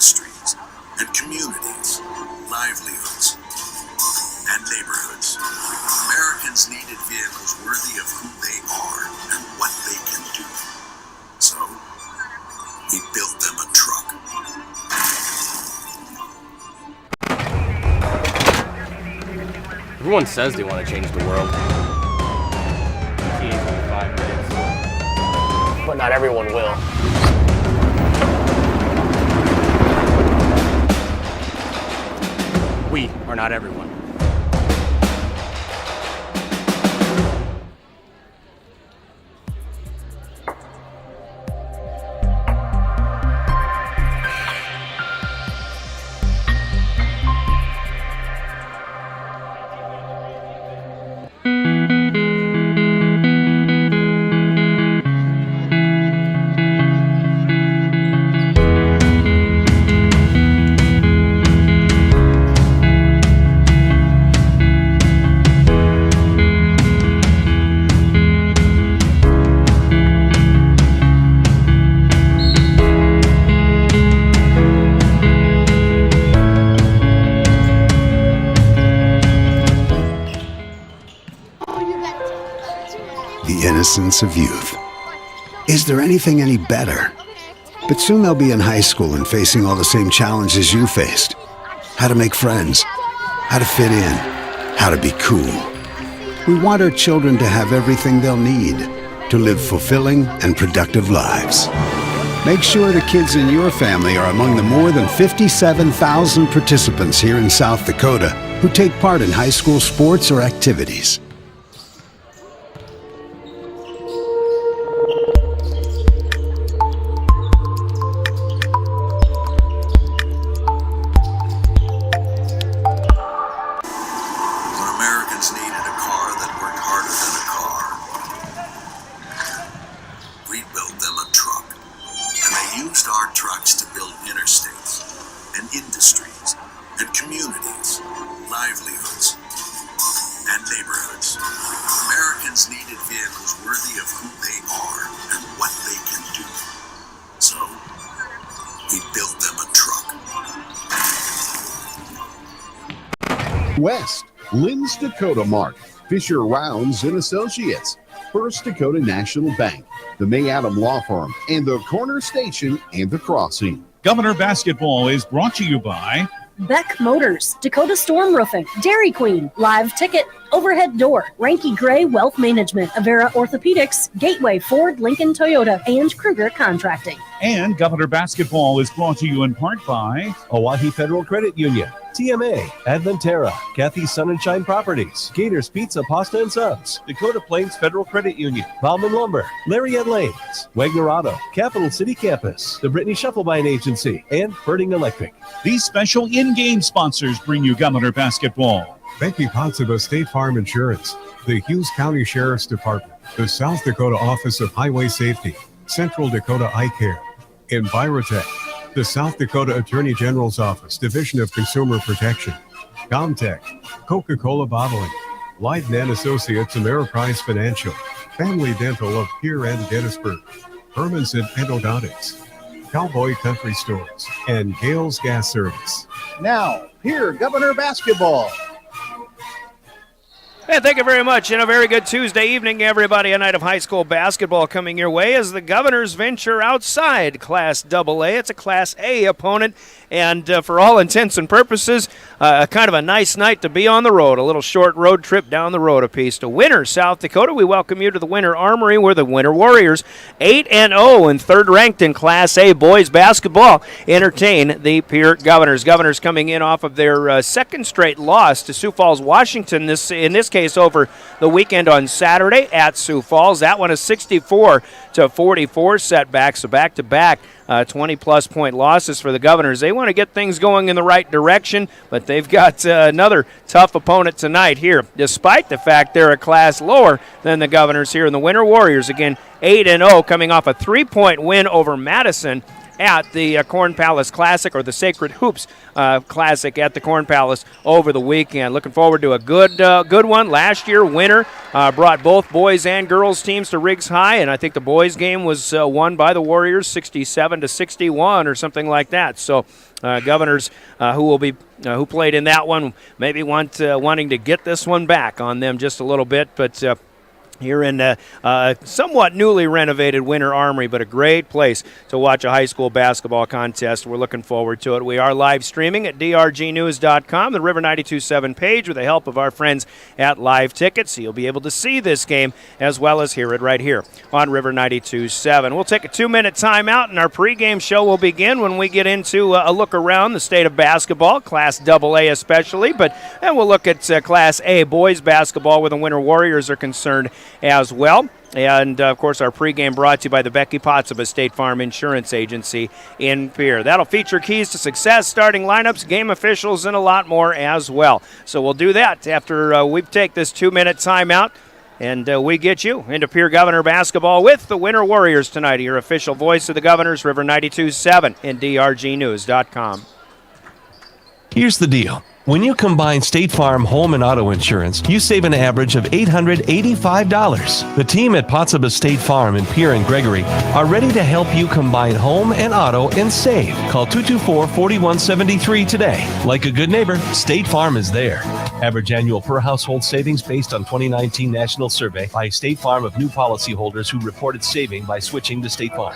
industries and communities, livelihoods, and neighborhoods. Americans needed vehicles worthy of who they are and what they can do. So, we built them a truck. Everyone says they want to change the world. But not everyone will. We are not everyone. Innocence of youth. Is there anything any better? But soon they'll be in high school and facing all the same challenges you faced. How to make friends, how to fit in, how to be cool. We want our children to have everything they'll need to live fulfilling and productive lives. Make sure the kids in your family are among the more than 57,000 participants here in South Dakota who take part in high school sports or activities. West, Lynn's Dakota Mart, Fisher Rounds and Associates, First Dakota National Bank, the May Adam Law Firm, and the Corner Station and the Crossing. Governor Basketball is brought to you by Beck Motors, Dakota Storm Roofing, Dairy Queen, Live Ticket, Overhead Door, Ranky Gray Wealth Management, Avera Orthopedics, Gateway Ford, Lincoln Toyota, and Kruger Contracting. And Governor Basketball is brought to you in part by Oahe Federal Credit Union, TMA, Adventera, Kathy's Sun and Shine Properties, Gators Pizza, Pasta and Subs, Dakota Plains Federal Credit Union, Bauman Lumber, Lariat Lanes, Wagner Auto, Capital City Campus, the Brittany Shufflebine Agency, and Birding Electric. These special in-game sponsors bring you Governor Basketball. Becky Potseba State Farm Insurance, the Hughes County Sheriff's Department, the South Dakota Office of Highway Safety, Central Dakota Eye Care, Envirotech, the South Dakota Attorney General's Office, Division of Consumer Protection, Comtech, Coca-Cola Bottling, Leiden & Associates, Ameriprise Financial, Family Dental of Pierre and Gettysburg, Hermanson Endodontics, Cowboy Country Stores, and Gales Gas Service. Now, here, Governor Basketball. Hey, thank you very much, and a very good Tuesday evening, everybody. A night of high school basketball coming your way as the Governors venture outside Class AA. It's a Class A opponent, and for all intents and purposes, kind of a nice night to be on the road. A little short road trip down the road apiece to Winter, South Dakota. We welcome you to the Winter Armory, where the Winter Warriors, 8-0 and third-ranked in Class A boys basketball, entertain the Pierre Governors. Governors coming in off of their second straight loss to Sioux Falls, Washington. In this case, over the weekend on Saturday at Sioux Falls. That one a 64-44 setback, so back-to-back 20-plus point losses for the Governors. They want to get things going in the right direction, but they've got another tough opponent tonight here, despite the fact they're a class lower than the Governors here in the Winter Warriors. Again, 8-0, coming off a 3-point win over Madison at the Corn Palace Classic, or the Sacred Hoops Classic at the Corn Palace over the weekend. Looking forward to a good one. Last year, winner brought both boys and girls teams to Riggs High, and I think the boys game was won by the Warriors 67-61 or something like that. So Governors, who played in that one, maybe wanting to get this one back on them just a little bit, but here in a somewhat newly renovated Winter Armory, but a great place to watch a high school basketball contest. We're looking forward to it. We are live streaming at drgnews.com, the River 92.7 page, with the help of our friends at Live Tickets. So you'll be able to see this game as well as hear it right here on River 92.7. We'll take a 2-minute timeout, and our pregame show will begin when we get into a look around the state of basketball, Class AA especially, and we'll look at Class A boys basketball, where the Winter Warriors are concerned as well. And, of course, our pregame brought to you by the Becky Pottsabah State Farm Insurance Agency in Pierre. That'll feature keys to success, starting lineups, game officials, and a lot more as well. So we'll do that after we take this 2-minute timeout, and we get you into Pierre Governor basketball with the Winter Warriors tonight. Your official voice of the Governors, River 92.7 and drgnews.com. Here's the deal. When you combine State Farm home and auto insurance, you save an average of $885. The team at Pottsabah State Farm in Pierre and Gregory are ready to help you combine home and auto and save. Call 224-4173 today. Like a good neighbor, State Farm is there. Average annual per household savings based on 2019 National Survey by State Farm of new policyholders who reported saving by switching to State Farm.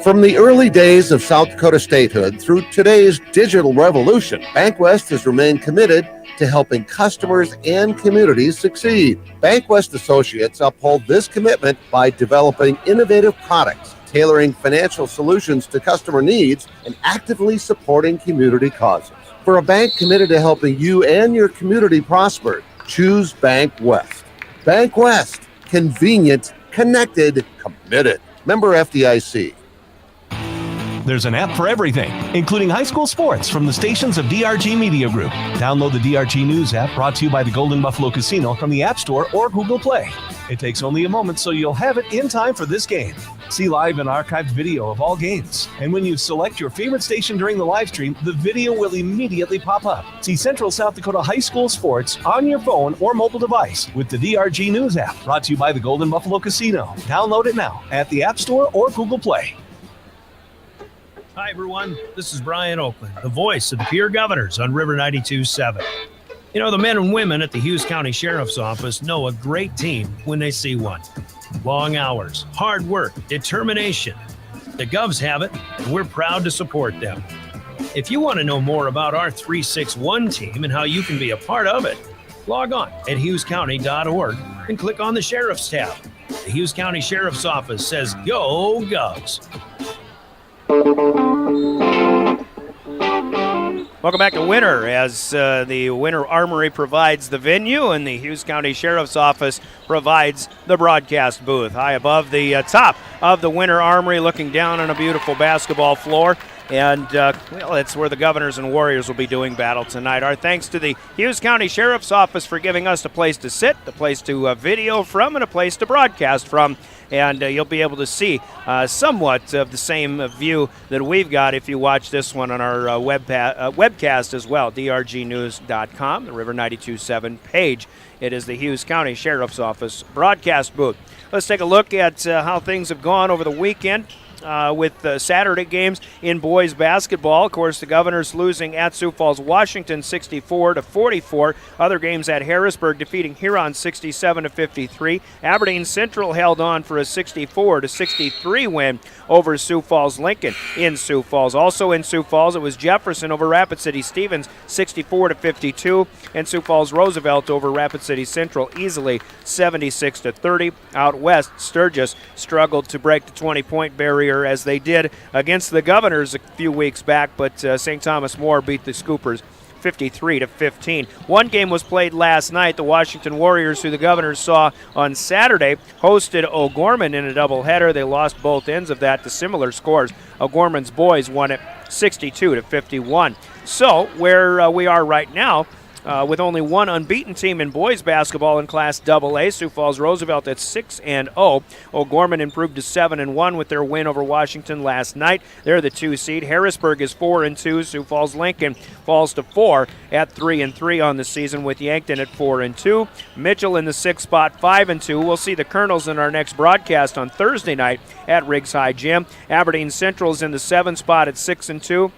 From the early days of South Dakota statehood through today's digital revolution, BankWest has remained committed to helping customers and communities succeed. BankWest Associates uphold this commitment by developing innovative products, tailoring financial solutions to customer needs, and actively supporting community causes. For a bank committed to helping you and your community prosper, choose BankWest. BankWest, convenient, connected, committed. Member FDIC. There's an app for everything, including high school sports from the stations of DRG Media Group. Download the DRG News app, brought to you by the Golden Buffalo Casino, from the App Store or Google Play. It takes only a moment, so you'll have it in time for this game. See live and archived video of all games. And when you select your favorite station during the live stream, the video will immediately pop up. See Central South Dakota high school sports on your phone or mobile device with the DRG News app, brought to you by the Golden Buffalo Casino. Download it now at the App Store or Google Play. Hi, everyone. This is Brian Oakland, the voice of the Pierre Governors on River 92.7. You know, the men and women at the Hughes County Sheriff's Office know a great team when they see one. Long hours, hard work, determination. The Govs have it, and we're proud to support them. If you want to know more about our 361 team and how you can be a part of it, log on at hughescounty.org and click on the Sheriff's tab. The Hughes County Sheriff's Office says, Go Govs! Welcome back to Winter, as the Winter Armory provides the venue and the Hughes County Sheriff's Office provides the broadcast booth. High above the top of the Winter Armory, looking down on a beautiful basketball floor. And, well, it's where the Governors and Warriors will be doing battle tonight. Our thanks to the Hughes County Sheriff's Office for giving us a place to sit, a place to video from, and a place to broadcast from. And you'll be able to see somewhat of the same view that we've got if you watch this one on our webcast as well, drgnews.com, the River 92.7 page. It is the Hughes County Sheriff's Office broadcast booth. Let's take a look at how things have gone over the weekend. With Saturday games in boys basketball. Of course, the Governors losing at Sioux Falls, Washington, 64-44. Other games at Harrisburg defeating Huron 67-53. Aberdeen Central held on for a 64-63 win over Sioux Falls Lincoln in Sioux Falls. Also in Sioux Falls, it was Jefferson over Rapid City Stevens 64-52, and Sioux Falls Roosevelt over Rapid City Central easily 76-30. Out west, Sturgis struggled to break the 20-point barrier as they did against the Governors a few weeks back, but St. Thomas More beat the Scoopers 53-15. One game was played last night. The Washington Warriors, who the Governors saw on Saturday, hosted O'Gorman in a doubleheader. They lost both ends of that to similar scores. O'Gorman's boys won it 62-51. So where we are right now, with only one unbeaten team in boys basketball in Class AA. Sioux Falls Roosevelt at 6-0. O'Gorman improved to 7-1 with their win over Washington last night. They're the 2 seed. Harrisburg is 4-2. Sioux Falls Lincoln falls to 4 at 3-3 on the season, with Yankton at 4-2. Mitchell in the 6th spot, 5-2. We'll see the Colonels in our next broadcast on Thursday night at Riggs High Gym. Aberdeen Central's in the 7th spot at 6-2.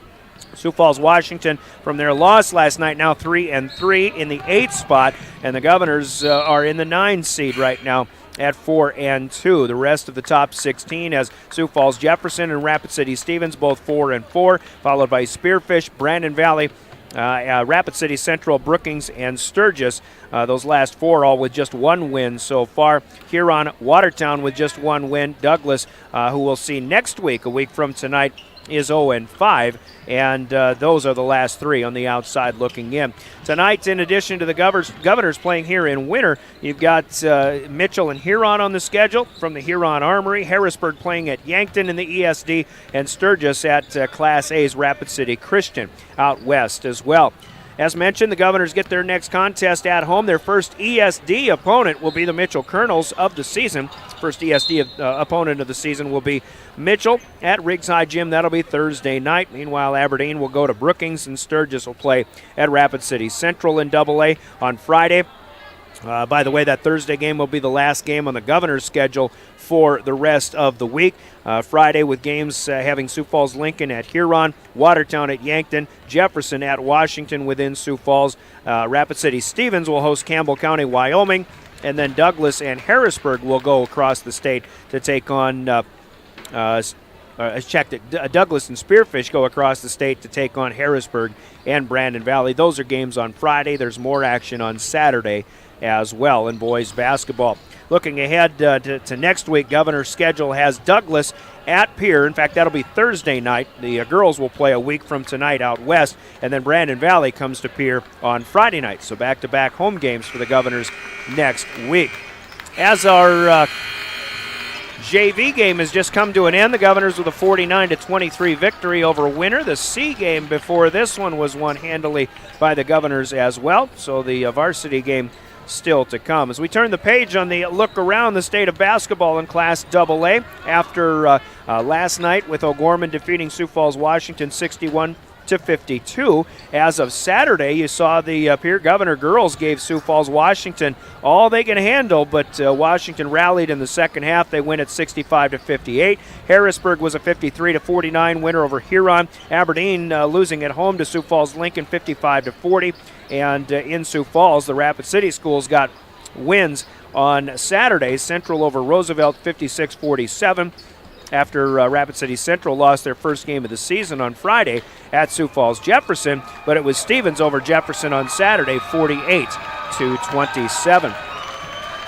Sioux Falls, Washington, from their loss last night, now 3-3 in the 8th spot, and the Governors are in the 9 seed right now at 4-2. The rest of the top 16 as Sioux Falls, Jefferson, and Rapid City Stevens both 4-4, followed by Spearfish, Brandon Valley, Rapid City Central, Brookings, and Sturgis. Those last 4 all with just 1 win so far. Huron, Watertown with just 1 win. Douglas, who we'll see next week, a week from tonight, is 0-5, and those are the last 3 on the outside looking in. Tonight, in addition to the Governors playing here in Winter, you've got Mitchell and Huron on the schedule from the Huron Armory, Harrisburg playing at Yankton in the ESD, and Sturgis at Class A's Rapid City Christian out west as well. As mentioned, the Governors get their next contest at home. Their first ESD opponent will be the Mitchell Colonels of the season. First ESD opponent of the season will be Mitchell at Riggs High Gym. That'll be Thursday night. Meanwhile, Aberdeen will go to Brookings, and Sturgis will play at Rapid City Central in AA on Friday. By the way, that Thursday game will be the last game on the Governor's schedule for the rest of the week. Friday with games having Sioux Falls Lincoln at Huron, Watertown at Yankton, Jefferson at Washington within Sioux Falls. Rapid City Stevens will host Campbell County, Wyoming, and then Douglas and Harrisburg will go across the state to take on Douglas and Spearfish go across the state to take on Harrisburg and Brandon Valley. Those are games on Friday. There's more action on Saturday as well in boys basketball. Looking ahead to next week, Governor's schedule has Douglas at Pierre. In fact, that'll be Thursday night. The girls will play a week from tonight out west, and then Brandon Valley comes to Pierre on Friday night. So back-to-back home games for the Governors next week. As our JV game has just come to an end, the Governors with a 49-23 victory over Winter. The C game before this one was won handily by the Governors as well. So the varsity game still to come. As we turn the page on the look around the state of basketball in Class AA after last night with O'Gorman defeating Sioux Falls, Washington 61-52. As of Saturday, you saw the Pierre Governor girls gave Sioux Falls, Washington all they can handle, but Washington rallied in the second half. They win at 65-58. Harrisburg was a 53-49 winner over Huron. Aberdeen losing at home to Sioux Falls Lincoln 55-40. And in Sioux Falls, the Rapid City schools got wins on Saturday. Central over Roosevelt 56-47. After Rapid City Central lost their first game of the season on Friday at Sioux Falls Jefferson, but it was Stevens over Jefferson on Saturday, 48-27.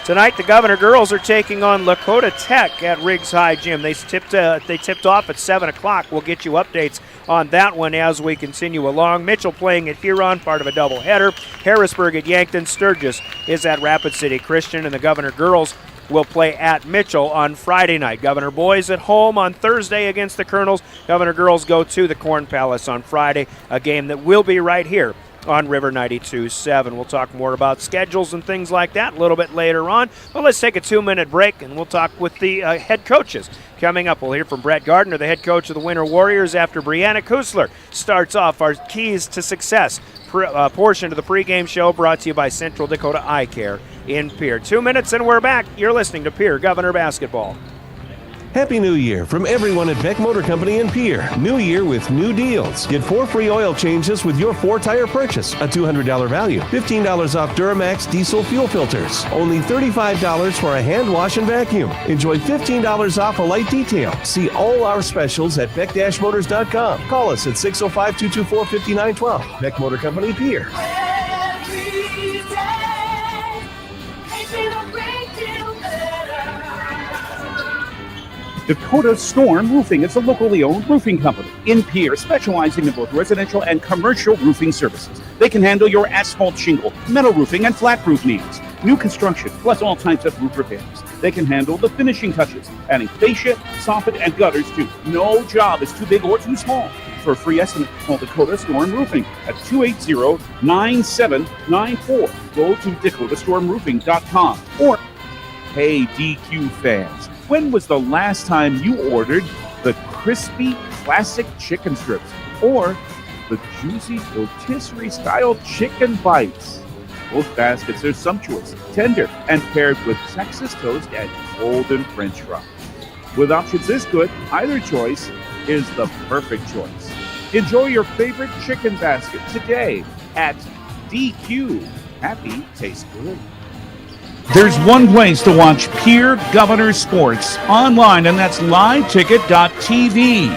Tonight, the Governor girls are taking on Lakota Tech at Riggs High Gym. They tipped off at 7 o'clock. We'll get you updates on that one as we continue along. Mitchell playing at Huron, part of a doubleheader. Harrisburg at Yankton. Sturgis is at Rapid City Christian, and the Governor girls will play at Mitchell on Friday night. Governor boys at home on Thursday against the Colonels. Governor girls go to the Corn Palace on Friday, a game that will be right here on River 92.7. We'll talk more about schedules and things like that a little bit later on. Well, let's take a 2-minute break, and we'll talk with the head coaches. Coming up, we'll hear from Brett Gardner, the head coach of the Winter Warriors, after Brianna Kusler starts off our Keys to Success portion of the pregame show, brought to you by Central Dakota Eye Care in Pierre. 2 minutes and we're back. You're listening to Pierre Governor Basketball. Happy New Year from everyone at Beck Motor Company in Pierre. New year with new deals. Get 4 free oil changes with your 4-tire purchase. A $200 value. $15 off Duramax diesel fuel filters. Only $35 for a hand wash and vacuum. Enjoy $15 off a light detail. See all our specials at beck-motors.com. Call us at 605-224-5912. Beck Motor Company, Pierre. Dakota Storm Roofing is a locally owned roofing company in Pierre, specializing in both residential and commercial roofing services. They can handle your asphalt shingle, metal roofing, and flat roof needs. New construction, plus all types of roof repairs. They can handle the finishing touches, adding fascia, soffit, and gutters too. No job is too big or too small. For a free estimate, call Dakota Storm Roofing at 280-9794. Go to dakotastormroofing.com. Or, hey, DQ fans, when was the last time you ordered the crispy classic chicken strips or the juicy rotisserie-style chicken bites? Both baskets are sumptuous, tender, and paired with Texas toast and golden French fries. With options this good, either choice is the perfect choice. Enjoy your favorite chicken basket today at DQ. Happy tastes good. There's one place to watch Pierre Governors sports online, and that's liveticket.tv.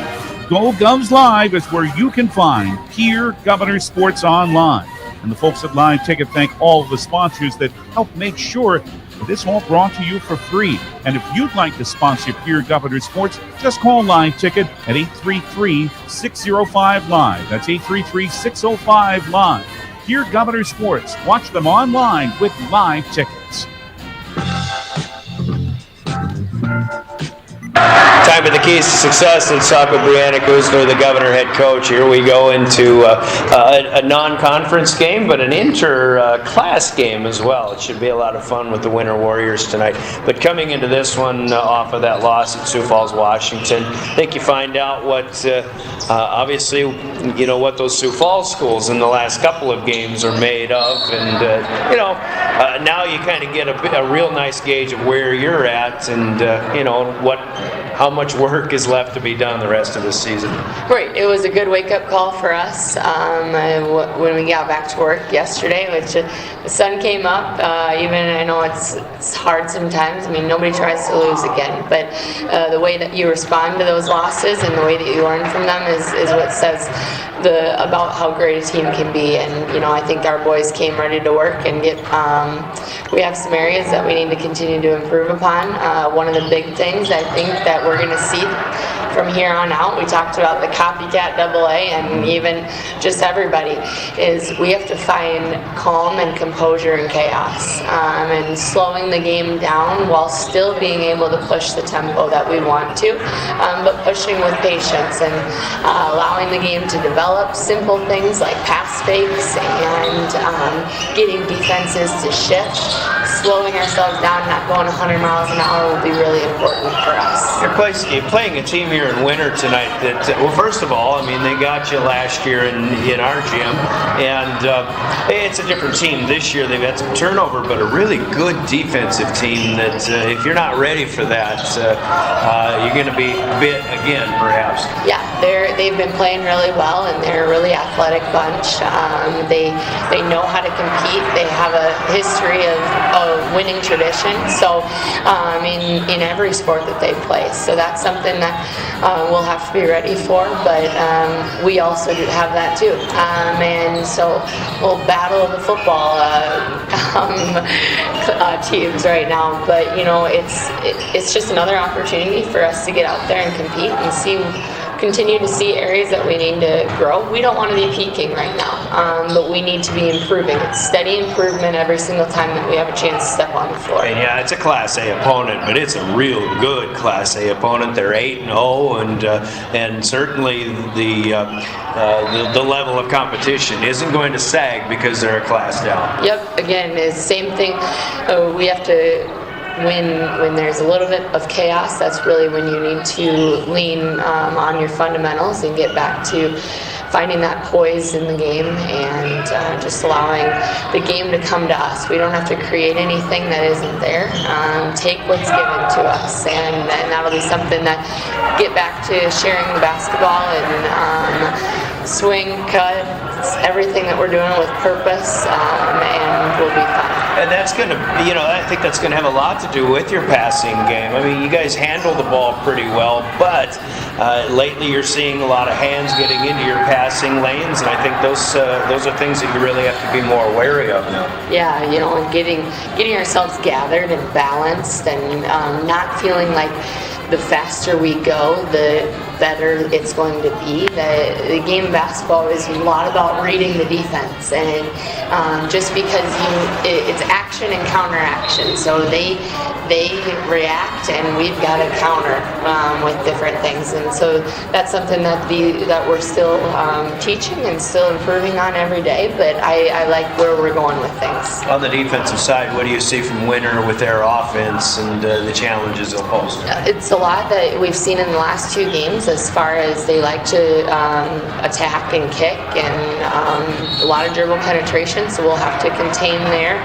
Go Govs Live is where you can find Pierre Governors sports online. And the folks at Live Ticket thank all of the sponsors that help make sure that this all brought to you for free. And if you'd like to sponsor Pierre Governors sports, just call Live Ticket at 833-605-LIVE. That's 833-605-LIVE. Pierre Governors sports. Watch them online with Live Tickets. Time of the keys to success. Let's talk with Brianna Kuzner, the Governor head coach. Here we go into a non-conference game, but an inter-class game as well. It should be a lot of fun with the Winter Warriors tonight. But coming into this one off of that loss at Sioux Falls, Washington, I think you find out what, obviously, you know, what those Sioux Falls schools in the last couple of games are made of. And, now you kind of get a real nice gauge of where you're at and, how much work is left to be done the rest of the season. Right. It was a good wake-up call for us when we got back to work yesterday, which the sun came up. Even I know it's hard sometimes. I mean, nobody tries to lose again, but the way that you respond to those losses and the way that you learn from them is what says about how great a team can be. And I think our boys came ready to work and get. We have some areas that we need to continue to improve upon. One of the big things I think that we're going to see from here on out, we talked about the copycat AA and even just everybody, is we have to find calm and composure in chaos and slowing the game down while still being able to push the tempo that we want to, but pushing with patience and allowing the game to develop simple things like pass fakes and getting defenses to shift. Slowing ourselves down, not going 100 miles an hour will be really important for us. You're playing a team here in Winter tonight that, well, first of all, I mean, they got you last year in our gym, and it's a different team this year. They've had some turnover, but a really good defensive team that if you're not ready for that, you're going to be bit again, perhaps. Yeah, they've been playing really well, and they're a really athletic bunch. They know how to compete. They have a history of winning tradition, so in every sport that they play. So that's something that we'll have to be ready for, but we also do have that too. And so we'll battle the football teams right now, but it's just another opportunity for us to get out there and compete and continue to see areas that we need to grow. We don't want to be peaking right now, but we need to be improving. It's steady improvement every single time that we have a chance to step on the floor. And yeah, it's a Class A opponent, but it's a real good Class A opponent. They're 8-0, and certainly the level of competition isn't going to sag because they're a class down. Yep. Again, it's the same thing. We have to. When there's a little bit of chaos, that's really when you need to lean on your fundamentals and get back to finding that poise in the game and just allowing the game to come to us. We don't have to create anything that isn't there. Take what's given to us, and that'll be something that get back to sharing the basketball and swing, cut, everything that we're doing with purpose, and will be fun. And that's going to, I think that's going to have a lot to do with your passing game. I mean, you guys handle the ball pretty well, but lately you're seeing a lot of hands getting into your passing lanes, and I think those are things that you really have to be more wary of now. Yeah, getting ourselves gathered and balanced, and not feeling like the faster we go, the better it's going to be. The game of basketball is a lot about reading the defense, and just because it's action and counter action, so they react and we've got to counter with different things, and so that's something that we're still teaching and still improving on every day, but I like where we're going with things. On the defensive side, what do you see from Winter with their offense and the challenges they'll pose? It's a lot that we've seen in the last 2 games as far as they like to attack and kick, and a lot of dribble penetration, so we'll have to contain there.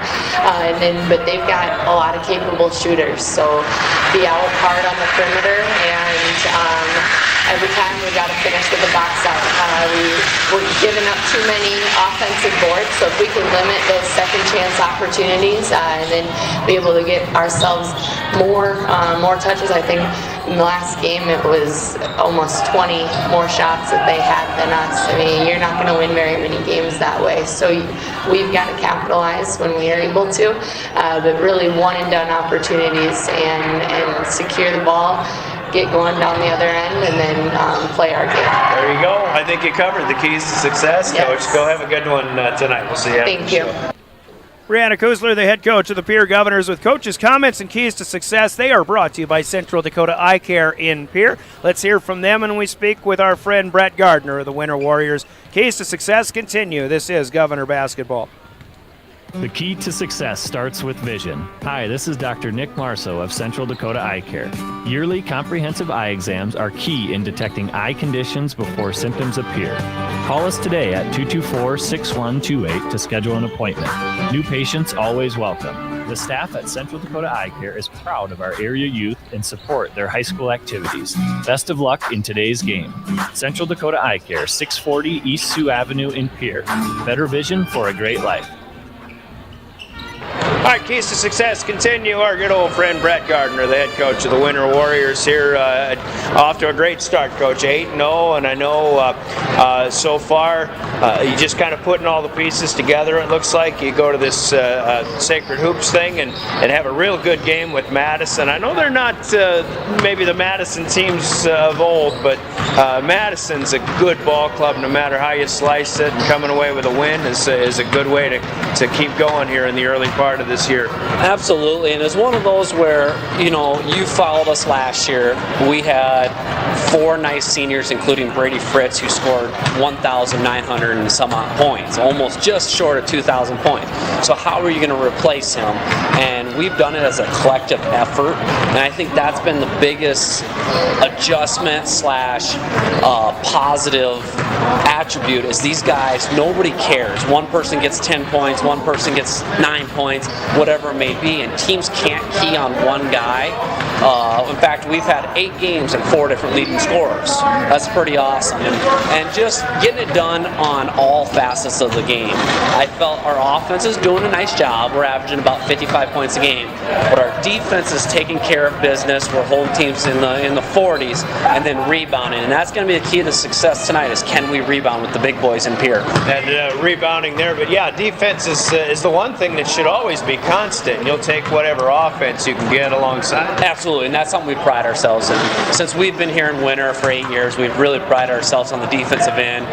But they've got a lot of capable shooters, so be out hard on the perimeter, and every time we got to finish with a box out. We're giving up too many offensive boards, so if we can limit those second chance opportunities and then be able to get ourselves more touches. I think in the last game it was almost 20 more shots that they had than us. I mean, you're not going to win very many games that way, so we've got to capitalize when we are able to, but really one and done opportunities and secure the ball, get going down the other end, and then play our game. There you go. I think you covered the keys to success, yes. Coach. Go have a good one tonight. We'll see you after Thank the you. show. Brianna Kuzler, the head coach of the Pierre Governors, with Coach's comments and keys to success. They are brought to you by Central Dakota Eye Care in Pierre. Let's hear from them, and we speak with our friend Brett Gardner of the Winter Warriors. Keys to success continue. This is Governor Basketball. The key to success starts with vision. Hi, this is Dr. Nick Marceau of Central Dakota Eye Care. Yearly comprehensive eye exams are key in detecting eye conditions before symptoms appear. Call us today at 224-6128 to schedule an appointment. New patients always welcome. The staff at Central Dakota Eye Care is proud of our area youth and support their high school activities. Best of luck in today's game. Central Dakota Eye Care, 640 East Sioux Avenue in Pierre. Better vision for a great life. All right, keys to success continue. Our good old friend Brett Gardner, the head coach of the Winter Warriors here, off to a great start, Coach. 8-0, and I know so far you just kind of putting all the pieces together. It looks like you go to this Sacred Hoops thing and have a real good game with Madison. I know they're not maybe the Madison teams of old, but Madison's a good ball club no matter how you slice it, and coming away with a win is a good way to keep going here in the early part of this year. Absolutely, and it's one of those where, you followed us last year. We had 4 nice seniors, including Brady Fritz, who scored 1,900 and some odd points, almost just short of 2,000 points. So how are you going to replace him? And we've done it as a collective effort, and I think that's been the biggest adjustment / positive attribute is these guys, nobody cares. One person gets 10 points, one person gets 9 points, whatever it may be, and teams can't key on one guy. In fact, we've had 8 games and 4 different leading scorers. That's pretty awesome. And just getting it done on all facets of the game. I felt our offense is doing a nice job. We're averaging about 55 points a game. But our defense is taking care of business. We're holding teams in the 40s and then rebounding. And that's going to be the key to success tonight is can we rebound with the big boys in Pierre. And rebounding there. But yeah, defense is the one thing that should always be constant. You'll take whatever offense you can get alongside. Absolutely, and that's something we pride ourselves in. Since we've been here in Winter for 8 years, we've really prided ourselves on the defensive end.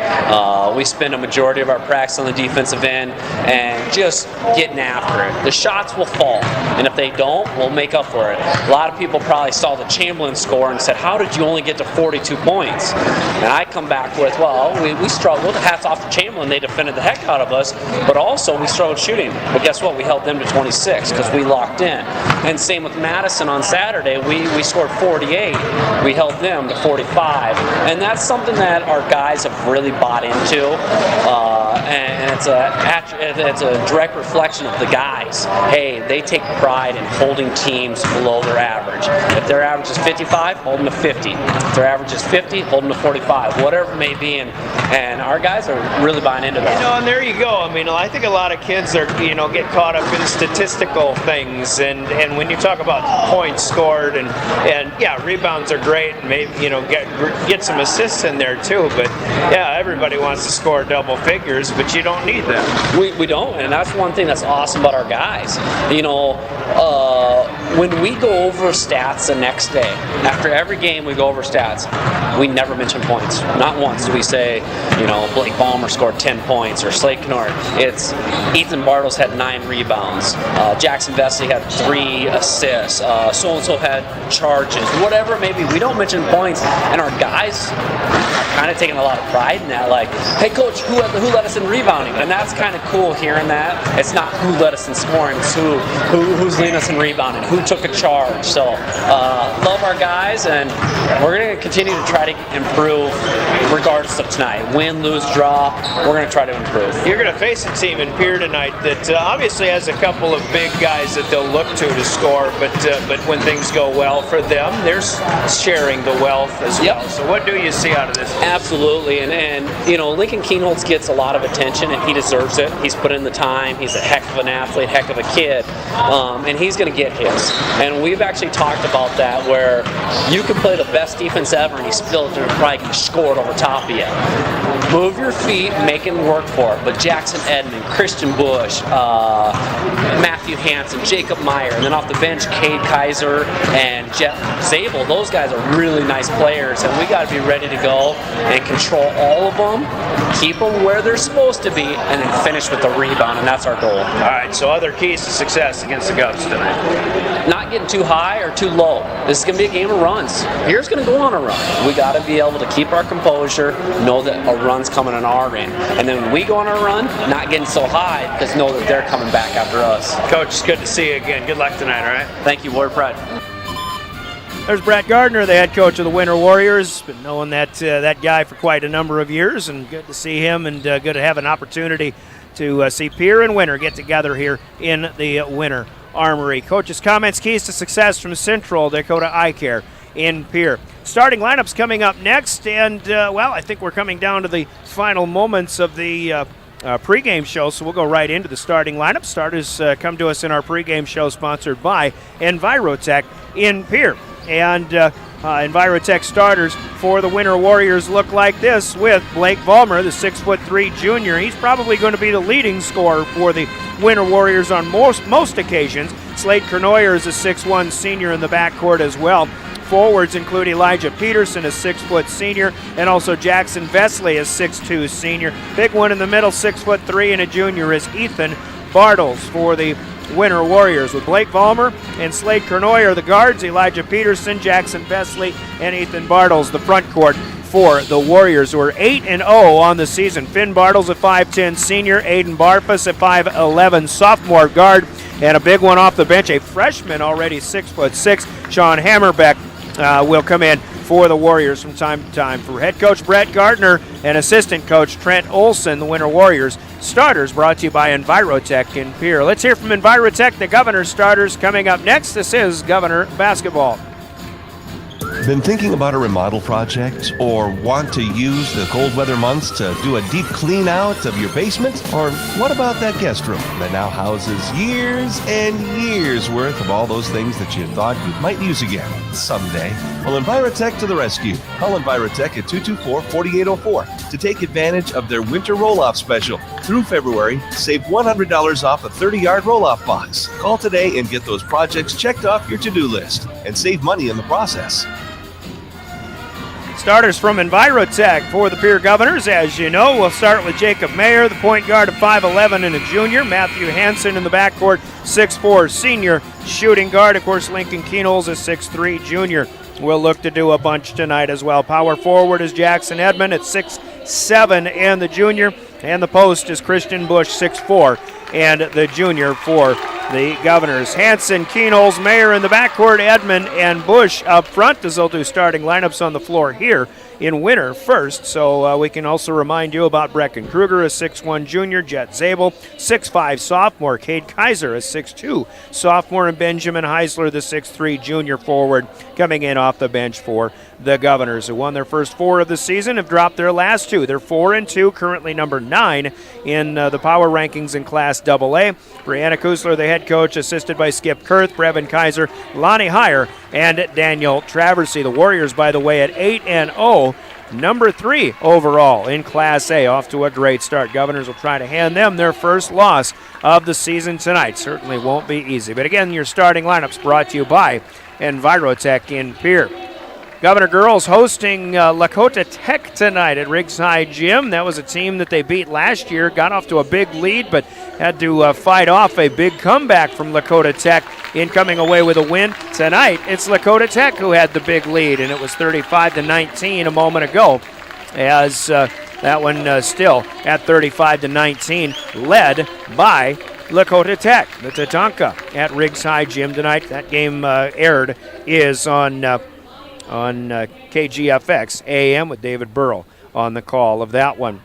We spend a majority of our practice on the defensive end and just getting after it. The shots will fall, and if they don't, we'll make up for it. A lot of people probably saw the Chamberlain score and said, how did you only get to 42 points? And I come back with, well, we struggled. Hats off to Chamberlain. They defended the heck out of us, but also we struggled shooting. But guess what? We held them to 26 because we locked in. And same with Madison on Saturday. We scored 48. We held them to 45. And that's something that our guys have really bought into. And it's a direct reflection of the guys. Hey, they take pride in holding teams below their average. If their average is 55, hold them to 50. If their average is 50, hold them to 45. Whatever it may be. And our guys are really buying into that. And there you go. I mean, I think a lot of kids are, get caught up in statistical things. And when you talk about points scored and yeah, rebounds are great, and maybe get some assists in there too. But yeah, everybody wants to score double figures, but you don't need that. We don't, and that's one thing that's awesome about our guys. When we go over stats the next day. After every game, we go over stats. We never mention points. Not once do we say, Blake Ballmer scored 10 points or Slade Knorr. It's Ethan Bartles had 9 rebounds. Jackson Vesey had 3 assists. So-and-so had charges. Whatever it may be, we don't mention points. And our guys are kind of taking a lot of pride in that. Like, hey, coach, who led us in rebounding? And that's kind of cool hearing that. It's not who led us in scoring. It's who's leading us in rebounding. Who took a charge. So love our guys, and we're going to continue to try to improve regardless of tonight. Win, lose, draw, we're going to try to improve. You're going to face a team in Pierre tonight that obviously has a couple of big guys that they'll look to score, but when things go well for them, they're sharing the wealth as well. So what do you see out of this? Absolutely, and Lincoln Keenholz gets a lot of attention, and he deserves it. He's put in the time. He's a heck of an athlete, heck of a kid, and he's going to get his. And we've actually talked about that, where you can play the best defense ever, and he's still probably going to score it over top of you. Move your feet, make him work for it. But Jackson Edmond, Christian Bush, Matthew Hansen, Jacob Meyer, and then off the bench, Cade Kaiser and Jeff Zabel. Those guys are really nice players, and we got to be ready to go and control all of them, keep them where they're supposed to be, and then finish with the rebound, and that's our goal. All right, so other keys to success against the Govs tonight? Not getting too high or too low. This is going to be a game of runs. Here's going to go on a run. We got to be able to keep our composure, know that a run's coming on our end. And then when we go on a run, not getting so high, because know that they're coming back after us. Coach, it's good to see you again. Good luck tonight, all right? Thank you, Ward Pride. There's Brett Gardner, the head coach of the Winter Warriors. Been knowing that guy for quite a number of years, and good to see him, and good to have an opportunity to see Pierre and Winter get together here in the Winter Armory. Coach's comments, keys to success from Central Dakota Eye Care in Pierre. Starting lineups coming up next, and I think we're coming down to the final moments of the pregame show, so we'll go right into the starting lineup. Starters come to us in our pregame show, sponsored by Envirotech in Pierre. And Envirotech starters for the Winter Warriors look like this, with Blake Vollmer, the 6'3" junior. He's probably going to be the leading scorer for the Winter Warriors on most occasions. Slade Kernoyer is a 6'1" senior in the backcourt as well. Forwards include Elijah Peterson, a 6' senior, and also Jackson Vesley, a 6'2" senior. Big one in the middle, 6'3" and a junior, is Ethan Bartles for the Winter Warriors, with Blake Vollmer and Slade Kernoyer the guards, Elijah Peterson, Jackson Vesley, and Ethan Bartles the front court for the Warriors, who are 8-0 on the season. Finn Bartles, a 5'10" senior, Aiden Barfus, a 5'11" sophomore guard, and a big one off the bench, a freshman already 6'6", Sean Hammerbeck will come in for the Warriors from time to time. For head coach Brett Gardner and assistant coach Trent Olson, the Winter Warriors starters, brought to you by Envirotech in Pierre. Let's hear from Envirotech, the Governor starters, coming up next. This is Governor Basketball. Been thinking about a remodel project, or want to use the cold weather months to do a deep clean out of your basement? Or what about that guest room that now houses years and years worth of all those things that you thought you might use again someday? Well, Envirotech to the rescue. Call Envirotech at 224-4804 to take advantage of their winter roll-off special. Through February, save $100 off a 30-yard roll-off box. Call today and get those projects checked off your to-do list and save money in the process. Starters from Envirotech for the Pierre Governors, as you know. We'll start with Jacob Mayer, the point guard of 5'11" and a junior. Matthew Hansen in the backcourt, 6'4" senior. Shooting guard, of course, Lincoln Keenholz, a 6'3" junior. We'll look to do a bunch tonight as well. Power forward is Jackson Edmond at 6'7" and the junior. And the post is Christian Bush, 6'4", and the junior for the Governors. Hansen, Keenholz, Mayer in the backcourt, Edmond and Bush up front, as they'll do starting lineups on the floor here in Winter first. So we can also remind you about Brecken Kruger, a 6'1" junior, Jet Zabel, 6'5" sophomore, Cade Kaiser, a 6'2" sophomore, and Benjamin Heisler, the 6'3" junior forward, coming in off the bench for the Governors, who won their first 4 of the season, have dropped their last 2. They're 4-2, currently number 9 in the power rankings in Class AA. Brianna Kusler, the head coach, assisted by Skip Kurth, Brevin Kaiser, Lonnie Heyer, and Daniel Traversy. The Warriors, by the way, at 8-0, number 3 overall in Class A. Off to a great start. Governors will try to hand them their first loss of the season tonight. Certainly won't be easy. But again, your starting lineups brought to you by Envirotech in Pierre. Governor Girls hosting Lakota Tech tonight at Riggs High Gym. That was a team that they beat last year, got off to a big lead, but had to fight off a big comeback from Lakota Tech in coming away with a win. Tonight, it's Lakota Tech who had the big lead, and it was 35-19 a moment ago, as that one still at 35-19, led by Lakota Tech. The Tatanka at Riggs High Gym tonight. That game is on KGFX AM with David Burrell on the call of that one.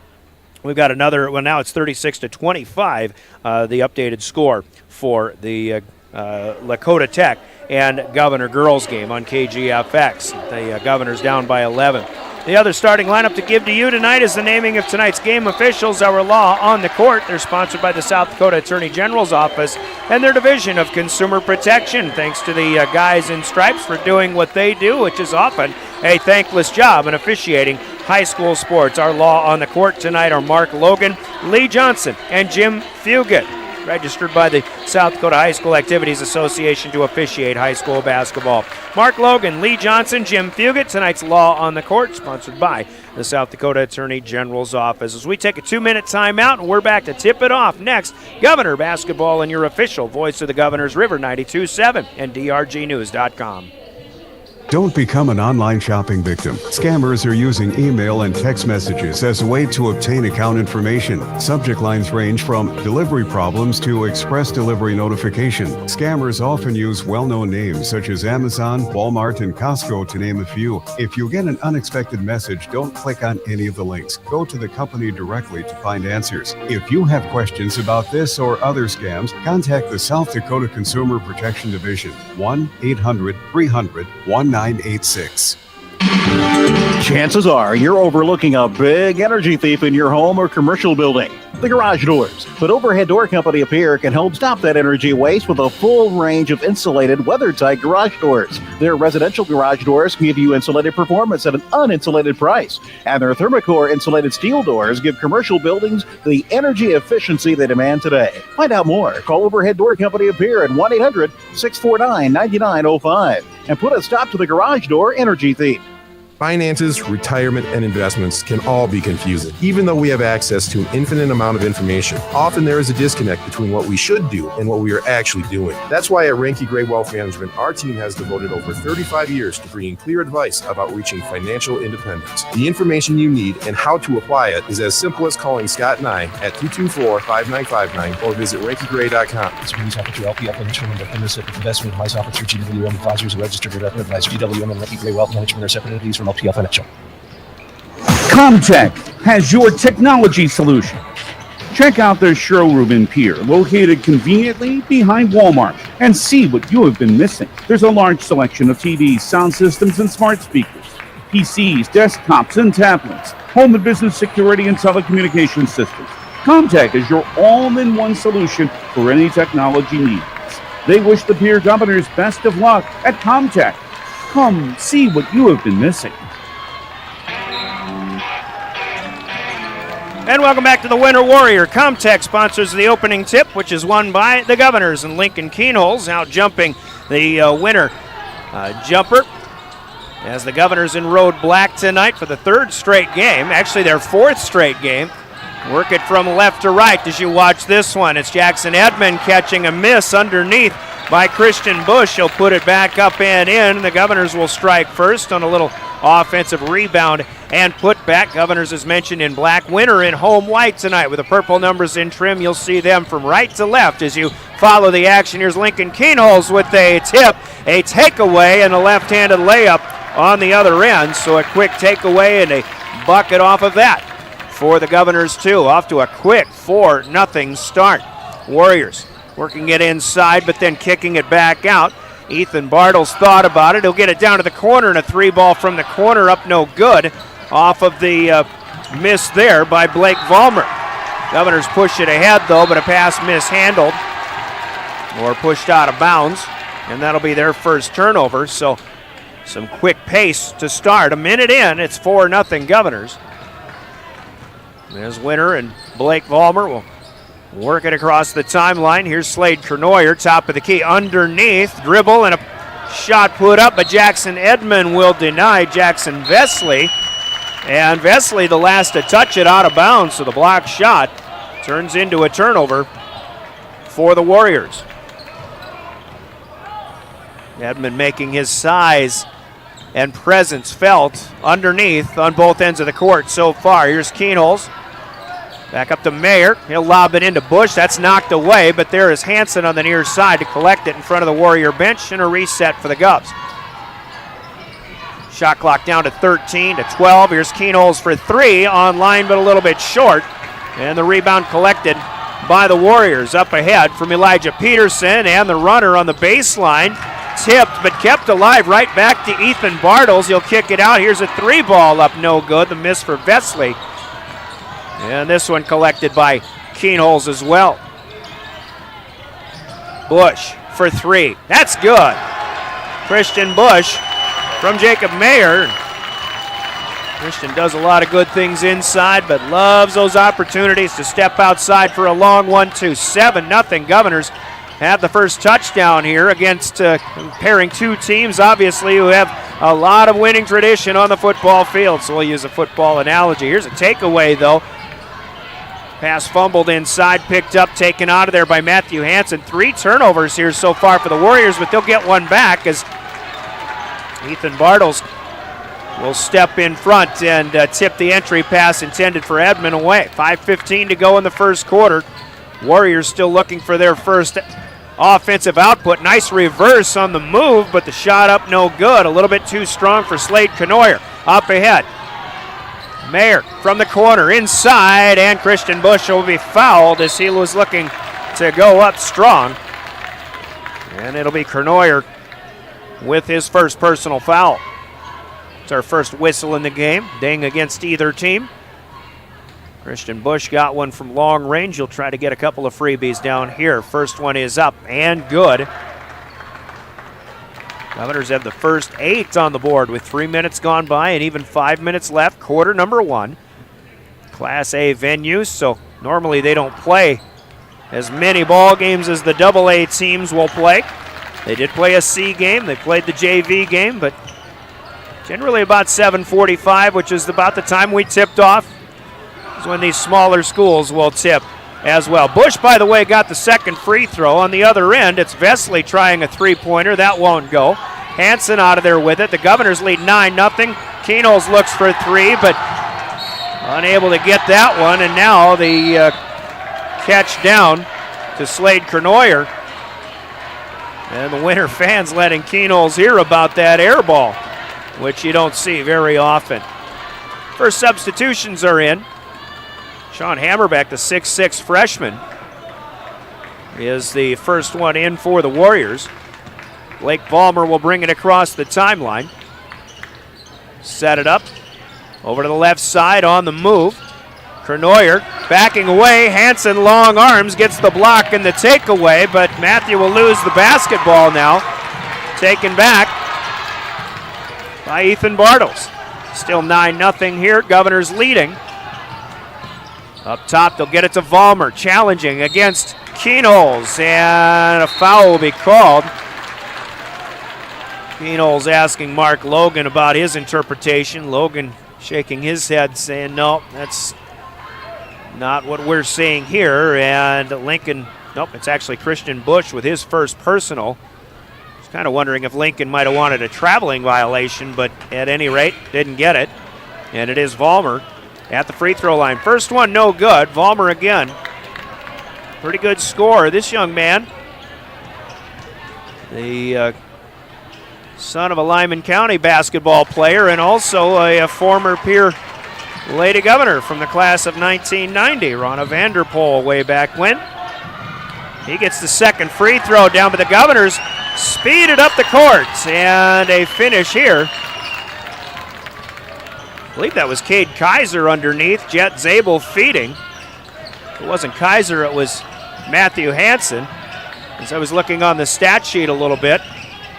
We've got another, well, now it's 36-25, the updated score for the Lakota Tech and Governor Girls game on KGFX. The Governors down by 11. The other starting lineup to give to you tonight is the naming of tonight's game officials. Our Law on the Court. They're sponsored by the South Dakota Attorney General's Office and their Division of Consumer Protection. Thanks to the guys in stripes for doing what they do, which is often a thankless job in officiating high school sports. Our Law on the Court tonight are Mark Logan, Lee Johnson, and Jim Fugit, registered by the South Dakota High School Activities Association to officiate high school basketball. Mark Logan, Lee Johnson, Jim Fugit. Tonight's Law on the Court, sponsored by the South Dakota Attorney General's Office. As we take a 2-minute timeout, and we're back to tip it off next. Governor basketball and your official voice of the Governor's River 92.7 and drgnews.com. Don't become an online shopping victim. Scammers are using email and text messages as a way to obtain account information. Subject lines range from delivery problems to express delivery notification. Scammers often use well-known names such as Amazon, Walmart, and Costco, to name a few. If you get an unexpected message, don't click on any of the links. Go to the company directly to find answers. If you have questions about this or other scams, contact the South Dakota Consumer Protection Division, 1-800-300-1986. Chances are you're overlooking a big energy thief in your home or commercial building. The garage doors. But Overhead Door Company of Pierre can help stop that energy waste with a full range of insulated, weather-tight garage doors. Their residential garage doors give you insulated performance at an uninsulated price. And their Thermocore insulated steel doors give commercial buildings the energy efficiency they demand today. Find out more. Call Overhead Door Company of Pierre at 1-800-649-9905 and put a stop to the garage door energy thief. Finances, retirement, and investments can all be confusing. Even though we have access to an infinite amount of information, often there is a disconnect between what we should do and what we are actually doing. That's why at Ranky Gray Wealth Management, our team has devoted over 35 years to bringing clear advice about reaching financial independence. The information you need and how to apply it is as simple as calling Scott and I at 224-5959 or visit rankygray.com. Securities offered through LPF and Instrument of Investment Advice offered through GWM Advisors, a registered investment advisor. GWM and Ranky Gray Wealth Management are separate entities from LPL Financial. Comtech has your technology solution. Check out their showroom in Pierre, located conveniently behind Walmart, and see what you have been missing. There's a large selection of TVs, sound systems, and smart speakers, PCs, desktops, and tablets, home and business security and telecommunications systems. Comtech is your all-in-one solution for any technology needs. They wish the Pierre Governors best of luck at Comtech. Come see what you have been missing. And welcome back to the Winter Warrior. Comtech sponsors the opening tip, which is won by the Governors, and Lincoln Keenholz out jumping the winner jumper as the Governors in road black tonight for the third straight game, actually their fourth straight game. Work it from left to right as you watch this one. It's Jackson Edmond catching a miss underneath by Christian Bush. He'll put it back up and in. The Governors will strike first on a little offensive rebound and put back. Governors, as mentioned, in black. Winner in home white tonight with the purple numbers in trim. You'll see them from right to left as you follow the action. Here's Lincoln Keenholz with a tip, a takeaway, and a left-handed layup on the other end. So a quick takeaway and a bucket off of that for the Governors, too. Off to a quick 4-0 start. Warriors working it inside, but then kicking it back out. Ethan Bartles thought about it. He'll get it down to the corner, and a three ball from the corner up no good. Off of the miss there by Blake Vollmer. Governors push it ahead, though, but a pass mishandled or pushed out of bounds, and that'll be their first turnover. So some quick pace to start. A minute in, it's 4-0 Governors. There's Winter and Blake Vollmer will work it across the timeline. Here's Slade Kernoyer, top of the key, underneath, dribble, and a Shot put up, but Jackson Edmond will deny Jackson Vesley. And Vesley, the last to touch it, out of bounds, so the block shot turns into a turnover for the Warriors. Edmond making his size and presence felt underneath on both ends of the court so far. Here's Keenholz. Back up to Mayer. He'll lob it into Bush. That's knocked away, but there is Hansen on the near side to collect it in front of the Warrior bench, and a reset for the Govs. Shot clock down to 13 to 12. Here's Keenholz for three. Online, but a little bit short. And the rebound collected by the Warriors. Up ahead from Elijah Peterson, and the runner on the baseline. Tipped, but kept alive right back to Ethan Bartles. He'll kick it out. Here's a three ball up, no good. The miss for Vesley. And this one collected by Keenholz as well. Bush for three. That's good. Christian Bush from Jacob Mayer. Christian does a lot of good things inside, but loves those opportunities to step outside for a long one, 2. 7-0 Governors have the first touchdown here against comparing two teams, obviously, who have a lot of winning tradition on the football field. So we'll use a football analogy. Here's a takeaway, though. Pass fumbled inside, picked up, taken out of there by Matthew Hansen. 3 turnovers here so far for the Warriors, but they'll get one back as Ethan Bartles will step in front and tip the entry pass intended for Edmond away. 5:15 to go in the first quarter. Warriors still looking for their first offensive output. Nice reverse on the move, but the shot up no good. A little bit too strong for Slade Knoyer. Up ahead. Mayer from the corner inside, and Christian Bush will be fouled as he was looking to go up strong. And it'll be Knoyer with his first personal foul. It's our first whistle in the game. Ding against either team. Christian Bush got one from long range. He'll try to get a couple of freebies down here. First one is up and good. Governors have the first 8 on the board with 3 minutes gone by and even 5 minutes left. Quarter number 1. Class A venue, so normally they don't play as many ball games as the AA teams will play. They did play a C game. They played the JV game, but generally about 7:45, which is about the time we tipped off, is when these smaller schools will tip as well. Bush, by the way, got the second free throw. On the other end, it's Vesley trying a three-pointer. That won't go. Hansen out of there with it. The Governors lead 9-0. Keenholz looks for 3, but unable to get that one. And now the catch down to Slade Knoyer. And the Winter fans letting Keenholz hear about that air ball, which you don't see very often. First substitutions are in. Sean Hammerbeck, the 6'6 freshman, is the first one in for the Warriors. Blake Vollmer will bring it across the timeline. Set it up. Over to the left side on the move. Knoyer backing away. Hansen, long arms, gets the block and the takeaway, but Matthew will lose the basketball now. Taken back by Ethan Bartles. Still 9-0 here. Governors leading. Up top, they'll get it to Vollmer, challenging against Keenholz, and a foul will be called. Keenholz asking Mark Logan about his interpretation. Logan shaking his head, saying, no, that's not what we're seeing here. And Lincoln, nope, it's actually Christian Bush with his first personal. I was kind of wondering if Lincoln might have wanted a traveling violation, but at any rate, didn't get it. And it is Vollmer at the free throw line. First one, no good. Vollmer again. Pretty good score. This young man, the son of a Lyman County basketball player and also a former Pierre Lady Governor from the class of 1990, Ronna Vanderpool way back when. He gets the second free throw down, but the Governors speed it up the court, and a finish here. I believe that was Cade Kaiser underneath. Jet Zabel feeding. It wasn't Kaiser, it was Matthew Hansen. As I was looking on the stat sheet a little bit,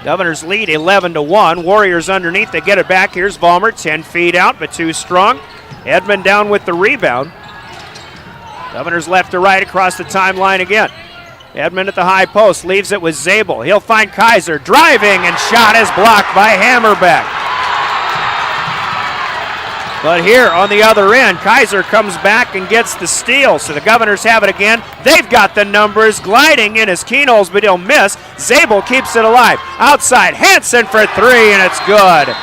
Governors lead 11-1. Warriors underneath, they get it back. Here's Vollmer, 10 feet out, but too strong. Edmond down with the rebound. Governors left to right across the timeline again. Edmond at the high post, leaves it with Zabel. He'll find Kaiser, driving, and shot is blocked by Hammerbeck. But here on the other end, Kaiser comes back and gets the steal, so the Governors have it again. They've got the numbers, gliding in as Keenholz, but he'll miss. Zabel keeps it alive. Outside, Hansen for three, and it's good.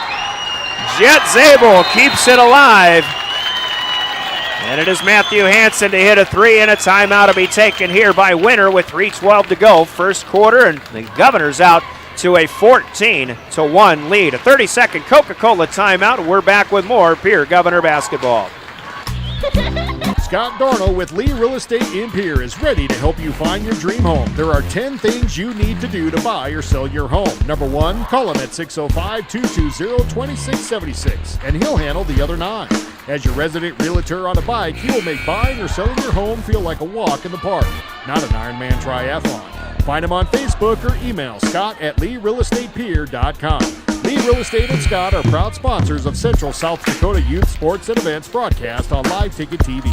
Jet Zabel keeps it alive. And it is Matthew Hansen to hit a three, and a timeout to be taken here by Winter with 3:12 to go. First quarter, and the Governors out to a 14-1 lead. A 30-second Coca-Cola timeout. We're back with more Pierre Governor basketball. Scott Darnell with Lee Real Estate in Pierre is ready to help you find your dream home. There are 10 things you need to do to buy or sell your home. Number 1, call him at 605-220-2676, and he'll handle the other 9. As your resident realtor on a bike, he will make buying or selling your home feel like a walk in the park, not an Ironman triathlon. Find him on Facebook or email scott@LeeRealEstatePierre.com. Lee Real Estate and Scott are proud sponsors of Central South Dakota Youth Sports and Events broadcast on Live Ticket TV.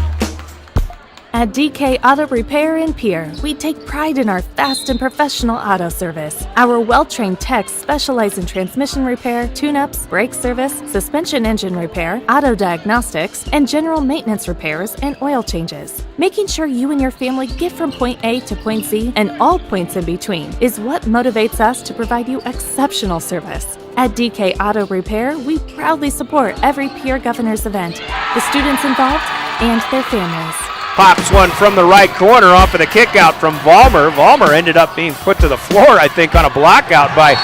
At DK Auto Repair in Pierre, we take pride in our fast and professional auto service. Our well-trained techs specialize in transmission repair, tune-ups, brake service, suspension engine repair, auto diagnostics, and general maintenance repairs and oil changes. Making sure you and your family get from point A to point Z and all points in between is what motivates us to provide you exceptional service. At DK Auto Repair, we proudly support every Pierre Governors event, the students involved, and their families. Pops one from the right corner off of the kick out from Vollmer. Vollmer ended up being put to the floor, I think, on a block out by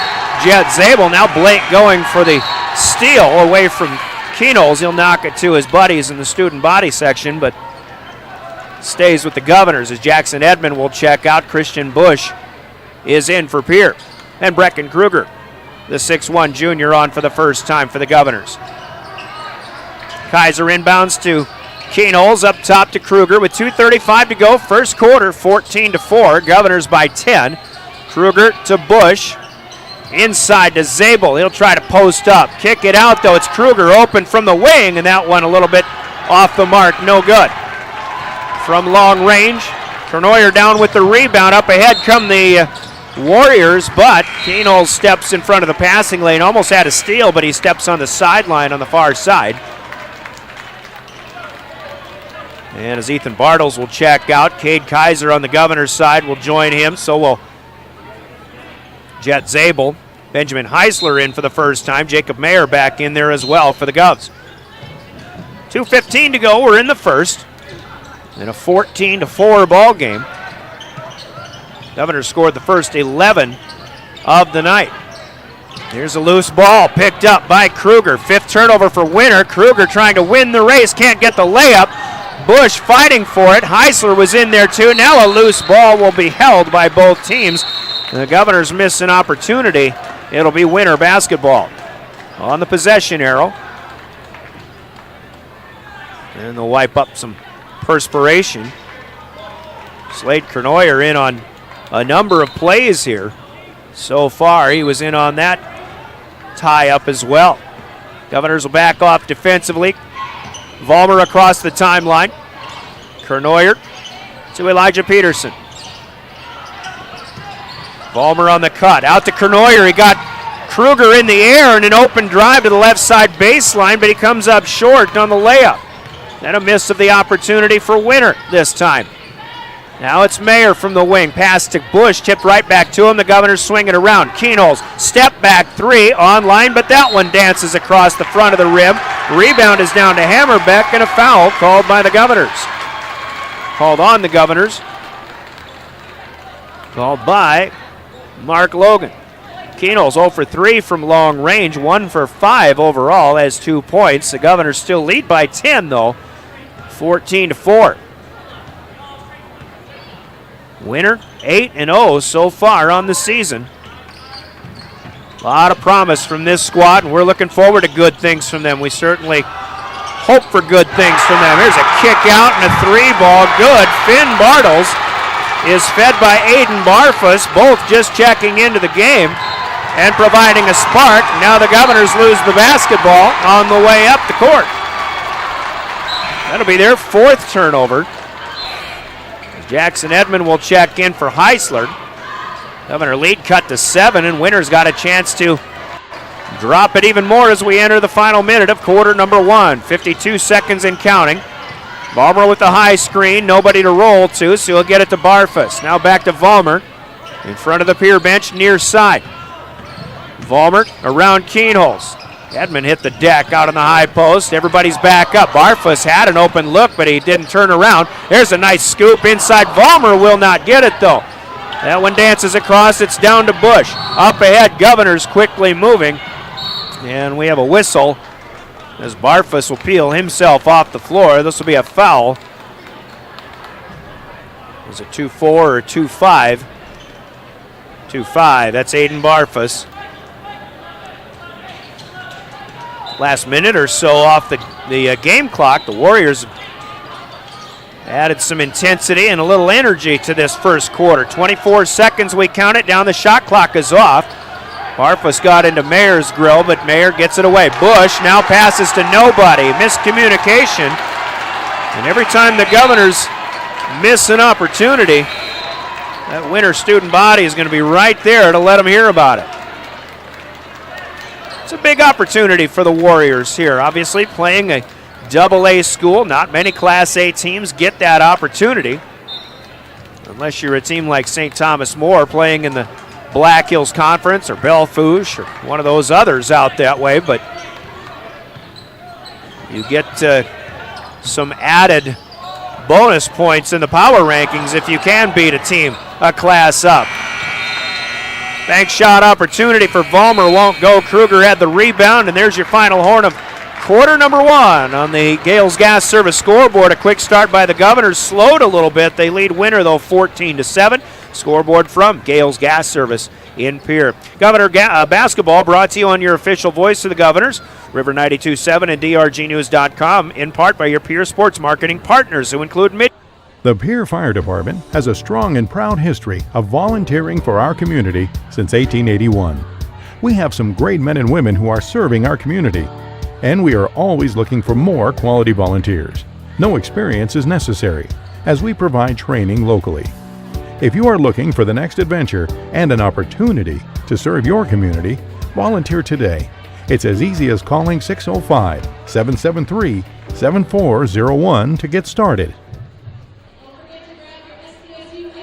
Jet Zabel. Now Blake going for the steal away from Keenholz. He'll knock it to his buddies in the student body section, but stays with the Governors as Jackson Edmond will check out. Christian Bush is in for Pierre. And Brecken Kruger, the 6'1 junior, on for the first time for the Governors. Kaiser inbounds to Keenholz, up top to Kruger with 2:35 to go. First quarter, 14-4. Governors by 10. Kruger to Bush. Inside to Zabel. He'll try to post up. Kick it out, though. It's Kruger open from the wing, and that one a little bit off the mark. No good. From long range, Kernoyer down with the rebound. Up ahead come the Warriors, but Keenholz steps in front of the passing lane. Almost had a steal, but he steps on the sideline on the far side. And as Ethan Bartles will check out, Cade Kaiser on the Governor's side will join him. So will Jet Zabel. Benjamin Heisler in for the first time. Jacob Mayer back in there as well for the Govs. 2:15 to go. We're in the first. In a 14-4 ball game. Governors scored the first 11 of the night. Here's a loose ball picked up by Kruger. 5th turnover for Winter. Kruger trying to win the race. Can't get the layup. Bush fighting for it. Heisler was in there too. Now a loose ball will be held by both teams. The Governors miss an opportunity. It'll be Winter basketball. On the possession arrow. And they'll wipe up some perspiration. Slade Kernoyer in on a number of plays here. So far, he was in on that tie-up as well. Governors will back off defensively. Vollmer across the timeline. Kernoyer to Elijah Peterson. Vollmer on the cut. Out to Kernoyer. He got Kruger in the air and an open drive to the left side baseline, but he comes up short on the layup. And a miss of the opportunity for Winter this time. Now it's Mayer from the wing. Pass to Bush, tipped right back to him. The Governors swing it around. Keenholz, step back three, online, but that one dances across the front of the rim. Rebound is down to Hammerbeck, and a foul called by the Governors. Called on the Governors. Called by Mark Logan. Keenholz 0 for 3 from long range, 1 for 5 overall, has 2 points. The Governors still lead by 10, though, 14-4. Winter 8-0 so far on the season. A lot of promise from this squad, and we're looking forward to good things from them. We certainly hope for good things from them. Here's a kick out and a 3-ball. Good. Finn Bartles is fed by Aiden Barfus, both just checking into the game and providing a spark. Now the Governors lose the basketball on the way up the court. That'll be their 4th turnover. Jackson Edmond will check in for Heisler. Governor lead cut to 7, and Winter's got a chance to drop it even more as we enter the final minute of quarter number 1. 52 seconds and counting. Vollmer with the high screen, nobody to roll to, so he'll get it to Barfus. Now back to Vollmer in front of the Pierre bench near side. Vollmer around Keenholz. Edmond hit the deck out on the high post. Everybody's back up. Barfus had an open look, but he didn't turn around. There's a nice scoop inside. Vollmer will not get it, though. That one dances across. It's down to Bush. Up ahead, Governors quickly moving. And we have a whistle as Barfus will peel himself off the floor. This will be a foul. Is it 2-4 or 2-5? 2-5. That's Aiden Barfus. Last minute or so off the game clock, the Warriors added some intensity and a little energy to this first quarter. 24 seconds we count it down. The shot clock is off. Barfus got into Mayer's grill, but Mayer gets it away. Bush now passes to nobody. Miscommunication. And every time the Governors miss an opportunity, that Winter student body is going to be right there to let them hear about it. It's a big opportunity for the Warriors here. Obviously playing a AA school. Not many Class A teams get that opportunity. Unless you're a team like St. Thomas More playing in the Black Hills Conference or Belle-Fourche or one of those others out that way. But you get some added bonus points in the power rankings if you can beat a team a class up. Bank shot opportunity for Vollmer won't go. Kruger had the rebound, and there's your final horn of quarter number 1 on the Gales Gas Service scoreboard. A quick start by the Governors, slowed a little bit. They lead Winter, though, 14-7. Scoreboard from Gales Gas Service in Pierre. Governor basketball brought to you on your official voice of the Governors, River 92.7 and drgnews.com, in part by your Pierre sports marketing partners who include The Pierre Fire Department has a strong and proud history of volunteering for our community since 1881. We have some great men and women who are serving our community, and we are always looking for more quality volunteers. No experience is necessary, as we provide training locally. If you are looking for the next adventure and an opportunity to serve your community, volunteer today. It's as easy as calling 605-773-7401 to get started.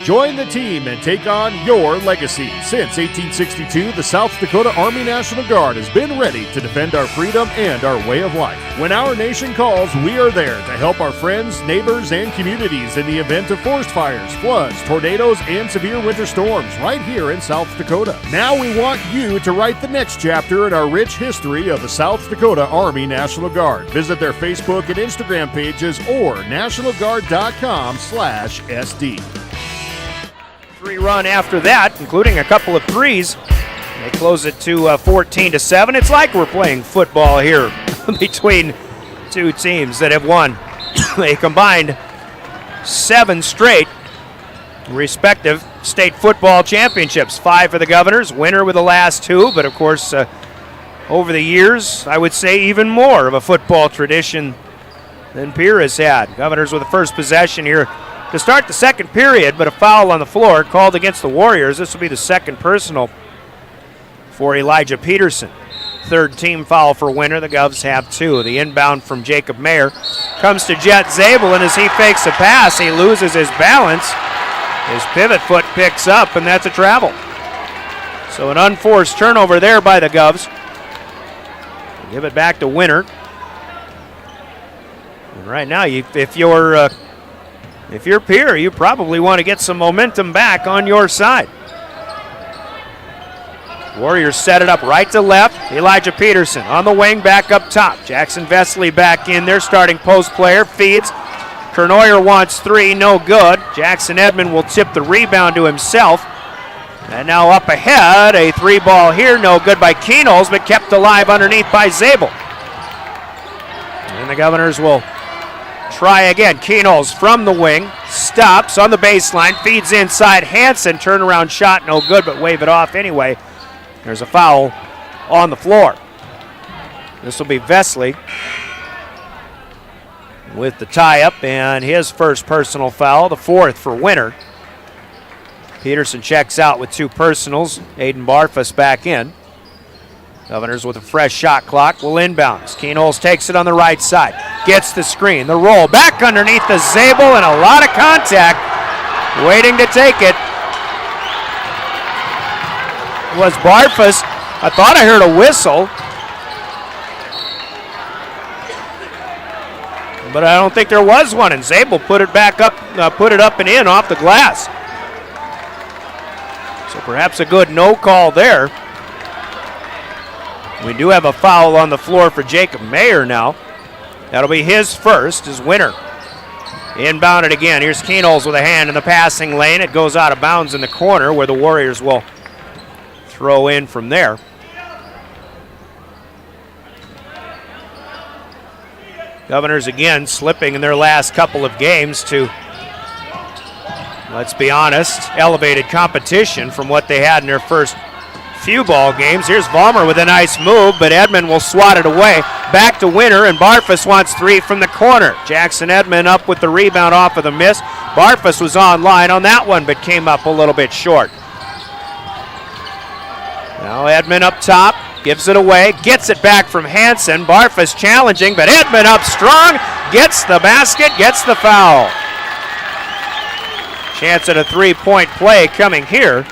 Join the team and take on your legacy. Since 1862, the South Dakota Army National Guard has been ready to defend our freedom and our way of life. When our nation calls, we are there to help our friends, neighbors, and communities in the event of forest fires, floods, tornadoes, and severe winter storms right here in South Dakota. Now we want you to write the next chapter in our rich history of the South Dakota Army National Guard. Visit their Facebook and Instagram pages or nationalguard.com/SD. 3-run after that, including a couple of threes. They close it to 14-7. It's like we're playing football here between two teams that have won a combined 7 straight respective state football championships. 5 for the Governors, Winter with the last 2, but of course over the years I would say even more of a football tradition than Pierre has had. Governors with the first possession here to start the second period, but a foul on the floor called against the Warriors. This will be the second personal for Elijah Peterson. Third team foul for Winter. The Govs have 2. The inbound from Jacob Mayer comes to Jet Zabel, and as he fakes a pass, he loses his balance. His pivot foot picks up, and that's a travel. So an unforced turnover there by the Govs. Give it back to Winter. And right now, if you're Pierre, you probably want to get some momentum back on your side. Warriors set it up right to left. Elijah Peterson on the wing, back up top. Jackson Vesley back in there, starting post player, feeds. Kernoyer wants 3, no good. Jackson Edmond will tip the rebound to himself. And now up ahead, a 3-ball here, no good by Keenholz, but kept alive underneath by Zabel. And the Governors will try again. Keenholz from the wing, stops on the baseline, feeds inside. Hansen, turnaround shot, no good, but wave it off anyway. There's a foul on the floor. This will be Vesley. with the tie-up and his first personal foul, the fourth for Winter. Peterson checks out with 2 personals. Aiden Barfus back in. Governors with a fresh shot clock will inbounds. Keenholz takes it on the right side. Gets the screen, the roll, back underneath the Zabel, and a lot of contact. Waiting to take it was Barfus. I thought I heard a whistle, but I don't think there was one, and Zabel put it back up, put it up and in off the glass. So perhaps a good no call there. We do have a foul on the floor for Jacob Mayer now. That'll be his first as Winter. Inbounded again. Here's Keenholz with a hand in the passing lane. It goes out of bounds in the corner where the Warriors will throw in from there. Governors again slipping in their last couple of games to, let's be honest, elevated competition from what they had in their first few ball games. Here's Vollmer with a nice move, but Edmond will swat it away. Back to Winter, and Barfus wants 3 from the corner. Jackson Edmond up with the rebound off of the miss. Barfus was online on that one, but came up a little bit short. Now Edmond up top, gives it away, gets it back from Hansen. Barfus challenging, but Edmond up strong, gets the basket, gets the foul. Chance at a 3-point play coming here.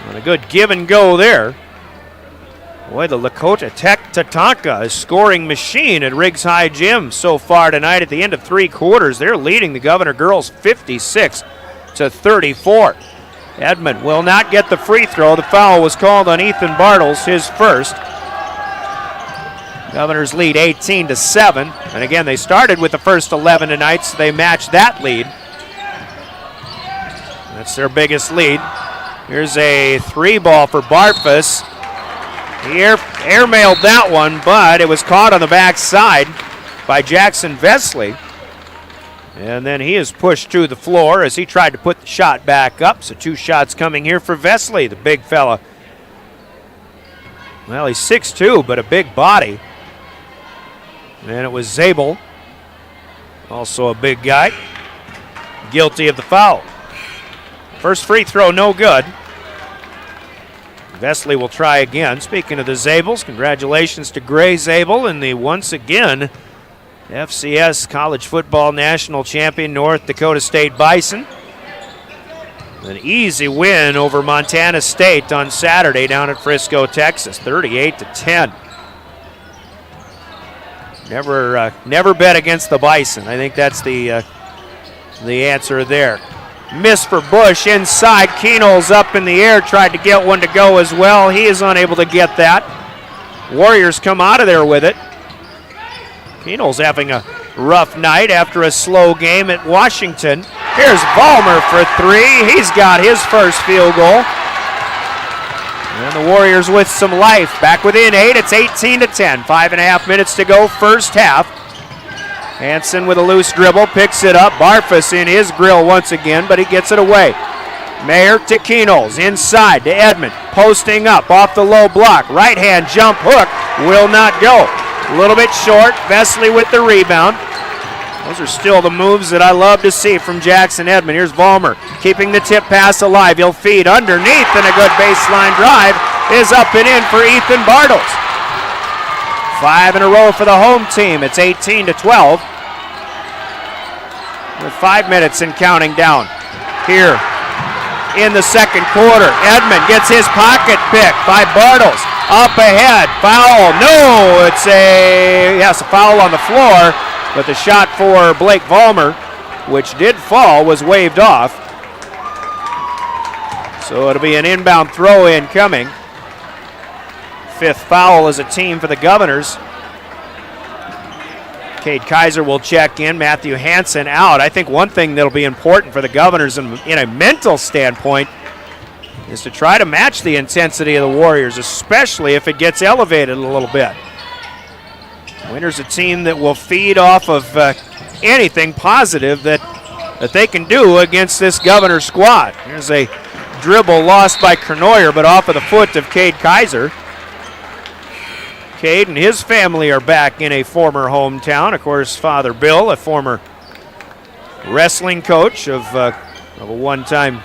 And a good give and go there. Boy, the Lakota Tatanka is scoring machine at Riggs High Gym so far tonight. At the end of 3 quarters, they're leading the Governor girls 56-34. Edmond will not get the free throw. The foul was called on Ethan Bartles, his first. Governors lead 18-7. And again, they started with the first 11 tonight, so they matched that lead. That's their biggest lead. Here's a 3-ball for Barfus. He airmailed that one, but it was caught on the backside by Jackson Vesley. And then he is pushed to the floor as he tried to put the shot back up. So 2 shots coming here for Vesley, the big fella. Well, he's 6'2", but a big body. And it was Zabel, also a big guy, guilty of the foul. First free throw, no good. Vesley will try again. Speaking of the Zabels, congratulations to Gray Zabel and the once again FCS College Football National Champion North Dakota State Bison. An easy win over Montana State on Saturday down at Frisco, Texas, 38-10. Never bet against the Bison. I think that's the answer there. Miss for Bush inside. Keenholz up in the air, tried to get one to go as well. He is unable to get that. Warriors come out of there with it. Keenholz having a rough night after a slow game at Washington. Here's Vollmer for 3. He's got his first field goal. And the Warriors with some life. Back within 8. It's 18-10. 5.5 minutes to go, first half. Hansen with a loose dribble, picks it up. Barfus in his grill once again, but he gets it away. Mayer to Keenholz, inside to Edmond, posting up off the low block. Right hand jump hook, will not go. A little bit short, Vesley with the rebound. Those are still the moves that I love to see from Jackson Edmond. Here's Vollmer, keeping the tip pass alive. He'll feed underneath, and a good baseline drive is up and in for Ethan Bartles. 5 in a row for the home team. It's 18-12. With 5 minutes and counting down. Here in the second quarter, Edmond gets his pocket picked by Bartles. Up ahead, foul. No, it's a foul on the floor, but the shot for Blake Vollmer, which did fall, was waved off. So it'll be an inbound throw-in coming. 5th foul as a team for the Governors. Cade Kaiser will check in. Matthew Hansen out. I think one thing that'll be important for the Governors in a mental standpoint is to try to match the intensity of the Warriors, especially if it gets elevated a little bit. Winter's a team that will feed off of anything positive that they can do against this Governor squad. Here's a dribble lost by Kernoyer, but off of the foot of Cade Kaiser. Cade and his family are back in a former hometown. Of course, Father Bill, a former wrestling coach of a one-time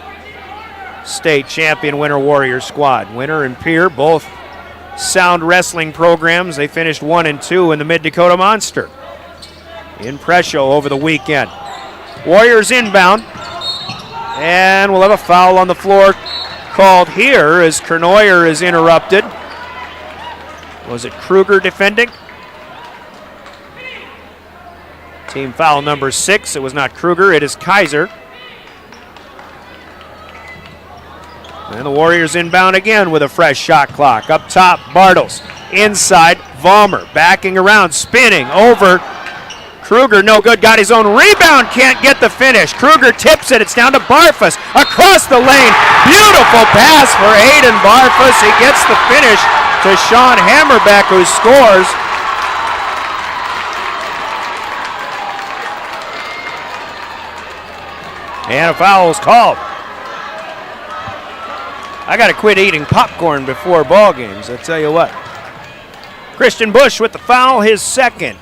state champion Winter Warrior squad. Winter and Pierre, both sound wrestling programs. They finished 1-2 in the Mid-Dakota Monster in Presho over the weekend. Warriors inbound, and we'll have a foul on the floor called here as Kernoyer is interrupted. Was it Kruger defending? Team foul number 6. It was not Kruger, it is Kaiser. And the Warriors inbound again with a fresh shot clock. Up top, Bartles. Inside, Vollmer backing around, spinning over. Kruger, no good, got his own rebound, can't get the finish. Kruger tips it, it's down to Barfus. Across the lane, beautiful pass for Aiden Barfus. He gets the finish to Sean Hammerbeck, who scores. And a foul is called. I got to quit eating popcorn before ball games, I tell you what. Christian Bush with the foul, his second.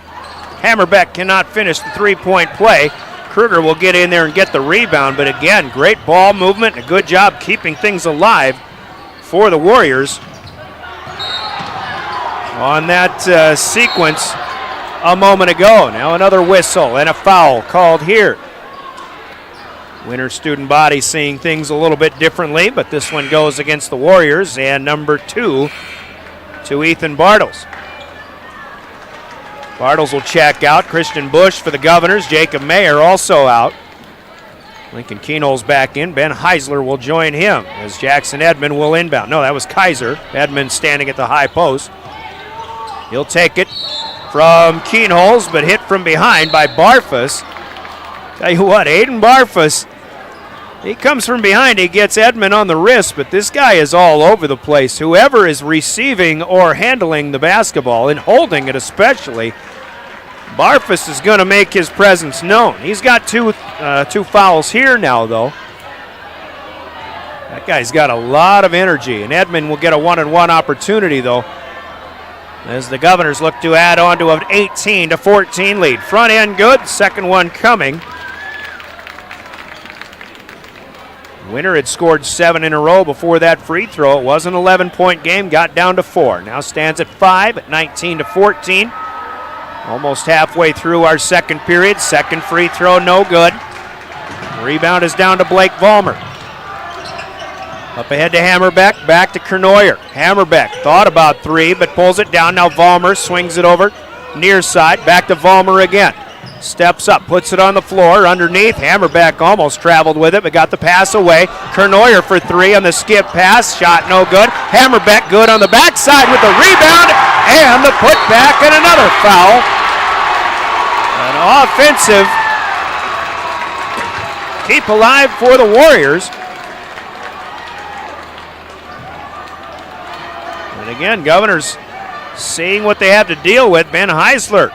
Hammerbeck cannot finish the three-point play. Kruger will get in there and get the rebound, but again, great ball movement and a good job keeping things alive for the Warriors on that sequence a moment ago. Now another whistle and a foul called here. Winter student body seeing things a little bit differently, but this one goes against the Warriors, and number 2 to Ethan Bartles. Bartles will check out. Christian Bush for the Governors. Jacob Mayer also out. Lincoln Keenholz back in. Ben Heisler will join him as Jackson Edmond will inbound. No, that was Kaiser. Edmond standing at the high post. He'll take it from Keenholz, but hit from behind by Barfus. Tell you what, Aiden Barfus, he comes from behind. He gets Edmond on the wrist, but this guy is all over the place. Whoever is receiving or handling the basketball, and holding it especially, Barfus is going to make his presence known. He's got two fouls here now, though. That guy's got a lot of energy, and Edmond will get a one-on-one opportunity, though, as the Governors look to add on to an 18-14 lead. Front end good, second one coming. Winter had scored 7 in a row before that free throw. It was an 11-point game, got down to 4. Now stands at 5 at 19-14. Almost halfway through our second period. Second free throw, no good. Rebound is down to Blake Vollmer. Up ahead to Hammerbeck, back to Kernoyer. Hammerbeck thought about 3, but pulls it down. Now Vollmer swings it over near side, back to Vollmer again. Steps up, puts it on the floor, underneath. Hammerbeck almost traveled with it, but got the pass away. Kernoyer for 3 on the skip pass. Shot no good. Hammerbeck good on the backside with the rebound and the putback and another foul. An offensive keep alive for the Warriors. And again, Governors seeing what they have to deal with. Ben Heisler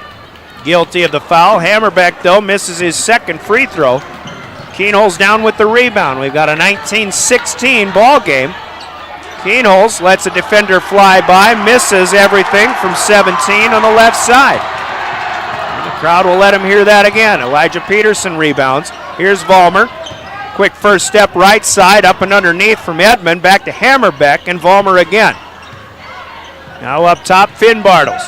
guilty of the foul. Hammerbeck, though, misses his second free throw. Keenholz down with the rebound. We've got a 19-16 ball game. Keenholz lets a defender fly by, misses everything from 17 on the left side. And the crowd will let him hear that again. Elijah Peterson rebounds. Here's Vollmer. Quick first step right side, up and underneath from Edmond, back to Hammerbeck, and Vollmer again. Now up top, Finn Bartles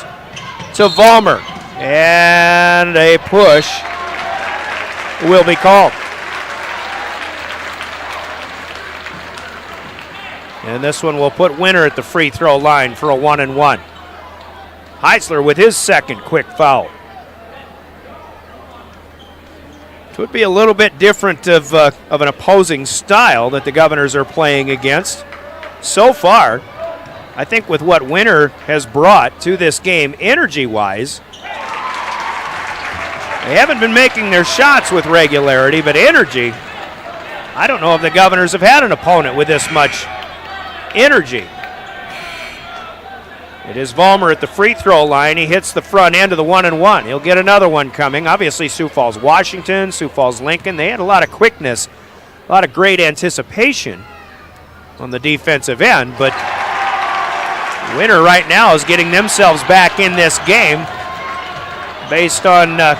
to Vollmer. And a push will be called. And this one will put Winter at the free throw line for a 1-and-1. Heisler with his second quick foul. It would be a little bit different of an opposing style that the Governors are playing against. So far, I think with what Winter has brought to this game energy-wise, they haven't been making their shots with regularity, but energy, I don't know if the Governors have had an opponent with this much energy. It is Vollmer at the free throw line. He hits the front end of the 1-and-1. He'll get another one coming. Obviously, Sioux Falls Washington, Sioux Falls Lincoln, they had a lot of quickness, a lot of great anticipation on the defensive end, but Winner right now is getting themselves back in this game based on a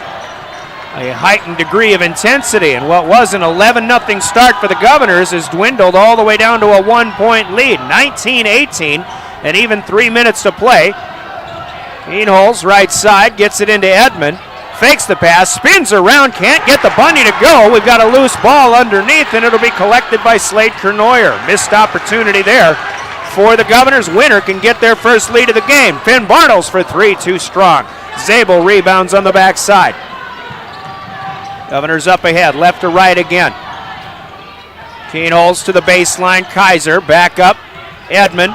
heightened degree of intensity. And what was an 11-0 start for the Governors has dwindled all the way down to a 1-point lead, 19-18, and even 3 minutes to play. Keenholz, right side, gets it into Edmond. Fakes the pass, spins around, can't get the bunny to go. We've got a loose ball underneath, and it'll be collected by Slade Kernoyer. Missed opportunity there for the Governors. Winner can get their first lead of the game. Finn Bartles for three, too strong. Zabel rebounds on the backside. Governors up ahead, left to right again. Keenholz to the baseline, Kaiser, back up, Edmond,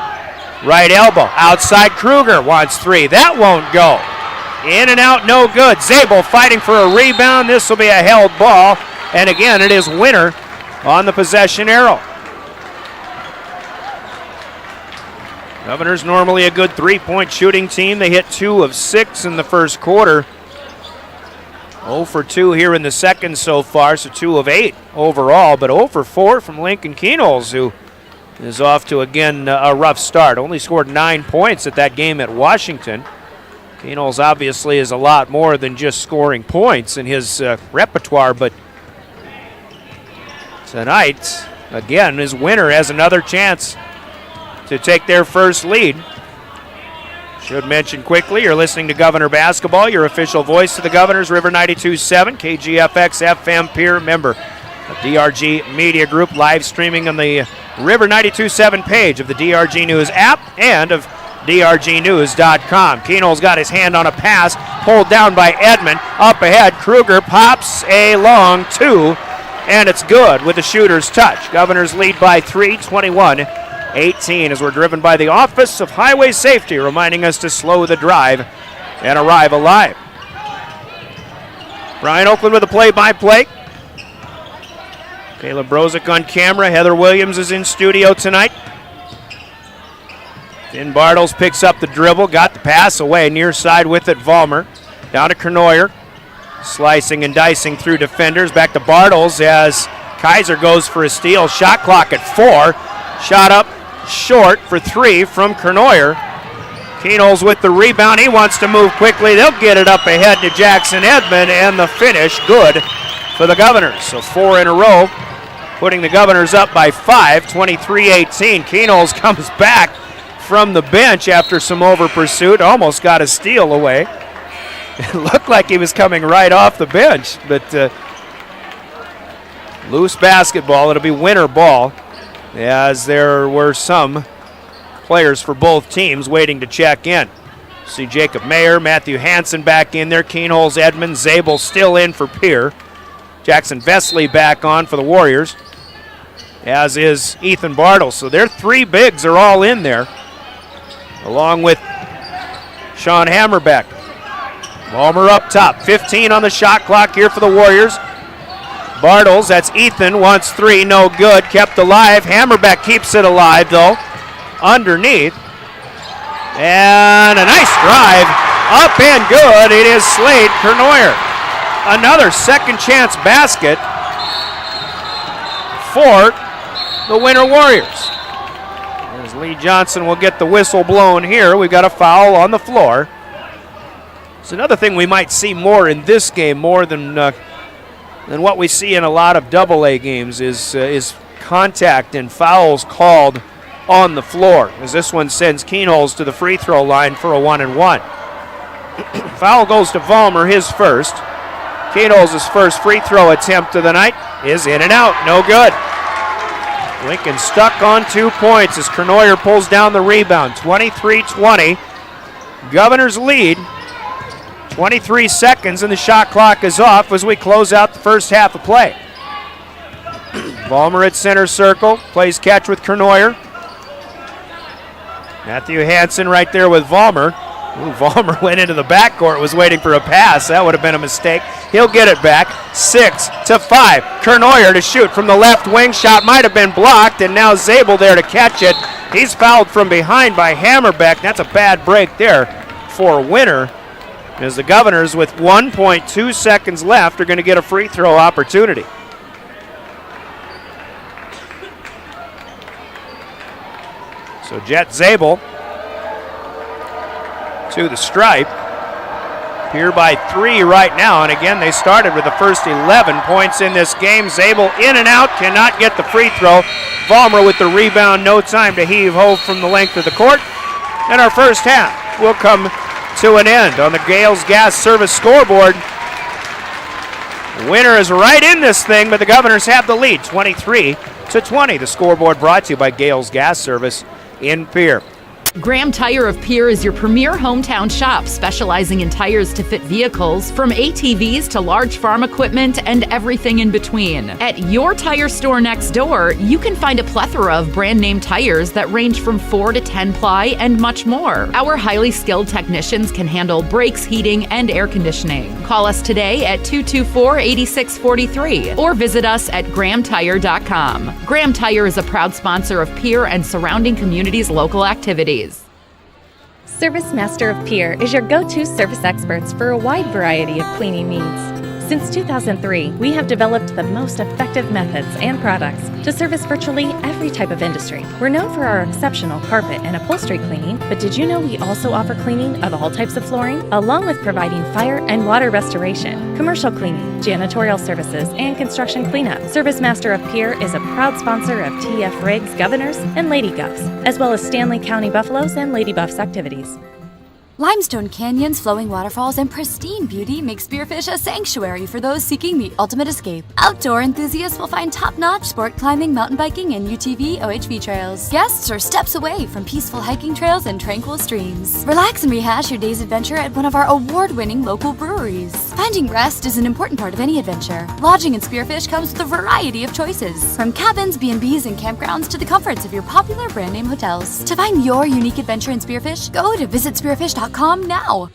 right elbow, outside Kruger, wants three, that won't go. In and out, no good. Zabel fighting for a rebound. This will be a held ball. And again, it is Winner on the possession arrow. Governors normally a good three-point shooting team. They hit 2 of 6 in the first quarter. 0 for 2 here in the second so far, so 2 of 8 overall. But 0 for 4 from Lincoln Keenholz, who is off to, again, a rough start. Only scored 9 points at that game at Washington. Keenholz obviously is a lot more than just scoring points in his repertoire, but tonight, again, his Winner has another chance to take their first lead. Should mention quickly, you're listening to Governor Basketball, your official voice of the Governors, River 92.7, KGFX FM peer member of DRG Media Group, live streaming on the River 92.7 page of the DRG News app and of DRGnews.com. Keenholz got his hand on a pass, pulled down by Edmond. Up ahead, Kruger pops a long 2, and it's good with the shooter's touch. Governors lead by 3, 21-18, as we're driven by the Office of Highway Safety, reminding us to slow the drive and arrive alive. Brian Oakland with a play-by-play. Caleb Brozick on camera. Heather Williams is in studio tonight. Finn Bartles picks up the dribble, got the pass away, near side with it, Vollmer. Down to Kernoyer, slicing and dicing through defenders. Back to Bartles as Kaiser goes for a steal. Shot clock at 4. Shot up short for 3 from Kernoyer. Keenholz with the rebound. He wants to move quickly. They'll get it up ahead to Jackson Edmond, and the finish good for the Governors. So 4 in a row, putting the Governors up by 5, 23-18. Keenholz comes back from the bench after some over pursuit, almost got a steal away. It looked like he was coming right off the bench, but loose basketball. It'll be Winner ball, as there were some players for both teams waiting to check in. See Jacob Mayer, Matthew Hansen back in there, Keenholz, Edmond, Zabel still in for Pierre. Jackson Vesley back on for the Warriors, as is Ethan Bartles. So their 3 bigs are all in there, along with Sean Hammerbeck. Vollmer up top, 15 on the shot clock here for the Warriors. Bartles, that's Ethan, wants 3, no good, kept alive. Hammerbeck keeps it alive though, underneath. And a nice drive, up and good. It is Slade Kernoyer. Another second chance basket for the Winter Warriors. As Lee Johnson will get the whistle blown here, we've got a foul on the floor. It's another thing we might see more in this game, more than what we see in a lot of AA games, is contact and fouls called on the floor, as this one sends Keenholz to the free throw line for a 1-and-1. Foul goes to Vollmer, his first. Keenholz's first free throw attempt of the night is in and out, no good. Lincoln stuck on 2 points as Kernoyer pulls down the rebound. 23-20. Governors lead. 23 seconds and the shot clock is off as we close out the first half of play. Vollmer at center circle. Plays catch with Kernoyer. Matthew Hansen right there with Vollmer. Ooh, Vollmer went into the backcourt, was waiting for a pass. That would have been a mistake. He'll get it back. 6-5. Kernoyer to shoot from the left wing. Shot might have been blocked, and now Zabel there to catch it. He's fouled from behind by Hammerbeck. That's a bad break there for Winner, as the Governors, with 1.2 seconds left, are going to get a free throw opportunity. So Jet Zabel to the stripe. Pierre by 3 right now, and again, they started with the first 11 points in this game. Zabel in and out, cannot get the free throw. Vollmer with the rebound, no time to heave-ho from the length of the court. And our first half will come to an end on the Gales Gas Service scoreboard. Winner is right in this thing, but the Governors have the lead, 23-20. The scoreboard brought to you by Gales Gas Service in Pierre. Graham Tire of Pierre is your premier hometown shop, specializing in tires to fit vehicles, from ATVs to large farm equipment and everything in between. At your tire store next door, you can find a plethora of brand name tires that range from 4 to 10 ply and much more. Our highly skilled technicians can handle brakes, heating, and air conditioning. Call us today at 224-8643 or visit us at grahamtire.com. Graham Tire is a proud sponsor of Pierre and surrounding communities' local activities. Service Master of Pierre is your go-to service experts for a wide variety of cleaning needs. Since 2003, we have developed the most effective methods and products to service virtually every type of industry. We're known for our exceptional carpet and upholstery cleaning, but did you know we also offer cleaning of all types of flooring, along with providing fire and water restoration, commercial cleaning, janitorial services, and construction cleanup. Service Master of Pierre is a proud sponsor of TF Riggs Governors and Lady Govs, as well as Stanley County Buffaloes and Lady Buffs activities. Limestone canyons, flowing waterfalls, and pristine beauty make Spearfish a sanctuary for those seeking the ultimate escape. Outdoor enthusiasts will find top-notch sport climbing, mountain biking, and UTV OHV trails. Guests are steps away from peaceful hiking trails and tranquil streams. Relax and rehash your day's adventure at one of our award-winning local breweries. Finding rest is an important part of any adventure. Lodging in Spearfish comes with a variety of choices, from cabins, B&Bs, and campgrounds to the comforts of your popular brand-name hotels. To find your unique adventure in Spearfish, go to visitspearfish.com now.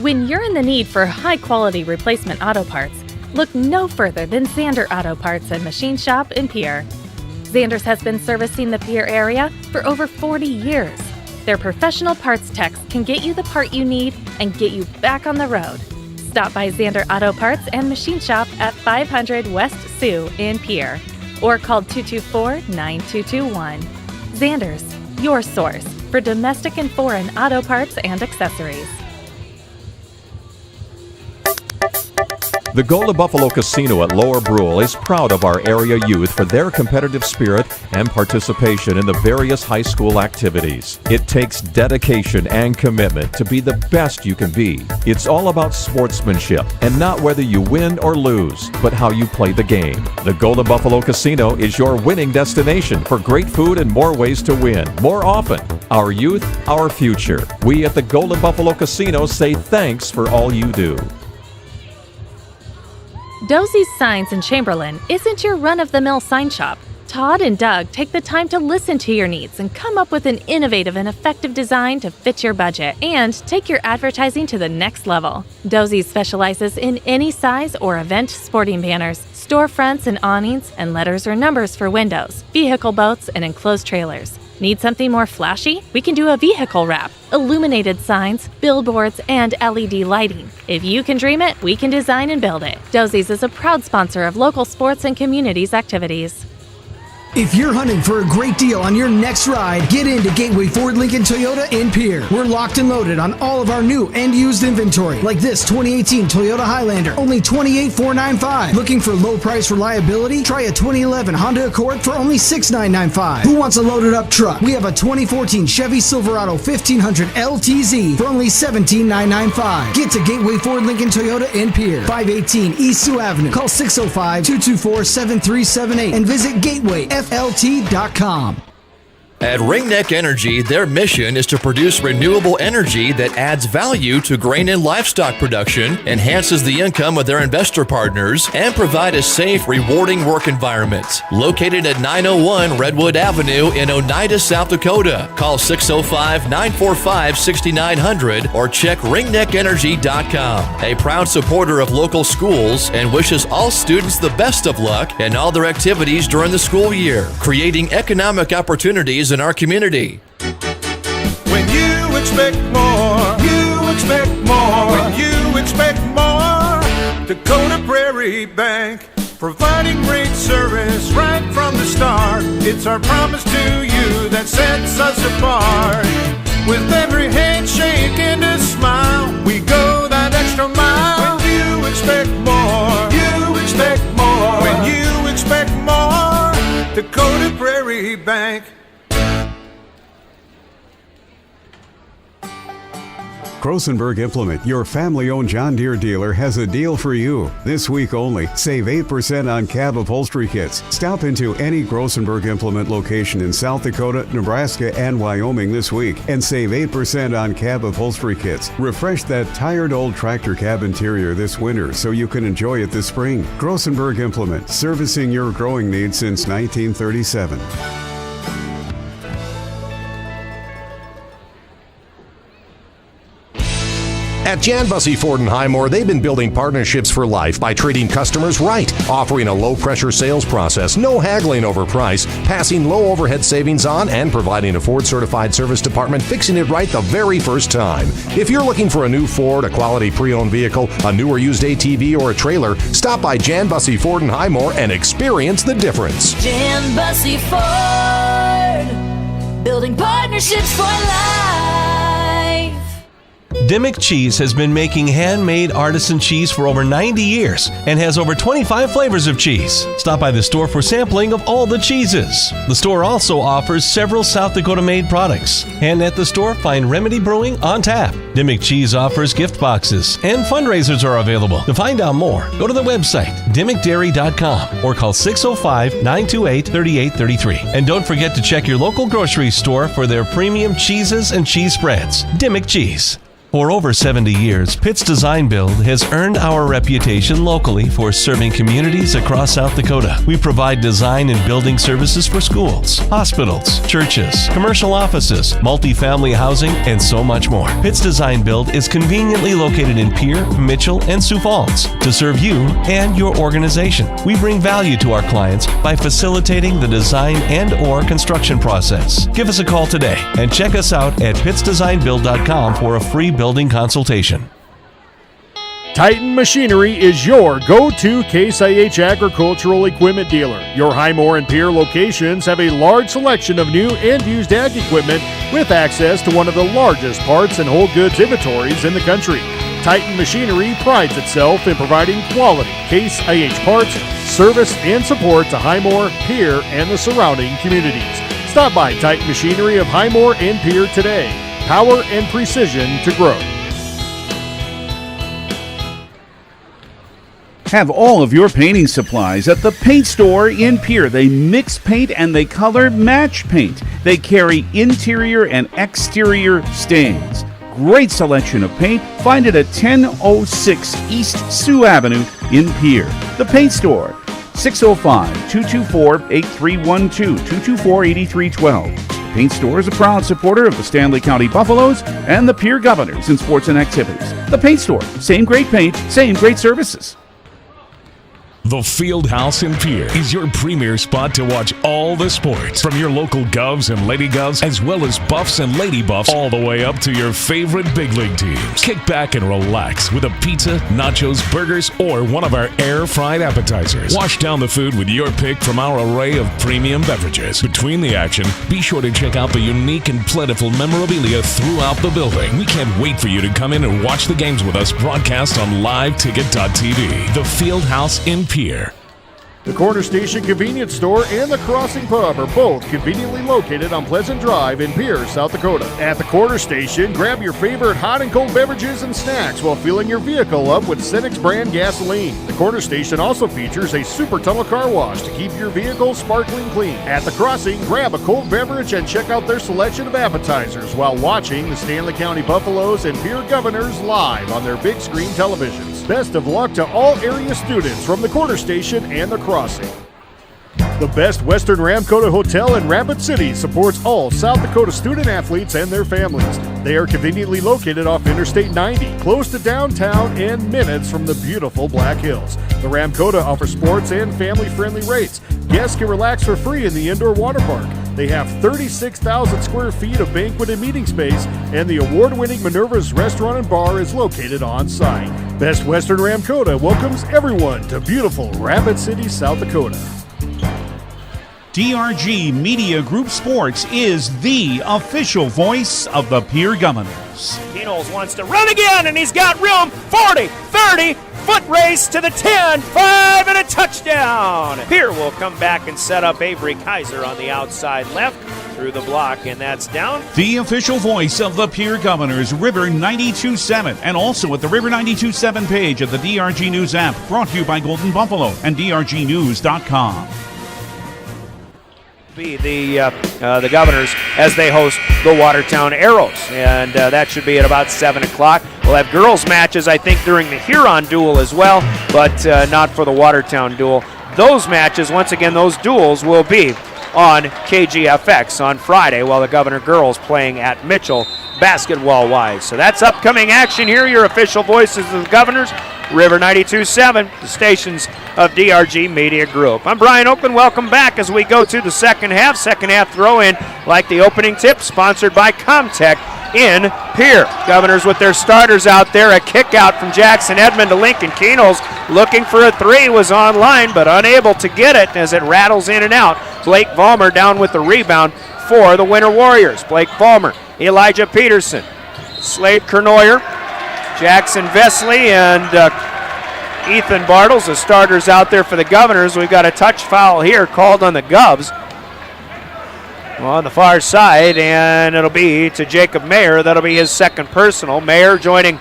When you're in the need for high-quality replacement auto parts, look no further than Zander Auto Parts and Machine Shop in Pierre. Zander's has been servicing the Pierre area for over 40 years. Their professional parts techs can get you the part you need and get you back on the road. Stop by Zander Auto Parts and Machine Shop at 500 West Sioux in Pierre or call 224-9221. Zander's, your source for domestic and foreign auto parts and accessories. The Golden Buffalo Casino at Lower Brule is proud of our area youth for their competitive spirit and participation in the various high school activities. It takes dedication and commitment to be the best you can be. It's all about sportsmanship and not whether you win or lose, but how you play the game. The Golden Buffalo Casino is your winning destination for great food and more ways to win. More often, our youth, our future. We at the Golden Buffalo Casino say thanks for all you do. Dosey's Signs in Chamberlain isn't your run-of-the-mill sign shop. Todd and Doug take the time to listen to your needs and come up with an innovative and effective design to fit your budget and take your advertising to the next level. Dosey's specializes in any size or event sporting banners, storefronts and awnings, and letters or numbers for windows, vehicle boats, and enclosed trailers. Need something more flashy? We can do a vehicle wrap, illuminated signs, billboards, and LED lighting. If you can dream it, we can design and build it. Dosey's is a proud sponsor of local sports and communities activities. If you're hunting for a great deal on your next ride, get into Gateway Ford Lincoln Toyota in Pierre. We're locked and loaded on all of our new and used inventory, like this 2018 Toyota Highlander, only $28,495. Looking for low price reliability? Try a 2011 Honda Accord for only $6,995. Who wants a loaded up truck? We have a 2014 Chevy Silverado 1500 LTZ for only $17,995. Get to Gateway Ford Lincoln Toyota in Pierre, 518 East Sioux Avenue. Call 605-224-7378 and visit GatewayFLT.com. At Ringneck Energy, their mission is to produce renewable energy that adds value to grain and livestock production, enhances the income of their investor partners, and provide a safe, rewarding work environment. Located at 901 Redwood Avenue in Oneida, South Dakota. Call 605-945-6900 or check ringneckenergy.com. A proud supporter of local schools and wishes all students the best of luck in all their activities during the school year, creating economic opportunities in our community. When you expect more, you expect more. When you expect more, Dakota Prairie Bank, providing great service right from the start. It's our promise to you that sets us apart. With every handshake and a smile, we go that extra mile. When you expect more, you expect more. When you expect more, Dakota Prairie Bank. Krosenberg Implement, your family-owned John Deere dealer, has a deal for you. This week only, save 8% on cab upholstery kits. Stop into any Krosenberg Implement location in South Dakota, Nebraska, and Wyoming this week and save 8% on cab upholstery kits. Refresh that tired old tractor cab interior this winter so you can enjoy it this spring. Krosenberg Implement, servicing your growing needs since 1937. At Jan Bussey Ford and Highmore, they've been building partnerships for life by treating customers right, offering a low-pressure sales process, no haggling over price, passing low overhead savings on, and providing a Ford-certified service department fixing it right the very first time. If you're looking for a new Ford, a quality pre-owned vehicle, a new or used ATV, or a trailer, stop by Jan Bussey Ford and Highmore and experience the difference. Jan Bussey Ford, building partnerships for life. Dimmick Cheese has been making handmade artisan cheese for over 90 years and has over 25 flavors of cheese. Stop by the store for sampling of all the cheeses. The store also offers several South Dakota-made products. And at the store, find Remedy Brewing on tap. Dimmick Cheese offers gift boxes, and fundraisers are available. To find out more, go to the website, dimmickdairy.com, or call 605-928-3833. And don't forget to check your local grocery store for their premium cheeses and cheese spreads. Dimmick Cheese. For over 70 years, Pitt's Design Build has earned our reputation locally for serving communities across South Dakota. We provide design and building services for schools, hospitals, churches, commercial offices, multifamily housing, and so much more. Pitt's Design Build is conveniently located in Pierre, Mitchell, and Sioux Falls to serve you and your organization. We bring value to our clients by facilitating the design and/or construction process. Give us a call today and check us out at pittsdesignbuild.com for a free building consultation. Titan Machinery is your go-to Case IH agricultural equipment dealer. Your Highmore and Pierre locations have a large selection of new and used ag equipment with access to one of the largest parts and whole goods inventories in the country. Titan Machinery prides itself in providing quality Case IH parts, service, and support to Highmore, Pierre, and the surrounding communities. Stop by Titan Machinery of Highmore and Pierre today. Power and precision to grow. Have all of your painting supplies at the paint store in Pierre. They mix paint and they color match paint. They carry interior and exterior stains. Great selection of paint. Find it at 1006 East Sioux Avenue in Pierre. The paint store, 605-224-8312, 224-8312. Paint Store is a proud supporter of the Stanley County Buffaloes and the Pierre Governors in sports and activities. The Paint Store, same great paint, same great services. The Fieldhouse in Pierre is your premier spot to watch all the sports, from your local Govs and Lady Govs, as well as Buffs and Lady Buffs, all the way up to your favorite big league teams. Kick back and relax with a pizza, nachos, burgers, or one of our air-fried appetizers. Wash down the food with your pick from our array of premium beverages. Between the action, be sure to check out the unique and plentiful memorabilia throughout the building. We can't wait for you to come in and watch the games with us broadcast on liveticket.tv. The Fieldhouse in Pierre. The Corner Station Convenience Store and the Crossing Pub are both conveniently located on Pleasant Drive in Pierre, South Dakota. At the Corner Station, grab your favorite hot and cold beverages and snacks while filling your vehicle up with Cenex brand gasoline. The Corner Station also features a super tunnel car wash to keep your vehicle sparkling clean. At the Crossing, grab a cold beverage and check out their selection of appetizers while watching the Stanley County Buffaloes and Pierre Governors live on their big screen televisions. Best of luck to all area students from the Corner Station and the Crossing. The Best Western Ramkota Hotel in Rapid City supports all South Dakota student athletes and their families. They are conveniently located off Interstate 90, close to downtown and minutes from the beautiful Black Hills. The Ramkota offers sports and family-friendly rates. Guests can relax for free in the indoor water park. They have 36,000 square feet of banquet and meeting space, and the award-winning Minerva's Restaurant and Bar is located on site. Best Western Ramkota welcomes everyone to beautiful Rapid City, South Dakota. DRG Media Group Sports is the official voice of the Pierre Governors. Keenholz wants to run again, and he's got room. 40, 30, foot race to the 10, 5, and a touchdown. Pierre will come back and set up Avery Kaiser on the outside left through the block, and that's down. The official voice of the Pierre Governors, River 92.7, and also at the River 92.7 page of the DRG News app, brought to you by Golden Buffalo and DRGnews.com. Be the Governors as they host the Watertown Arrows, and that should be at about 7 o'clock. We'll have girls matches, I think, during the Huron duel as well, but not for the Watertown duel. Those matches, once again, those duels will be on KGFX on Friday, while the Governor girls playing at Mitchell basketball-wise. So that's upcoming action here. Your official voices of the Governors, River 92.7, the stations of DRG Media Group. I'm Brian Oakland. Welcome back as we go to the second half. Second half throw-in, like the opening tip, sponsored by Comtech in Pierre. Governors with their starters out there. A kick out from Jackson Edmond to Lincoln Keenholz. Looking for a three, was online, but unable to get it as it rattles in and out. Blake Vollmer down with the rebound for the Winter Warriors. Blake Vollmer, Elijah Peterson, Slade Kernoyer, Jackson Vesley, and Ethan Bartles, the starters out there for the Governors. We've got a touch foul here called on the Govs on the far side, and it'll be to Jacob Mayer. That'll be his second personal. Mayer joining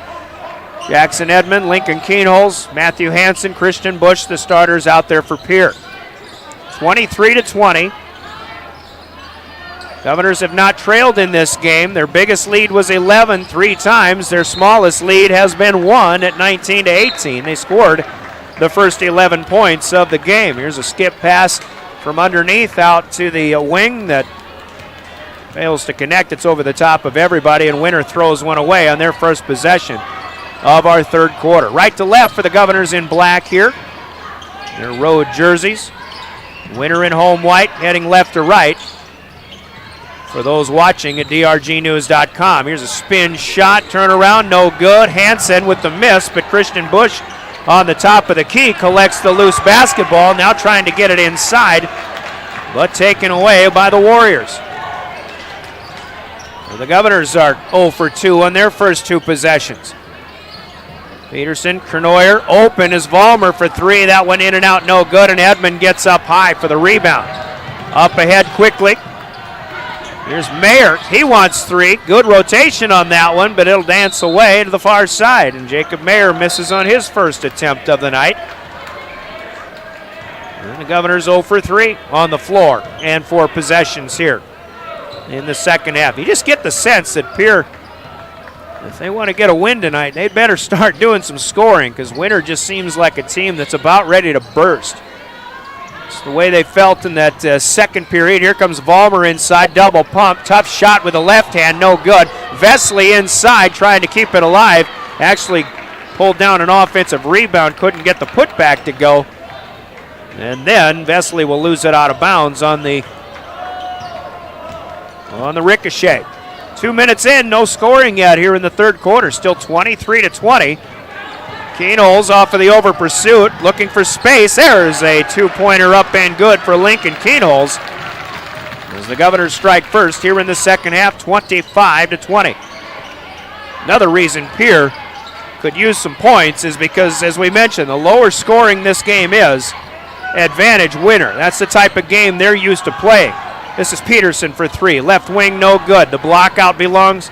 Jackson Edmond, Lincoln Keenholz, Matthew Hansen, Christian Bush, the starters out there for Pierre. 23-20. Governors have not trailed in this game. Their biggest lead was 11 three times. Their smallest lead has been 1 at 19-18. They scored the first 11 points of the game. Here's a skip pass from underneath out to the wing that fails to connect. It's over the top of everybody, and Winter throws one away on their first possession of our third quarter. Right to left for the Governors in black here. Their road jerseys. Winter in home white, heading left to right. For those watching at DRGnews.com, here's a spin shot, turnaround, no good. Hansen with the miss, but Christian Bush on the top of the key collects the loose basketball, now trying to get it inside, but taken away by the Warriors. Well, the Governors are 0 for 2 on their first two possessions. Peterson, Kernoyer, open is Vollmer for three. That one in and out, no good, and Edmond gets up high for the rebound. Up ahead quickly. Here's Mayer. He wants three. Good rotation on that one, but it'll dance away to the far side, and Jacob Mayer misses on his first attempt of the night. And the Governors 0 for 3 on the floor and 4 possessions here in the second half. You just get the sense that Pierre, if they want to get a win tonight, they'd better start doing some scoring, because Winter just seems like a team that's about ready to burst. It's the way they felt in that second period. Here comes Vollmer inside, double pump, tough shot with the left hand, no good. Vesley inside trying to keep it alive. Actually pulled down an offensive rebound, couldn't get the putback to go. And then Vesley will lose it out of bounds on the ricochet. 2 minutes in, no scoring yet here in the third quarter. Still 23-20. Keenholz off of the over pursuit, looking for space. There's a two-pointer up and good for Lincoln Keenholz. As the Governors strike first here in the second half, 25-20. Another reason Pierre could use some points is because, as we mentioned, the lower scoring this game is, advantage Winter. That's the type of game they're used to playing. This is Peterson for three. Left wing, no good. The block out belongs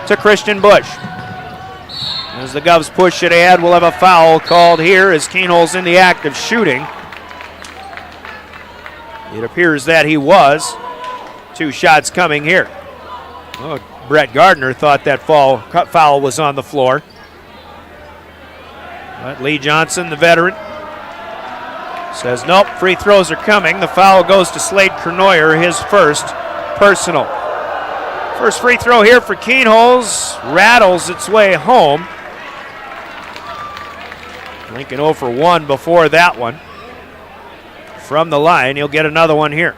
to Christian Bush. As the Govs push it ahead, we'll have a foul called here as Keenholz in the act of shooting. It appears that he was. 2 shots coming here. Oh, Brett Gardner thought that foul was on the floor. But Lee Johnson, the veteran, says nope, free throws are coming. The foul goes to Slade Kernoyer, his first personal. First free throw here for Keenholz, rattles its way home. Lincoln 0 for 1 before that one. From the line, he'll get another one here.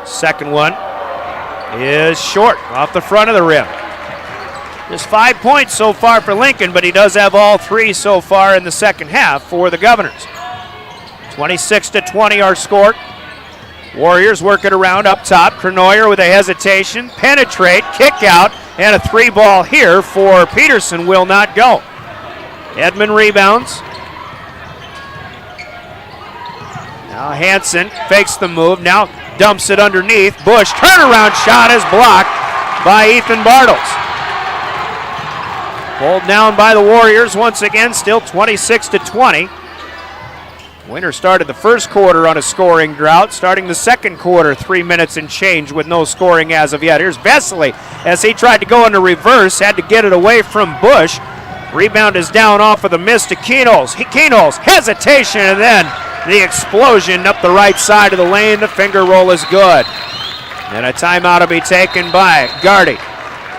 Second one is short, off the front of the rim. Just 5 points so far for Lincoln, but he does have all 3 so far in the second half for the Governors. 26-20 our score. Warriors work it around up top. Kronoyer with a hesitation. Penetrate, kick out, and a 3-ball here for Peterson will not go. Edmond rebounds. Now Hansen fakes the move. Now dumps it underneath. Bush turnaround shot is blocked by Ethan Bartles. Pulled down by the Warriors once again, still 26-20. Winter started the first quarter on a scoring drought, starting the second quarter 3 minutes and change with no scoring as of yet. Here's Vesely as he tried to go into reverse, had to get it away from Bush. Rebound is down off of the miss to Keenholz. Keenholz, hesitation, and then the explosion up the right side of the lane. The finger roll is good. And a timeout will be taken by Gardy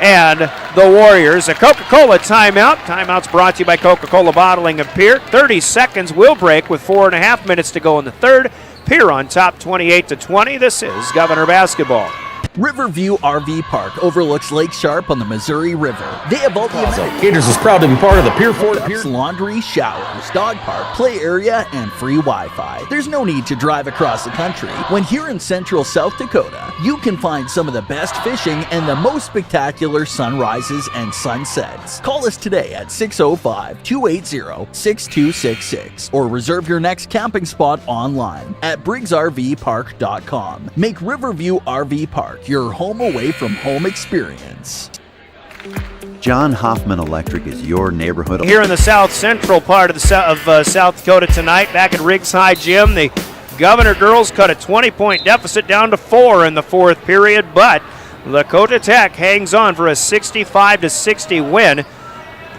and the Warriors. A Coca-Cola timeout. Timeout's brought to you by Coca-Cola Bottling of Pierre. 30 seconds will break with 4.5 minutes to go in the third. Pierre on top 28-20. This is Governor Basketball. Riverview RV Park overlooks Lake Sharp on the Missouri River. They have all the amenities. Gators is proud to be part of the Pier 4 Pier. Laundry, showers, dog park, play area, and free Wi-Fi. There's no need to drive across the country. When here in central South Dakota, you can find some of the best fishing and the most spectacular sunrises and sunsets. Call us today at 605-280-6266 or reserve your next camping spot online at briggsrvpark.com. Make Riverview RV Park your home away from home experience. John Hoffman Electric is your neighborhood. Here in the south central part of South Dakota tonight, back at Riggs High Gym, the Governor girls cut a 20-point deficit down to 4 in the fourth period, but Lakota Tech hangs on for a 65-60 win.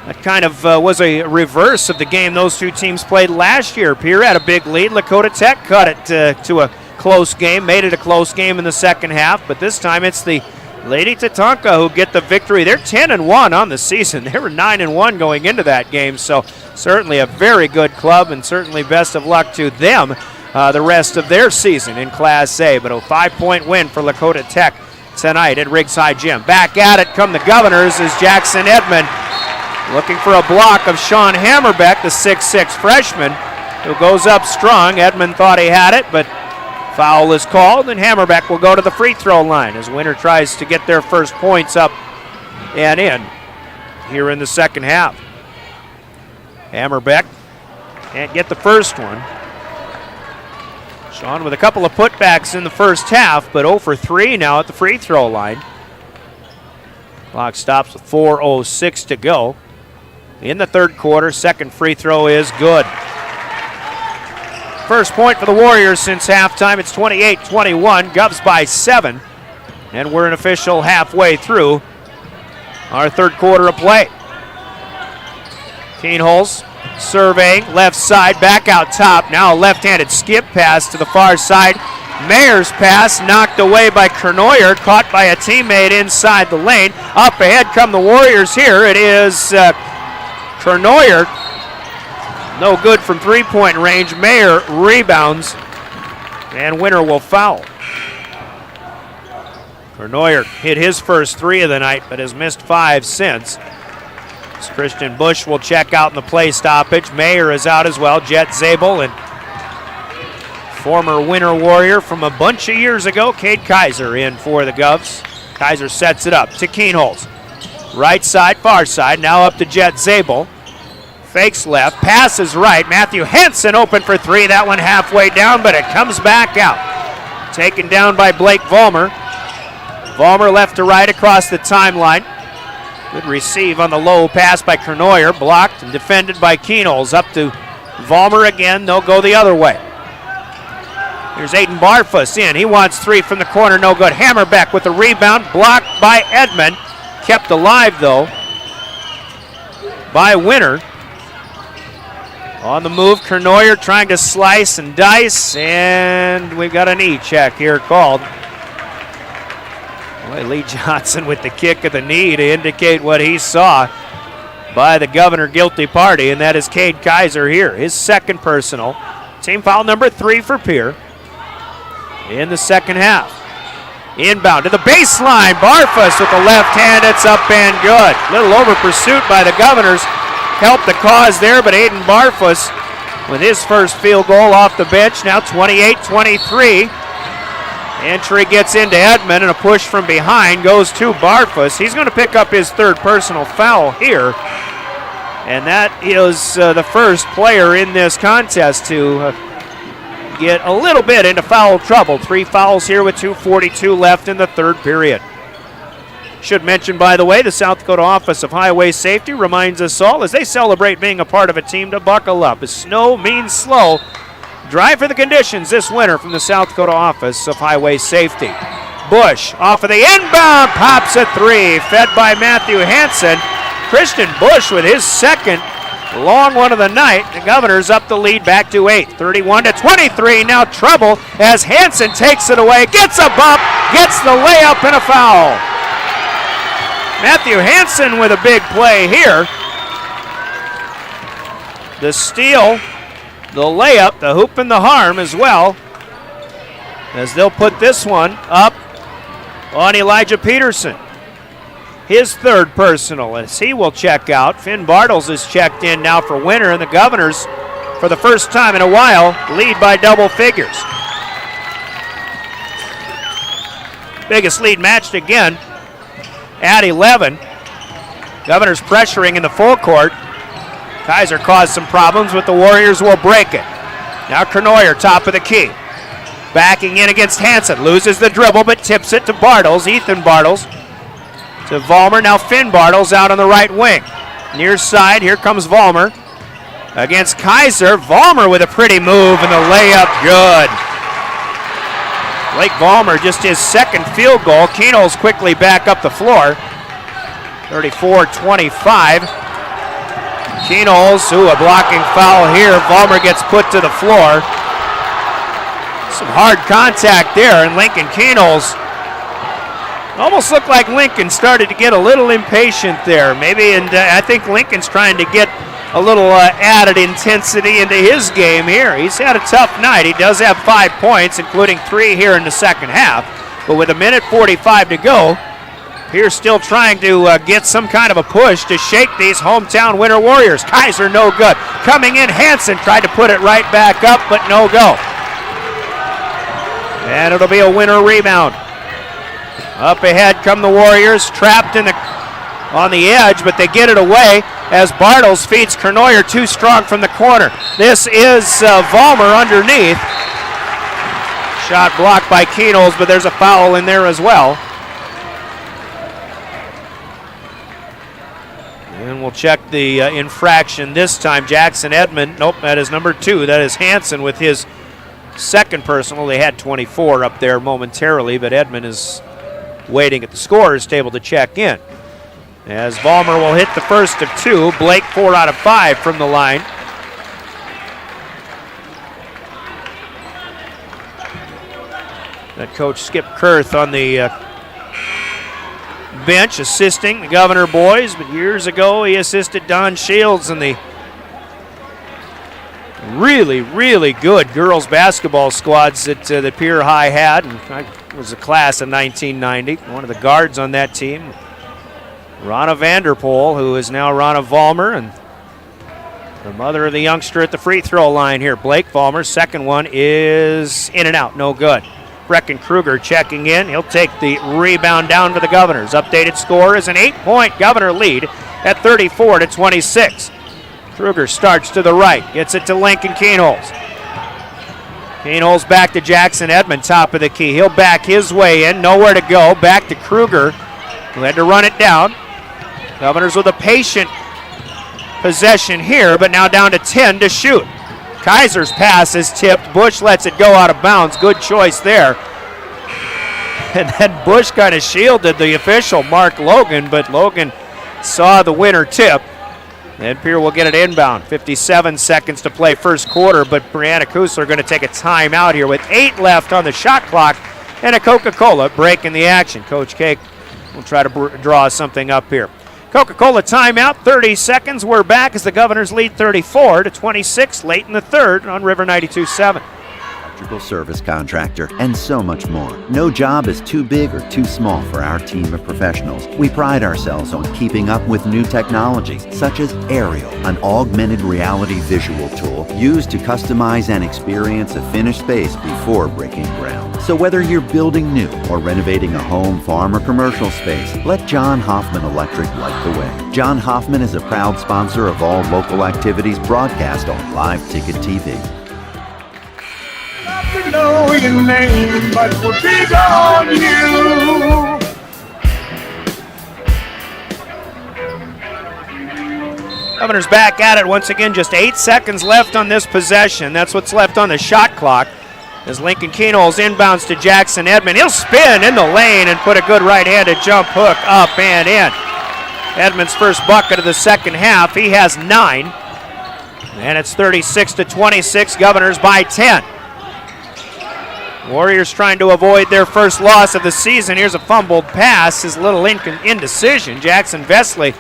That kind of was a reverse of the game those two teams played last year. Pierre had a big lead. Lakota Tech cut it to a close game, made it a close game in the second half, but this time it's the Lady Tatanka who get the victory. They're 10-1 on the season. They were 9-1 going into that game, so certainly a very good club, and certainly best of luck to them the rest of their season in Class A. But a 5-point win for Lakota Tech tonight at Riggs High Gym. Back at it come the Governors as Jackson Edmond looking for a block of Sean Hammerbeck, the 6'6 freshman, who goes up strong. Edmond thought he had it, but foul is called, and Hammerbeck will go to the free throw line as Winter tries to get their first points up and in here in the second half. Hammerbeck can't get the first one. Sean with a couple of putbacks in the first half, but 0 for 3 now at the free throw line. Clock stops with 4:06 to go in the third quarter. Second free throw is good. First point for the Warriors since halftime. It's 28-21. Govs by 7. And we're an official halfway through our third quarter of play. Keenholz surveying left side, back out top. Now a left-handed skip pass to the far side. Mayer's pass knocked away by Kronoyer, caught by a teammate inside the lane. Up ahead come the Warriors here. It is Kronoyer. No good from three-point range. Mayer rebounds, and Winter will foul. Kronoyer hit his first 3 of the night, but has missed 5 since. As Christian Bush will check out in the play stoppage. Mayer is out as well. Jet Zabel and former Winter Warrior from a bunch of years ago, Cade Kaiser, in for the Govs. Kaiser sets it up to Keenholz. Right side, far side, now up to Jet Zabel. Fakes left, passes right. Matthew Hansen open for 3. That one halfway down, but it comes back out. Taken down by Blake Vollmer. Vollmer left to right across the timeline. Good receive on the low pass by Kronoyer. Blocked and defended by Keenholz. Up to Vollmer again. They'll go the other way. Here's Aiden Barfus in. He wants 3 from the corner. No good. Hammerbeck with the rebound. Blocked by Edmond. Kept alive, though, by Winter. On the move, Kronoyer trying to slice and dice, and we've got a knee check here called. Boy, Lee Johnson with the kick of the knee to indicate what he saw by the Governor guilty party, and that is Cade Kaiser here, his second personal. Team foul number 3 for Pierre in the second half. Inbound to the baseline, Barfus with the left hand, it's up and good. Little over pursuit by the Governors. Helped the cause there, but Aiden Barfus with his first field goal off the bench. Now 28-23. Entry gets into Edmond, and a push from behind goes to Barfus. He's going to pick up his third personal foul here. And that is the first player in this contest to get a little bit into foul trouble. 3 fouls here with 2:42 left in the third period. Should mention, by the way, the South Dakota Office of Highway Safety reminds us all as they celebrate being a part of a team to buckle up. As snow means slow, drive for the conditions this winter from the South Dakota Office of Highway Safety. Bush off of the inbound, pops a 3, fed by Matthew Hansen. Christian Bush with his second long one of the night. The Governors up the lead back to 8, 31-23. Now trouble as Hansen takes it away, gets a bump, gets the layup and a foul. Matthew Hansen with a big play here. The steal, the layup, the hoop and the harm as well, as they'll put this one up on Elijah Peterson. His third personal as he will check out. Finn Bartles is checked in now for Winter, and the Governors, for the first time in a while, lead by double figures. Biggest lead matched again at 11. Governors pressuring in the full court. Kaiser caused some problems, but the Warriors will break it. Now Kernoyer, top of the key. Backing in against Hansen. Loses the dribble, but tips it to Bartles. Ethan Bartles to Vollmer. Now Finn Bartles out on the right wing. Near side, here comes Vollmer against Kaiser. Vollmer with a pretty move, and the layup good. Blake Vollmer, just his second field goal. Keno's quickly back up the floor. 34-25. Keno's, a blocking foul here. Vollmer gets put to the floor. Some hard contact there, and Lincoln Keno's almost looked like Lincoln started to get a little impatient there. Maybe, and I think Lincoln's trying to get a little added intensity into his game here. He's had a tough night. He does have 5 points, including 3 here in the second half. But with 1:45 to go, Pierce still trying to get some kind of a push to shake these hometown Winter Warriors. Kaiser no good. Coming in, Hansen tried to put it right back up, but no go. And it'll be a Winter rebound. Up ahead come the Warriors, trapped on the edge, but they get it away as Bartles feeds Kernoyer too strong from the corner. This is Vollmer underneath. Shot blocked by Keno's, but there's a foul in there as well. And we'll check the infraction this time. Jackson Edmond, nope, that is number 2. That is Hansen with his second personal. They had 24 up there momentarily, but Edmond is waiting at the scorer's table to check in. As Vollmer will hit the first of 2. Blake 4 out of 5 from the line. That coach Skip Kurth on the bench assisting the Governor boys, but years ago he assisted Don Shields in the really, really good girls basketball squads that Pierre High had. And I was a class in 1990. One of the guards on that team, Ronna Vanderpool, who is now Ronna Vollmer, and the mother of the youngster at the free throw line here. Blake Vollmer, second one is in and out, no good. Brecken Kruger checking in. He'll take the rebound down to the Governors. Updated score is an 8-point Governor lead at 34-26. Kruger starts to the right, gets it to Lincoln Keenholz. Keenholz back to Jackson Edmond, top of the key. He'll back his way in, nowhere to go. Back to Kruger, who had to run it down. Governors with a patient possession here, but now down to 10 to shoot. Kaiser's pass is tipped. Bush lets it go out of bounds. Good choice there. And then Bush kind of shielded the official, Mark Logan, but Logan saw the winner tip. And Pierre will get it inbound. 57 seconds to play first quarter, but Brianna Kusler going to take a timeout here with 8 left on the shot clock and a Coca-Cola breaking the action. Coach Cake will try to draw something up here. Coca-Cola timeout, 30 seconds. We're back as the Governors lead 34-26 late in the third on River 92.7. electrical service contractor, and so much more. No job is too big or too small for our team of professionals. We pride ourselves on keeping up with new technologies, such as Aerial, an augmented reality visual tool used to customize and experience a finished space before breaking ground. So whether you're building new or renovating a home, farm, or commercial space, let John Hoffman Electric light the way. John Hoffman is a proud sponsor of all local activities broadcast on Live Ticket TV. To know your name, but we're big on you. Governors back at it once again. Just 8 seconds left on this possession. That's what's left on the shot clock. As Lincoln Keenholz inbounds to Jackson Edmond. He'll spin in the lane and put a good right-handed jump hook up and in. Edmond's first bucket of the second half. He has 9. And it's 36-26. Governors by 10. Warriors trying to avoid their first loss of the season. Here's a fumbled pass. His little indecision. Jackson Vesley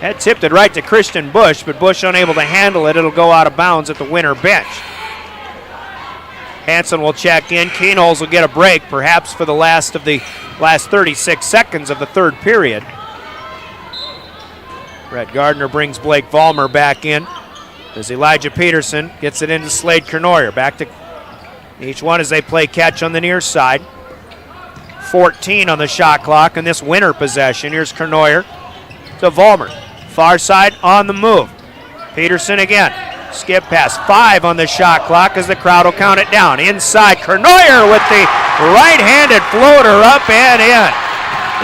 had tipped it right to Christian Bush, but Bush unable to handle it. It'll go out of bounds at the winner bench. Hansen will check in. Keenholz will get a break, perhaps for the last 36 seconds of the third period. Brett Gardner brings Blake Vollmer back in as Elijah Peterson gets it into Slade Kernoyer. Back to each one as they play catch on the near side. 14 on the shot clock in this winner possession. Here's Kernoyer to Vollmer. Far side on the move. Peterson again. Skip pass. 5 on the shot clock as the crowd will count it down. Inside, Kernoyer with the right-handed floater up and in.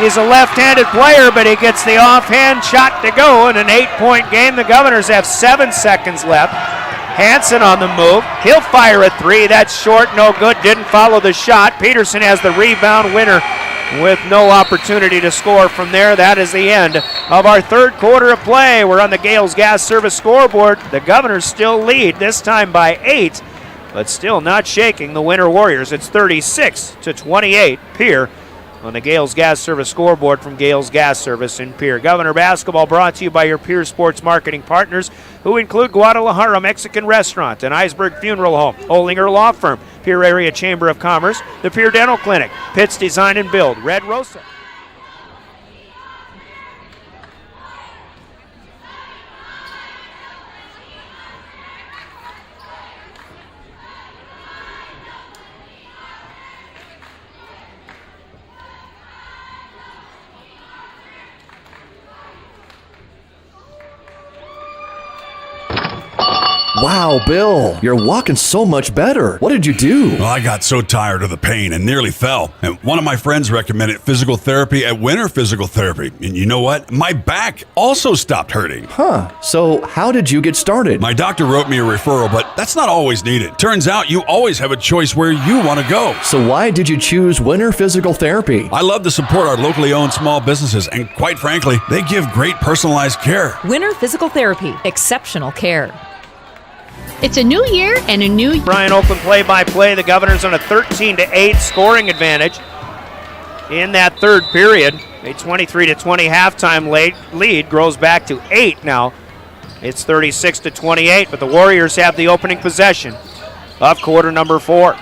He's a left-handed player, but he gets the offhand shot to go in an 8-point game. The Governors have 7 seconds left. Hansen on the move. He'll fire a 3. That's short, no good. Didn't follow the shot. Peterson has the rebound, winner with no opportunity to score from there. That is the end of our third quarter of play. We're on the Gales Gas Service scoreboard. The Governors still lead, this time by 8, but still not shaking the Winter Warriors. It's 36-28. Pierre on the Gales Gas Service scoreboard from Gales Gas Service in Pierre. Governor basketball brought to you by your Pierre Sports marketing partners, who include Guadalajara Mexican Restaurant and Iceberg Funeral Home, Olinger Law Firm, Pierre Area Chamber of Commerce, the Pierre Dental Clinic, Pitts Design and Build, Red Rosa. Wow, Bill, you're walking so much better. What did you do? Well, I got so tired of the pain and nearly fell. And one of my friends recommended physical therapy at Winter Physical Therapy. And you know what? My back also stopped hurting. Huh. So how did you get started? My doctor wrote me a referral, but that's not always needed. Turns out you always have a choice where you want to go. So why did you choose Winter Physical Therapy? I love to support our locally owned small businesses, and quite frankly, they give great personalized care. Winter Physical Therapy. Exceptional care. It's a new year and a new... Brian Oakland play-by-play. The Governors on a 13-8 scoring advantage in that third period. A 23-20 halftime lead grows back to 8 now. It's 36-28, but the Warriors have the opening possession of quarter number 4.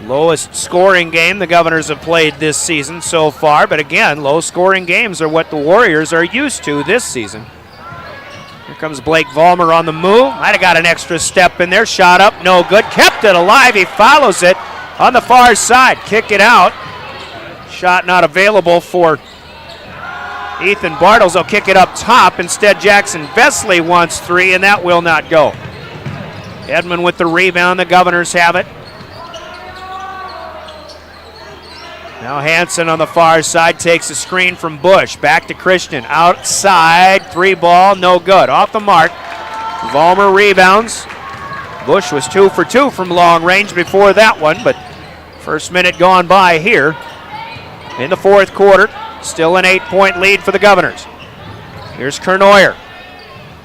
Lowest scoring game the Governors have played this season so far, but again, low-scoring games are what the Warriors are used to this season. Here comes Blake Vollmer on the move. Might have got an extra step in there. Shot up, no good. Kept it alive. He follows it on the far side. Kick it out. Shot not available for Ethan Bartles. He'll kick it up top. Instead, Jackson Vesley wants 3, and that will not go. Edmond with the rebound. The Governors have it. Now Hansen on the far side takes a screen from Bush. Back to Christian. Outside. 3 ball. No good. Off the mark. Vollmer rebounds. Bush was 2 for 2 from long range before that one, but first minute gone by here in the fourth quarter. Still an 8-point lead for the Governors. Here's Kernoyer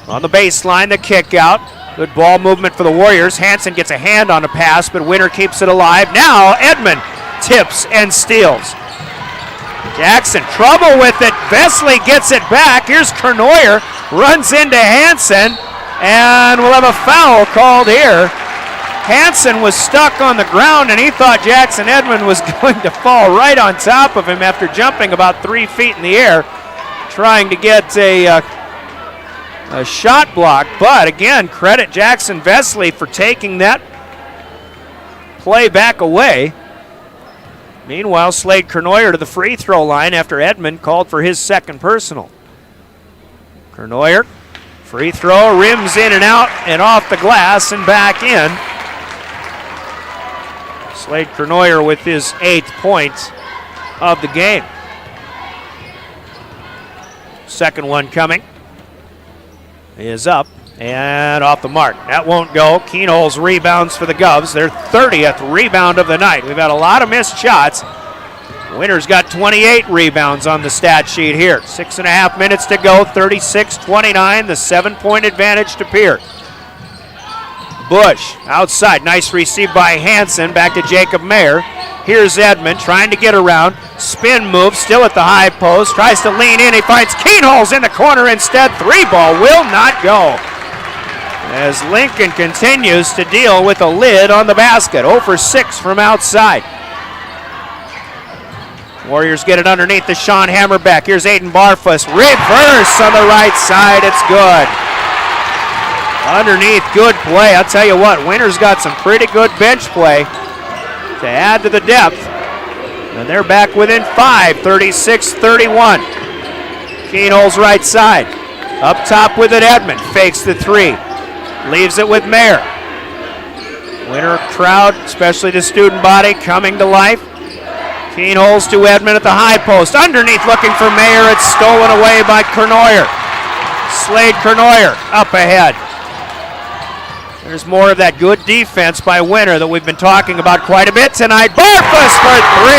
on the baseline. The kick out. Good ball movement for the Warriors. Hansen gets a hand on the pass, but Winter keeps it alive. Now Edmond tips and steals. Jackson, trouble with it. Vesley gets it back. Here's Kernoyer, runs into Hansen, and we'll have a foul called here Hansen was stuck on the ground, and he thought Jackson Edmond was going to fall right on top of him after jumping about 3 feet in the air, trying to get a shot block. But again, credit Jackson Vesley for taking that play back away. Meanwhile, Slade Kernoyer to the free throw line after Edmond called for his second personal. Kernoyer, free throw, rims in and out and off the glass and back in. Slade Kernoyer with his 8th point of the game. Second one coming is up and off the mark. That won't go. Keenholz rebounds for the Govs. Their 30th rebound of the night. We've had a lot of missed shots. Winner's got 28 rebounds on the stat sheet here. 6.5 minutes to go, 36-29, the 7-point advantage to Pierre. Bush outside, nice receive by Hansen, back to Jacob Mayer. Here's Edmond trying to get around, spin move, still at the high post, tries to lean in, he finds Keenholz in the corner instead. 3-ball will not go. As Lincoln continues to deal with a lid on the basket, 0 for 6 from outside. Warriors get it underneath the Sean Hammerbeck. Here's Aiden Barfus, reverse on the right side, it's good. Underneath, good play. I'll tell you what, Winter's got some pretty good bench play to add to the depth. And they're back within 5, 36-31. Keenholz right side. Up top with it, Edmond. Fakes the 3. Leaves it with Mayer. Winter crowd, especially the student body, coming to life. Keenholz to Edmond at the high post. Underneath looking for Mayer. It's stolen away by Kernoyer. Slade Kernoyer up ahead. There's more of that good defense by Winter that we've been talking about quite a bit tonight. Barfus for 3.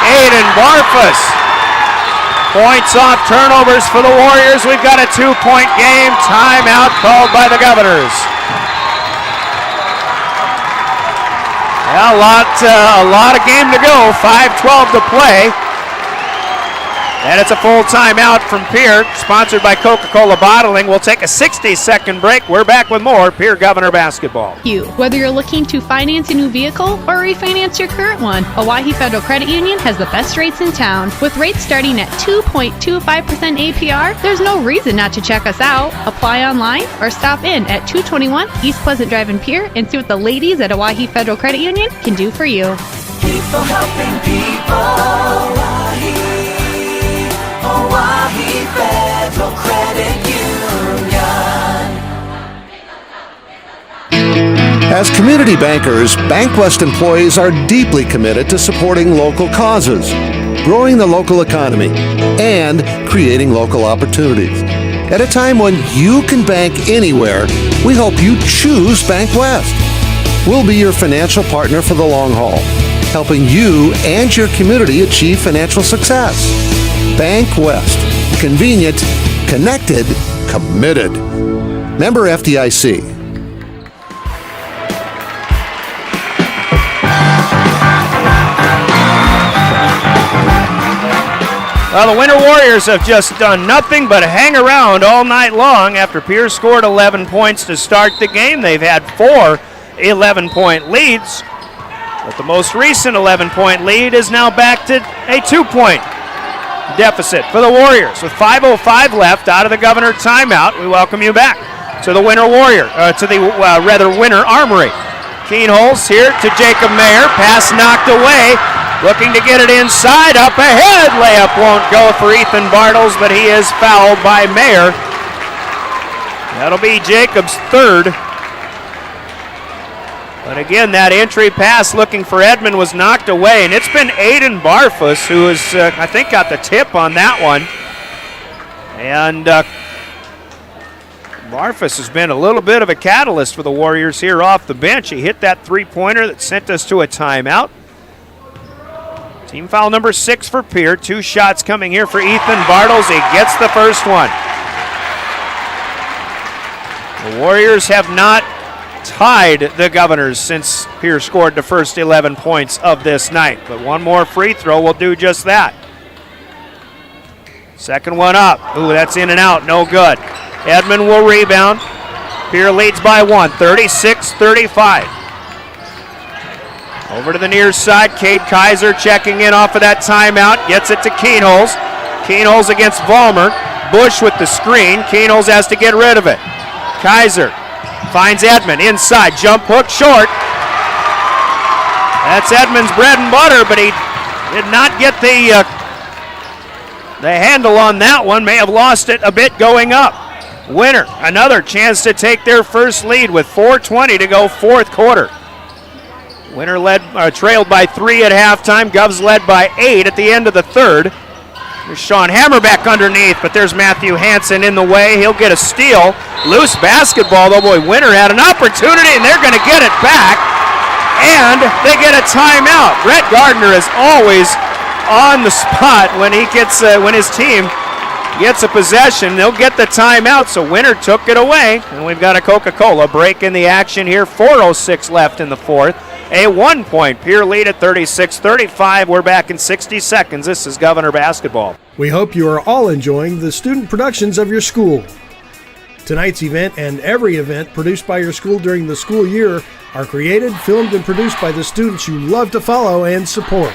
Aiden Barfus. Points off turnovers for the Warriors. We've got a 2-point game. Timeout called by the Governors. A lot of game to go. 5:12 to play. And it's a full timeout from Pierre, sponsored by Coca-Cola Bottling. We'll take a 60-second break. We're back with more Pierre Governor basketball. Whether you're looking to finance a new vehicle or refinance your current one, Owyhee Federal Credit Union has the best rates in town. With rates starting at 2.25% APR, there's no reason not to check us out. Apply online or stop in at 221 East Pleasant Drive in Pierre and see what the ladies at Owyhee Federal Credit Union can do for you. People helping people. Owyhee Federal Credit Union. As community bankers, BankWest employees are deeply committed to supporting local causes, growing the local economy, and creating local opportunities. At a time when you can bank anywhere, we hope you choose BankWest. We'll be your financial partner for the long haul, helping you and your community achieve financial success. BankWest. Convenient, connected, committed. Member FDIC. Well, the Winter Warriors have just done nothing but hang around all night long after Pierre scored 11 points to start the game. They've had 4 11-point leads, but the most recent 11-point lead is now back to a 2-point deficit for the Warriors. With 5:05 left out of the Governor timeout, we welcome you back to the Winter Winter Armory. Keenholz here to Jacob Mayer. Pass knocked away. Looking to get it inside. Up ahead. Layup won't go for Ethan Bartles, but he is fouled by Mayer. That'll be Jacob's 3rd. But again, that entry pass looking for Edmond was knocked away, and it's been Aiden Barfus who has, I think, got the tip on that one. And Barfus has been a little bit of a catalyst for the Warriors here off the bench. He hit that 3-pointer that sent us to a timeout. Team foul number 6 for Pierre. 2 shots coming here for Ethan Bartles. He gets the first one. The Warriors have not tied the Governors since Pierre scored the first 11 points of this night. But one more free throw will do just that. Second one up. Ooh, that's in and out. No good. Edmond will rebound. Pierre leads by 1, 36-35. Over to the near side, Cade Kaiser checking in off of that timeout, gets it to Keenholz. Keenholz against Vollmer. Bush with the screen. Keenholz has to get rid of it. Kaiser finds Edmond inside, jump hook short. That's Edmond's bread and butter, but he did not get the handle on that one. May have lost it a bit going up. Winner, another chance to take their first lead with 4:20 to go fourth quarter. Winner trailed by 3 at halftime. Govs led by 8 at the end of the third. There's Sean Hammerbeck underneath, but there's Matthew Hansen in the way. He'll get a steal. Loose basketball, though. Boy, Winner had an opportunity, and they're going to get it back. And they get a timeout. Brett Gardner is always on the spot when he gets when his team gets a possession. They'll get the timeout, so Winner took it away. And we've got a Coca-Cola break in the action here. 4:06 left in the fourth. A 1-point Pierre lead at 36-35. We're back in 60 seconds. This is Governor Basketball. We hope you are all enjoying the student productions of your school. Tonight's event and every event produced by your school during the school year are created, filmed, and produced by the students you love to follow and support.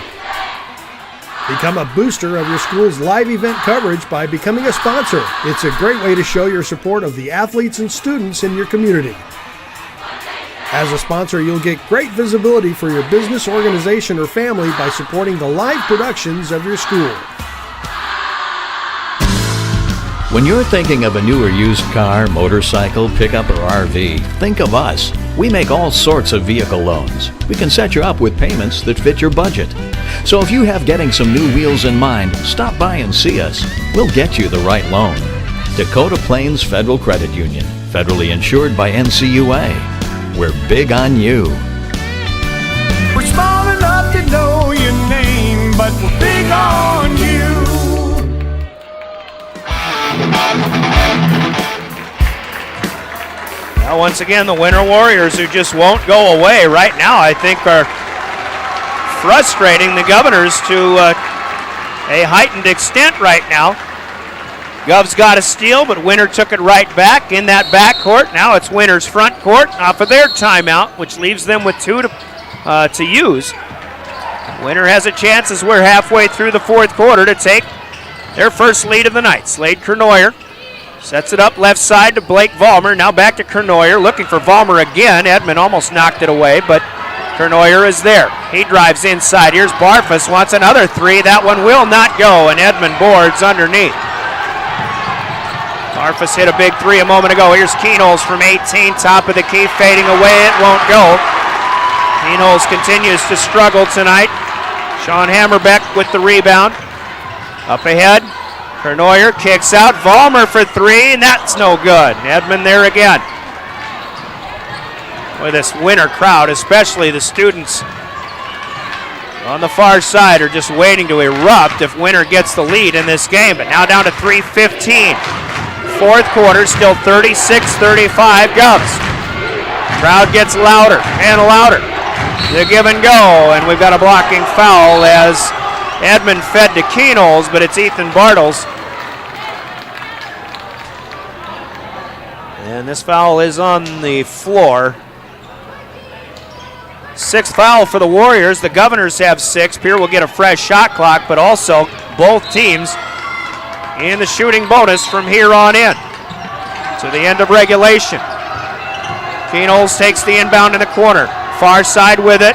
Become a booster of your school's live event coverage by becoming a sponsor. It's a great way to show your support of the athletes and students in your community. As a sponsor, you'll get great visibility for your business, organization, or family by supporting the live productions of your school. When you're thinking of a new or used car, motorcycle, pickup, or RV, think of us. We make all sorts of vehicle loans. We can set you up with payments that fit your budget. So if you have getting some new wheels in mind, stop by and see us. We'll get you the right loan. Dakota Plains Federal Credit Union, federally insured by NCUA. We're big on you. We're small enough to know your name, but we're big on you. Now once again, the Winter Warriors, who just won't go away right now, I think are frustrating the Governors to a heightened extent right now. Govs got a steal, but Winter took it right back in that backcourt. Now it's Winter's front court off of their timeout, which leaves them with 2 to use. Winter has a chance as we're halfway through the fourth quarter to take their first lead of the night. Slade Kernoyer sets it up left side to Blake Vollmer. Now back to Kernoyer, looking for Vollmer again. Edmond almost knocked it away, but Kernoyer is there. He drives inside. Here's Barfus, wants another 3. That one will not go, and Edmond boards underneath. Barfus hit a big 3 a moment ago. Here's Keenholz from 18, top of the key, fading away. It won't go. Keenholz continues to struggle tonight. Sean Hammerbeck with the rebound. Up ahead, Kernoyer kicks out. Vollmer for 3, and that's no good. Edmond there again. With this Winter crowd, especially the students on the far side, are just waiting to erupt if Winter gets the lead in this game. But now down to 3:15. Fourth quarter, still 36-35 Govs. Crowd gets louder and louder. The give and go, and we've got a blocking foul as Edmond fed to Keenholz, but it's Ethan Bartles. And this foul is on the floor. 6th foul for the Warriors. The Governors have 6. Pierre will get a fresh shot clock, but also both teams in the shooting bonus from here on in to the end of regulation. Keenholz takes the inbound in the corner. Far side with it.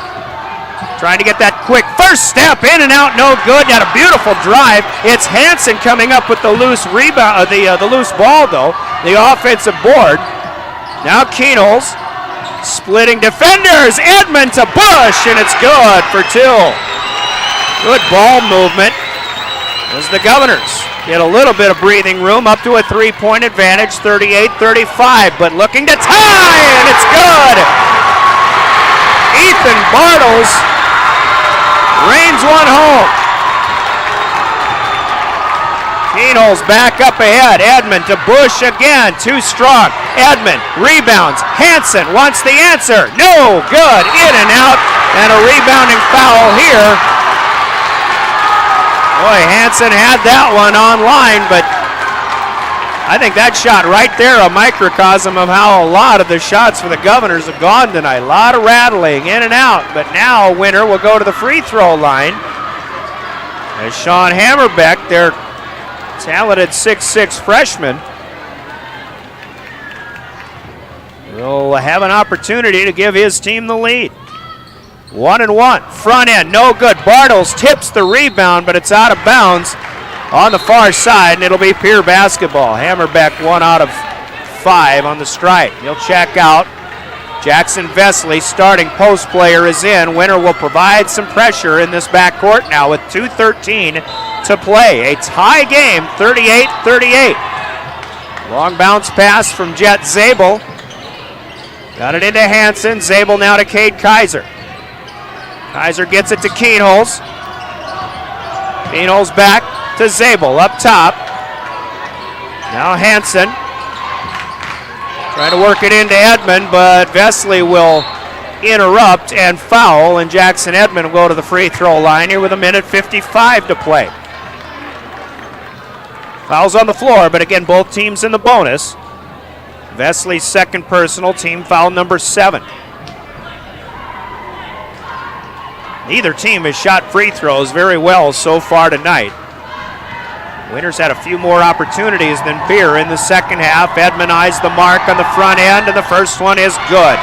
Trying to get that quick first step, in and out, no good. Got a beautiful drive. It's Hansen coming up with the loose rebound, the loose ball though. The offensive board. Now Keenholz splitting defenders. Edmond to Bush, and it's good for 2. Good ball movement as the Governors get a little bit of breathing room, up to a 3-point advantage, 38-35, but looking to tie, and it's good. Ethan Bartles reigns one home. Keenholz back up ahead. Edmond to Bush again. Too strong. Edmond rebounds. Hansen wants the answer. No good. In and out. And a rebounding foul here. Boy, Hansen had that one online, but I think that shot right there, a microcosm of how a lot of the shots for the Governors have gone tonight. A lot of rattling in and out, but now Winter will go to the free throw line. As Sean Hammerbeck, their talented 6'6" freshman, will have an opportunity to give his team the lead. 1-1, front end, no good. Bartles tips the rebound, but it's out of bounds on the far side, and it'll be Pierre basketball. Hammerbeck 1 out of 5 on the strike. He'll check out. Jackson Vesley, starting post player, is in. Winter will provide some pressure in this backcourt now with 2:13 to play. A tie game, 38-38. Long bounce pass from Jet Zabel. Got it into Hansen. Zabel now to Cade Kaiser. Kaiser gets it to Keenholz. Keenholz back to Zabel up top. Now Hansen trying to work it into Edmond, but Vesley will interrupt and foul, and Jackson Edmond will go to the free throw line here with 1:55 to play. Fouls on the floor, but again, both teams in the bonus. Vesley's second personal, team foul number 7. Neither team has shot free throws very well so far tonight. Winter's had a few more opportunities than Pierre in the second half. Edmond eyes the mark on the front end, and the first one is good.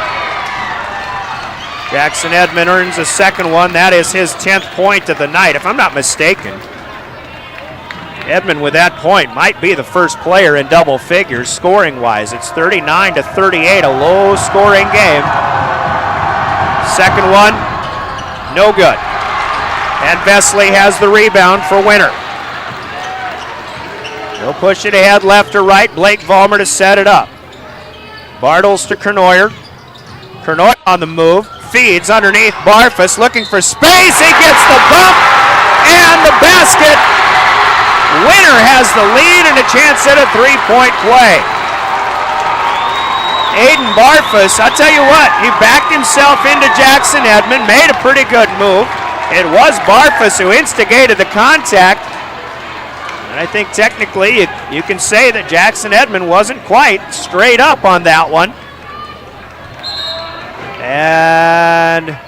Jackson Edmond earns a second one. That is his 10th point of the night, if I'm not mistaken. Edmond with that point might be the first player in double figures scoring-wise. It's 39-38, a low-scoring game. Second one, no good. And Vesley has the rebound for Winter. He'll push it ahead, left or right. Blake Vollmer to set it up. Bartles to Kernoyer. Kernoyer on the move. Feeds underneath Barfus, looking for space. He gets the bump and the basket. Winter has the lead and a chance at a three-point play. Aiden Barfus, I'll tell you what, he backed himself into Jackson Edmond, made a pretty good move. It was Barfus who instigated the contact. And I think technically you can say that Jackson Edmond wasn't quite straight up on that one. And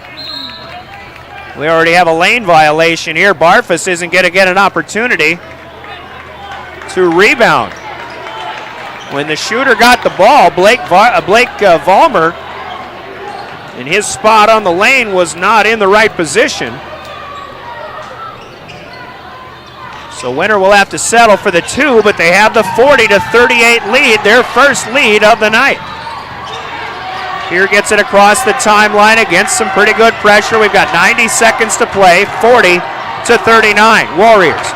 we already have a lane violation here. Barfus isn't going to get an opportunity to rebound. When the shooter got the ball, Blake Vollmer, and his spot on the lane was not in the right position. So Winter will have to settle for the 2, but they have the 40-38 lead, their first lead of the night. Here gets it across the timeline against some pretty good pressure. We've got 90 seconds to play, 40-39, Warriors.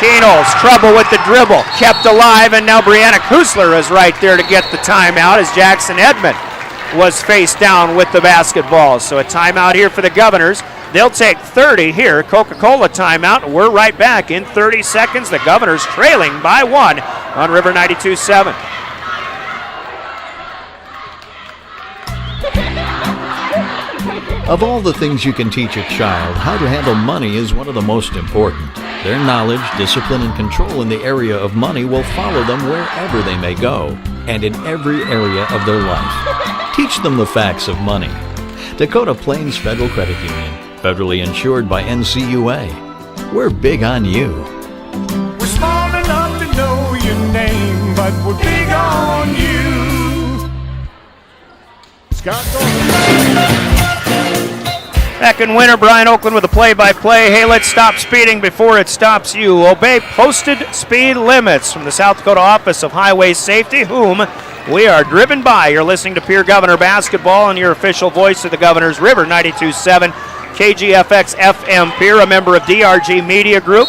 Keenholz, trouble with the dribble, kept alive, and now Brianna Kusler is right there to get the timeout as Jackson Edmond was face down with the basketball. So a timeout here for the Governors. They'll take 30 here, Coca-Cola timeout. We're right back in 30 seconds. The Governors trailing by 1 on River 92.7. Of all the things you can teach a child, how to handle money is one of the most important. Their knowledge, discipline, and control in the area of money will follow them wherever they may go, and in every area of their life. Teach them the facts of money. Dakota Plains Federal Credit Union, federally insured by NCUA. We're big on you. We're small enough to know your name, but we're big on you. Scott Back in Winter, Brian Oakland with a play-by-play. Hey, let's stop speeding before it stops you. Obey posted speed limits from the South Dakota Office of Highway Safety, whom we are driven by. You're listening to Pierre Governor Basketball and your official voice of the Governors, River 92.7, KGFX FM Pierre, a member of DRG Media Group.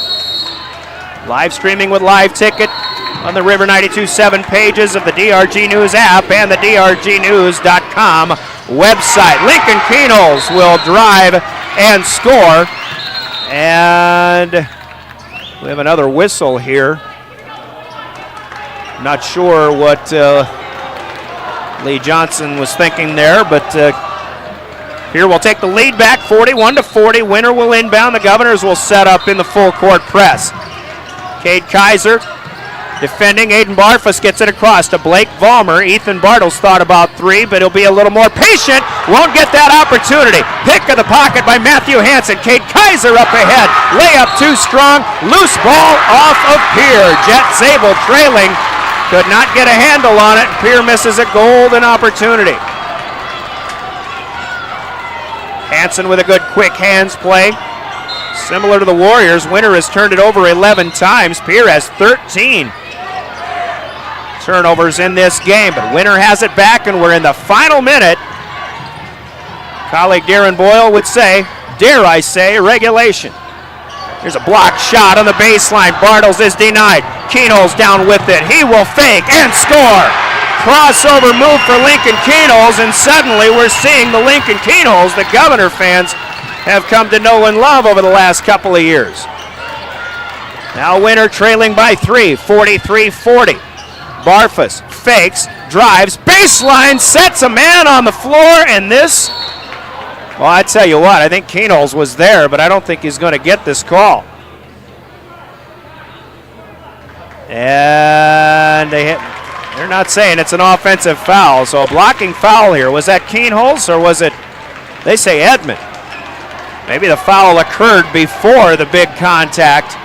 Live streaming with live ticket on the River 92.7 pages of the DRG News app and the DRGnews.com website. Lincoln Keenholz will drive and score. And we have another whistle here. Not sure what Lee Johnson was thinking there, but here we'll take the lead back 41-40. Winter will inbound. The Governors will set up in the full court press. Cade Kaiser Defending, Aiden Barfus gets it across to Blake Vollmer. Ethan Bartles thought about 3, but he'll be a little more patient. Won't get that opportunity. Pick of the pocket by Matthew Hansen. Cade Kaiser up ahead. Layup too strong. Loose ball off of Pierre. Jet Zabel trailing. Could not get a handle on it. Pierre misses a golden opportunity. Hansen with a good quick hands play. Similar to the Warriors, Winter has turned it over 11 times. Pierre has 13 turnovers in this game, but Winter has it back, and we're in the final minute. Colleague Darren Boyle would say, dare I say, regulation. There's a blocked shot on the baseline. Bartles is denied. Keenholz down with it. He will fake and score. Crossover move for Lincoln Keenholz, and suddenly we're seeing the Lincoln Keenholz the Governor fans have come to know and love over the last couple of years. Now Winter trailing by 3, 43-40. Barfus fakes, drives, baseline, sets a man on the floor, and this, well, I tell you what, I think Keenholz was there, but I don't think he's going to get this call. And they're not saying it's an offensive foul, so a blocking foul here. Was that Keenholz or was it, they say Edmond. Maybe the foul occurred before the big contact.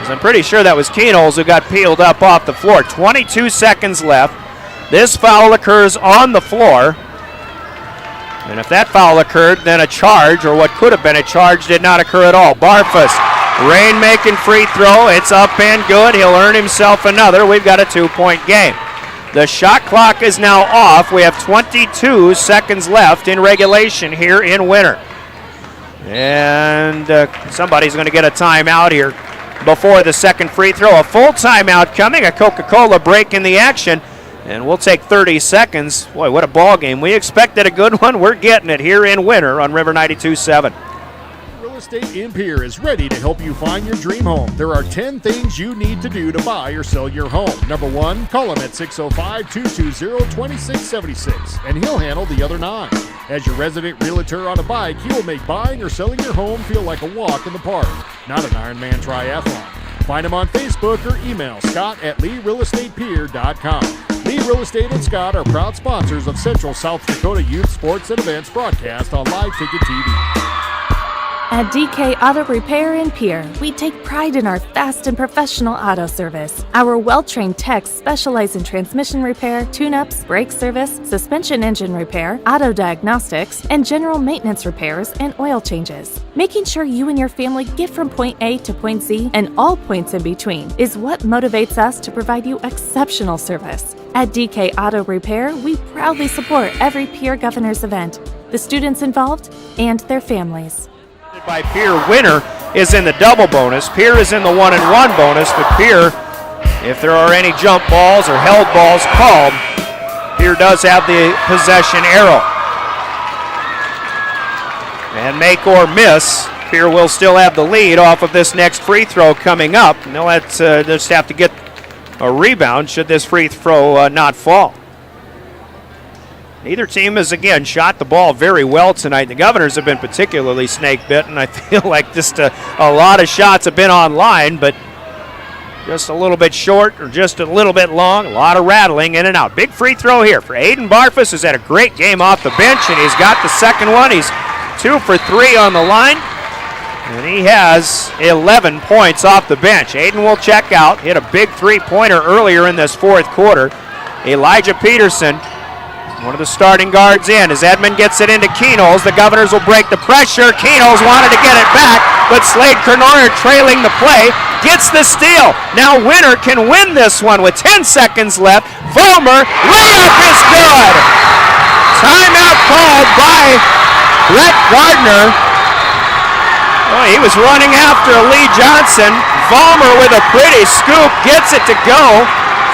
I'm pretty sure that was Keenholz who got peeled up off the floor. 22 seconds left. This foul occurs on the floor. And if that foul occurred, then a charge, or what could have been a charge, did not occur at all. Barfus, rain-making free throw. It's up and good. He'll earn himself another. We've got a 2-point game. The shot clock is now off. We have 22 seconds left in regulation here in Winter. And somebody's going to get a timeout here before the second free throw. A full timeout coming, a Coca-Cola break in the action, and we'll take 30 seconds. Boy, what a ball game. We expected a good one. We're getting it here in Winter on River 92.7. Real Estate in Pierre is ready to help you find your dream home. There are 10 things you need to do to buy or sell your home. Number 1, call him at 605-220-2676, and he'll handle the other 9. As your resident realtor on a bike, he will make buying or selling your home feel like a walk in the park, not an Ironman triathlon. Find him on Facebook or email scott@LeeRealEstatePierre.com. Lee Real Estate and Scott are proud sponsors of Central South Dakota Youth Sports and Events broadcast on Live Ticket TV. At DK Auto Repair in Pierre, we take pride in our fast and professional auto service. Our well-trained techs specialize in transmission repair, tune-ups, brake service, suspension engine repair, auto diagnostics, and general maintenance repairs and oil changes. Making sure you and your family get from point A to point Z and all points in between is what motivates us to provide you exceptional service. At DK Auto Repair, we proudly support every Pierre Governors event, the students involved, and their families. By Pierre, Winter is in the double bonus. Pierre is in the 1-and-1 bonus, but Pierre, if there are any jump balls or held balls called, Pierre does have the possession arrow. And make or miss, Pierre will still have the lead off of this next free throw coming up. And they'll just have to get a rebound should this free throw not fall. Neither team has, again, shot the ball very well tonight. The Governors have been particularly snake-bitten. I feel like just a lot of shots have been online, but just a little bit short or just a little bit long. A lot of rattling in and out. Big free throw here for Aiden Barfus, who's had a great game off the bench, and he's got the second one. He's 2 for 3 on the line, and he has 11 points off the bench. Aiden will check out. Hit a big three-pointer earlier in this fourth quarter. Elijah Peterson, one of the starting guards in, as Edmond gets it into Keenholz. The Governors will break the pressure. Keenholz wanted to get it back, but Slade Kernoyer trailing the play, gets the steal. Now Winter can win this one with 10 seconds left. Vollmer, layup is good. Timeout called by Brett Gardner. Oh, he was running after Lee Johnson. Vollmer with a pretty scoop, gets it to go.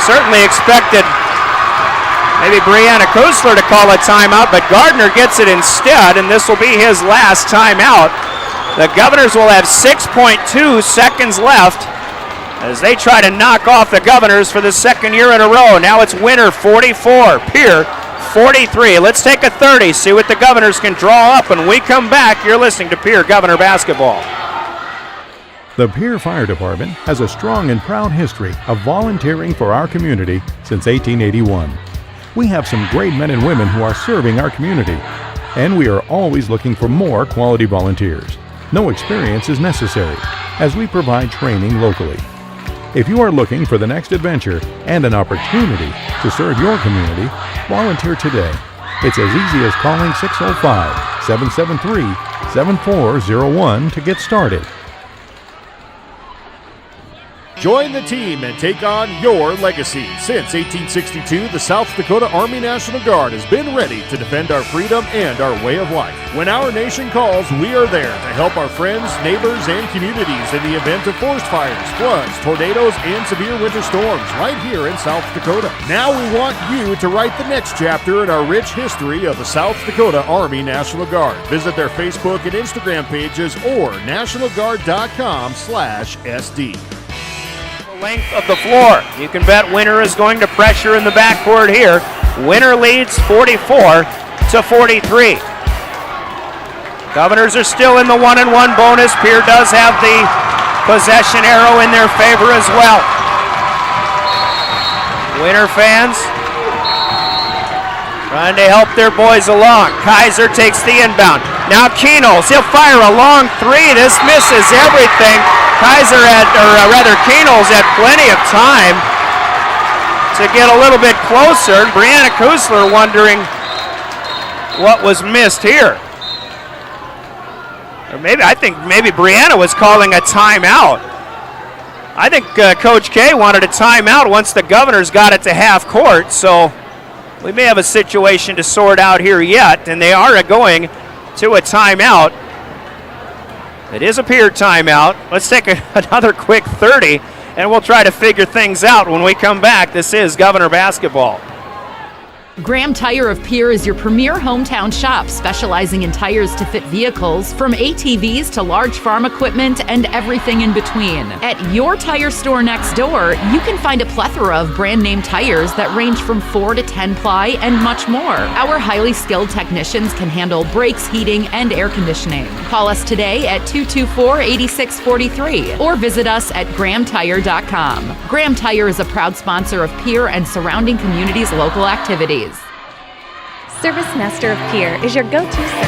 Certainly expected maybe Brianna Kusler to call a timeout, but Gardner gets it instead, and this will be his last timeout. The Governors will have 6.2 seconds left as they try to knock off the Governors for the second year in a row. Now it's Winter 44, Pierre 43. Let's take a 30, see what the Governors can draw up. When we come back, you're listening to Pierre Governor Basketball. The Pierre Fire Department has a strong and proud history of volunteering for our community since 1881. We have some great men and women who are serving our community, and we are always looking for more quality volunteers. No experience is necessary, as we provide training locally. If you are looking for the next adventure and an opportunity to serve your community, volunteer today. It's as easy as calling 605-773-7401 to get started. Join the team and take on your legacy. Since 1862, the South Dakota Army National Guard has been ready to defend our freedom and our way of life. When our nation calls, we are there to help our friends, neighbors, and communities in the event of forest fires, floods, tornadoes, and severe winter storms right here in South Dakota. Now we want you to write the next chapter in our rich history of the South Dakota Army National Guard. Visit their Facebook and Instagram pages or nationalguard.com/SD. Length of the floor. You can bet Winter is going to pressure in the backcourt here. Winter leads 44-43. Governors are still in the 1-1 bonus. Pierre does have the possession arrow in their favor as well. Winter fans trying to help their boys along. Kaiser takes the inbound. Now Keenels, he'll fire a long three. This misses everything. Kaiser Keenels had plenty of time to get a little bit closer. And Brianna Kusler wondering what was missed here. Or I think maybe Brianna was calling a timeout. I think Coach K wanted a timeout once the Governors got it to half court. So we may have a situation to sort out here yet, and they are going to a timeout. It is a Pierre timeout. Let's take another quick 30, and we'll try to figure things out when we come back. This is Governor Basketball. Graham Tire of Pierre is your premier hometown shop, specializing in tires to fit vehicles, from ATVs to large farm equipment and everything in between. At your tire store next door, you can find a plethora of brand name tires that range from 4 to 10 ply and much more. Our highly skilled technicians can handle brakes, heating, and air conditioning. Call us today at 224-8643 or visit us at grahamtire.com. Graham Tire is a proud sponsor of Pierre and surrounding communities' local activities. Service Master of Pierre is your go-to service.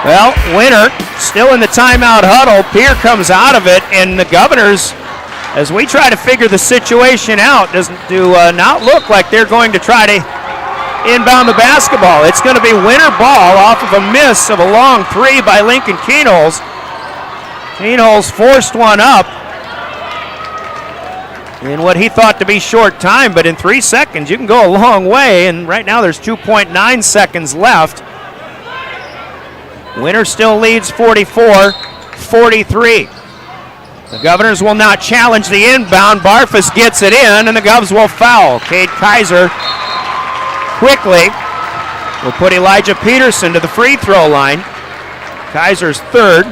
Well, Winter still in the timeout huddle. Pierre comes out of it, and the Governors, as we try to figure the situation out, do not look like they're going to try to inbound the basketball. It's going to be Winter ball off of a miss of a long three by Lincoln Keenholz. Keenholz forced one up in what he thought to be short time, but in 3 seconds you can go a long way, and right now there's 2.9 seconds left. Winter still leads 44-43. The Governors will not challenge the inbound. Barfus gets it in, and the Govs will foul. Cade Kaiser quickly will put Elijah Peterson to the free throw line. Kaiser's third.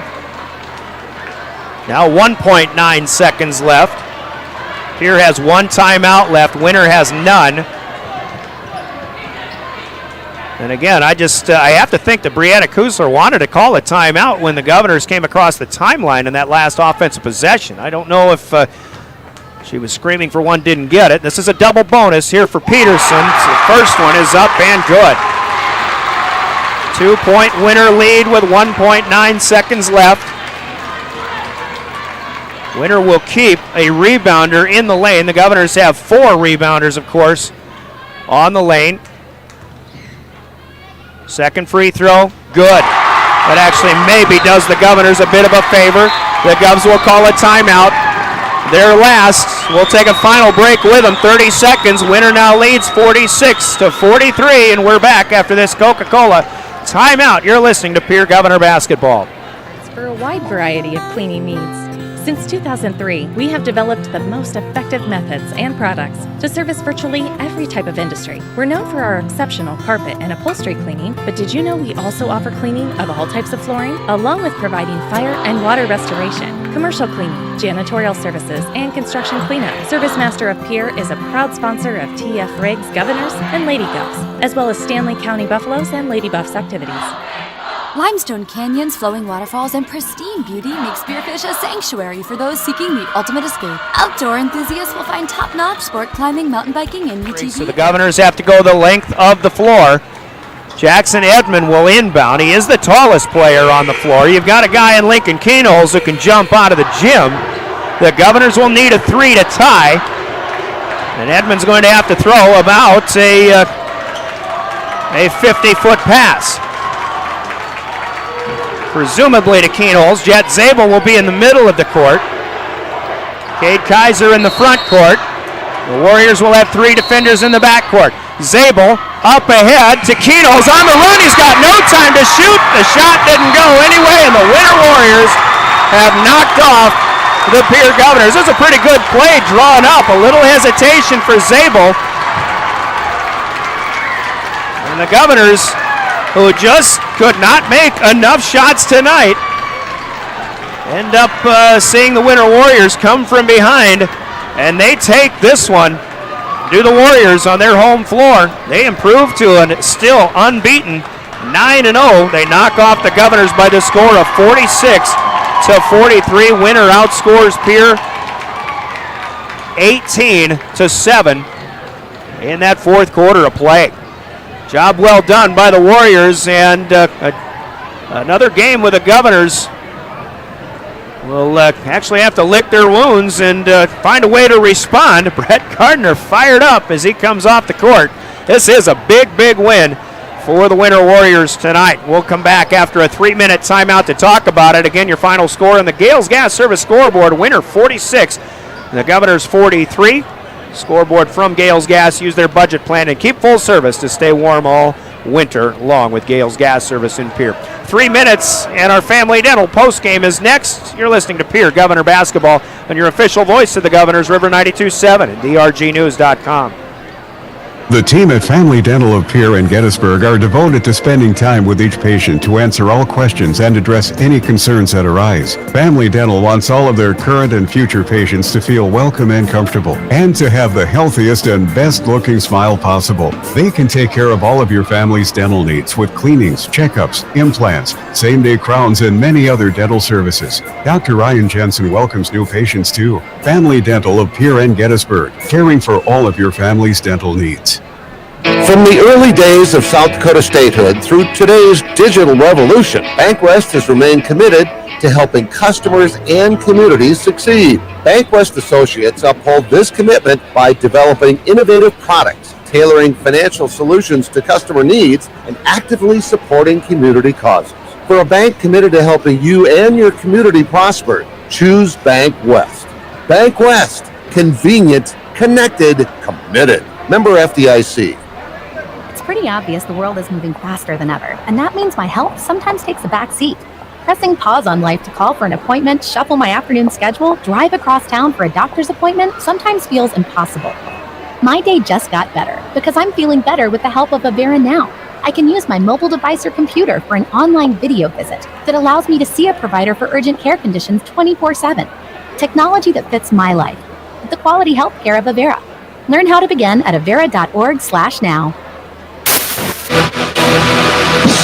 Now 1.9 seconds left. Pierre has one timeout left. Winter has none. And again, I have to think that Brianna Kusler wanted to call a timeout when the Governors came across the timeline in that last offensive possession. I don't know if she was screaming for one, didn't get it. This is a double bonus here for Peterson. So the first one is up and good. 2-point Winter lead with 1.9 seconds left. Winter will keep a rebounder in the lane. The Governors have 4 rebounders, of course, on the lane. Second free throw, good. That actually maybe does the Governors a bit of a favor. The Govs will call a timeout. They're last. We'll take a final break with them. 30 seconds. Winter now leads 46-43, and we're back after this Coca-Cola timeout. You're listening to Pierre Governor Basketball. It's for a wide variety of cleaning needs. Since 2003, we have developed the most effective methods and products to service virtually every type of industry. We're known for our exceptional carpet and upholstery cleaning, but did you know we also offer cleaning of all types of flooring, along with providing fire and water restoration, commercial cleaning, janitorial services, and construction cleanup. Service Master of Pierre is a proud sponsor of TF Riggs Governors and Lady Govs, as well as Stanley County Buffaloes and Lady Buffs activities. Limestone canyons, flowing waterfalls, and pristine beauty make Spearfish a sanctuary for those seeking the ultimate escape. Outdoor enthusiasts will find top-notch sport climbing, mountain biking, and UTV. So the Governors have to go the length of the floor. Jackson Edmond will inbound. He is the tallest player on the floor. You've got a guy in Lincoln Kanoles who can jump out of the gym. The Governors will need a 3 to tie. And Edmond's going to have to throw about a 50-foot pass. Presumably to Kanoles. Jet Zabel will be in the middle of the court. Cade Kaiser in the front court. The Warriors will have 3 defenders in the backcourt. Zabel up ahead to Kanoles on the run. He's got no time to shoot. The shot didn't go anyway, and the Winter Warriors have knocked off the Pierre Governors. This is a pretty good play drawn up. A little hesitation for Zabel. And the Governors, who just could not make enough shots tonight, end up seeing the Winter Warriors come from behind, and they take this one to the Warriors on their home floor. They improve to a still unbeaten 9-0. They knock off the Governors by the score of 46-43. Winter outscores Pierre 18-7 in that fourth quarter of play. Job well done by the Warriors, and another game with the Governors will actually have to lick their wounds and find a way to respond. Brett Gardner fired up as he comes off the court. This is a big, big win for the Winter Warriors tonight. We'll come back after a 3-minute timeout to talk about it. Again, your final score on the Gales Gas Service scoreboard. Winter 46, the Governors 43. Scoreboard from Gales Gas. Use their budget plan and keep full service to stay warm all winter long with Gales Gas Service in Pierre. 3 minutes and our Family Dental postgame is next. You're listening to Pierre Governor Basketball on your official voice of the Governors, River 92.7 and drgnews.com. The team at Family Dental of Pierre and Gettysburg are devoted to spending time with each patient to answer all questions and address any concerns that arise. Family Dental wants all of their current and future patients to feel welcome and comfortable, and to have the healthiest and best-looking smile possible. They can take care of all of your family's dental needs with cleanings, checkups, implants, same-day crowns, and many other dental services. Dr. Ryan Jensen welcomes new patients too. Family Dental of Pierre and Gettysburg, caring for all of your family's dental needs. From the early days of South Dakota statehood through today's digital revolution, BankWest has remained committed to helping customers and communities succeed. BankWest Associates uphold this commitment by developing innovative products, tailoring financial solutions to customer needs, and actively supporting community causes. For a bank committed to helping you and your community prosper, choose BankWest. BankWest. Convenient, connected, committed. Member FDIC. It's pretty obvious the world is moving faster than ever, and that means my health sometimes takes a back seat. Pressing pause on life to call for an appointment, shuffle my afternoon schedule, drive across town for a doctor's appointment sometimes feels impossible. My day just got better because I'm feeling better with the help of Avera Now. I can use my mobile device or computer for an online video visit that allows me to see a provider for urgent care conditions 24/7. Technology that fits my life with the quality health care of Avera. Learn how to begin at avera.org/now.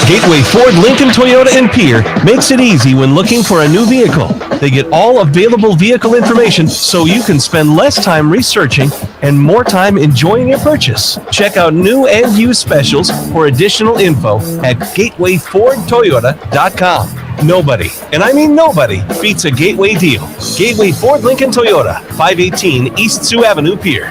Gateway Ford, Lincoln, Toyota, and Pierre makes it easy when looking for a new vehicle. They get all available vehicle information so you can spend less time researching and more time enjoying your purchase. Check out new and used specials for additional info at gatewayfordtoyota.com. Nobody, and I mean nobody, beats a Gateway deal. Gateway Ford, Lincoln, Toyota, 518 East Sioux Avenue, Pierre.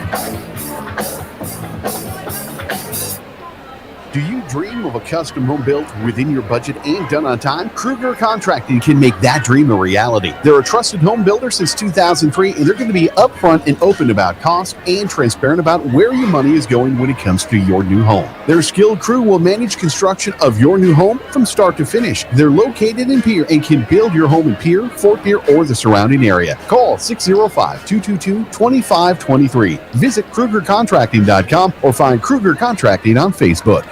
Do you dream of a custom home built within your budget and done on time? Kruger Contracting can make that dream a reality. They're a trusted home builder since 2003, and they're going to be upfront and open about cost and transparent about where your money is going when it comes to your new home. Their skilled crew will manage construction of your new home from start to finish. They're located in Pierre and can build your home in Pierre, Fort Pierre, or the surrounding area. Call 605-222-2523. Visit KrugerContracting.com or find Kruger Contracting on Facebook.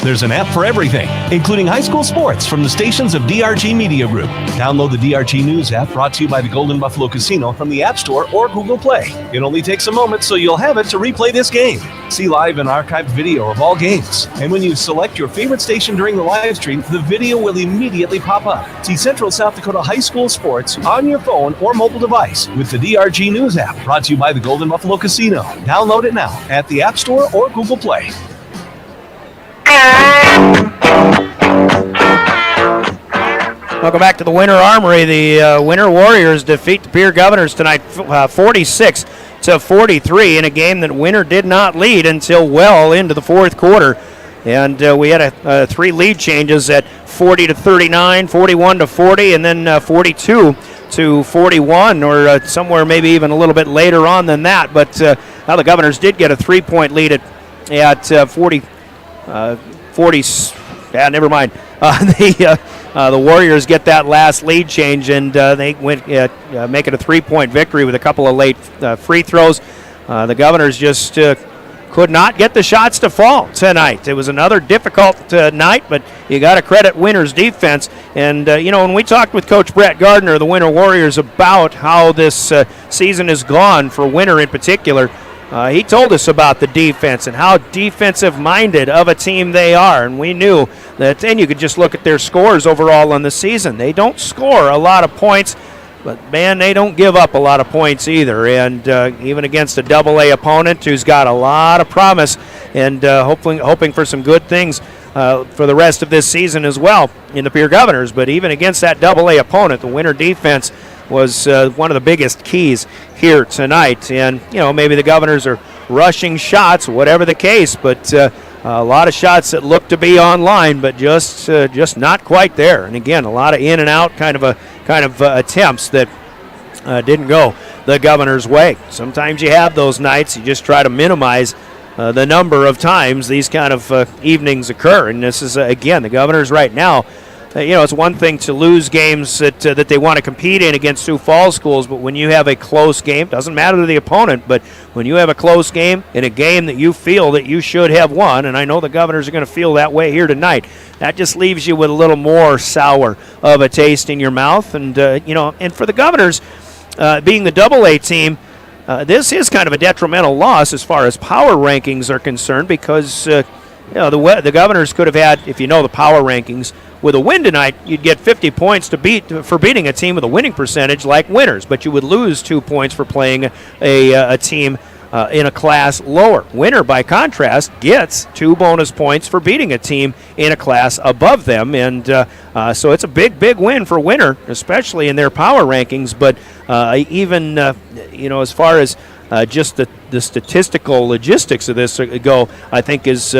There's an app for everything, including high school sports from the stations of DRG Media Group. Download the DRG News app, brought to you by the Golden Buffalo Casino, from the App Store or Google Play. It only takes a moment, so you'll have it to replay this game. See live and archived video of all games. And when you select your favorite station during the live stream, the video will immediately pop up. See Central South Dakota high school sports on your phone or mobile device with the DRG News app, brought to you by the Golden Buffalo Casino. Download it now at the App Store or Google Play. Welcome back to the Winter Armory. The Winter Warriors defeat the Pierre Governors tonight 46-43 in a game that Winter did not lead until well into the fourth quarter. And we had three lead changes at 40-39, 41-40, and then 42-41, or somewhere maybe even a little bit later on than that. But now the Governors did get a 3-point lead at 40. Never mind. The Warriors get that last lead change, and they went make it a 3-point victory with a couple of late free throws. The Governors just could not get the shots to fall tonight. It was another difficult night, but you got to credit Winter's defense. And, when we talked with Coach Pierre Governors, the Winter Warriors, about how this season has gone for Winter in particular, he told us about the defense and how defensive-minded of a team they are. And we knew that, and you could just look at their scores overall on the season. They don't score a lot of points, but, man, they don't give up a lot of points either. And even against a AA opponent who's got a lot of promise and hoping for some good things for the rest of this season as well in the Pierre Governors. But even against that AA opponent, the Winter defense was one of the biggest keys here tonight. And, maybe the Governors are rushing shots, whatever the case, but a lot of shots that look to be online, but just not quite there. And again, a lot of in and out kind of attempts that didn't go the Governors' way. Sometimes you have those nights, you just try to minimize the number of times these kind of evenings occur. And this is, again, the Governors right now, it's one thing to lose games that they want to compete in against Sioux Falls schools, but when you have a close game, doesn't matter to the opponent, but when you have a close game in a game that you feel that you should have won, and I know the Governors are going to feel that way here tonight, that just leaves you with a little more sour of a taste in your mouth. And, and for the Governors, being the AA team, this is kind of a detrimental loss as far as power rankings are concerned, because the Governors could have had, if you know the power rankings, with a win tonight, you'd get 50 points for beating a team with a winning percentage like Winners, but you would lose 2 points for playing a team in a class lower. Winter, by contrast, gets 2 bonus points for beating a team in a class above them, and so it's a big win for Winter, especially in their power rankings. But even as far as just the statistical logistics of this go, I think is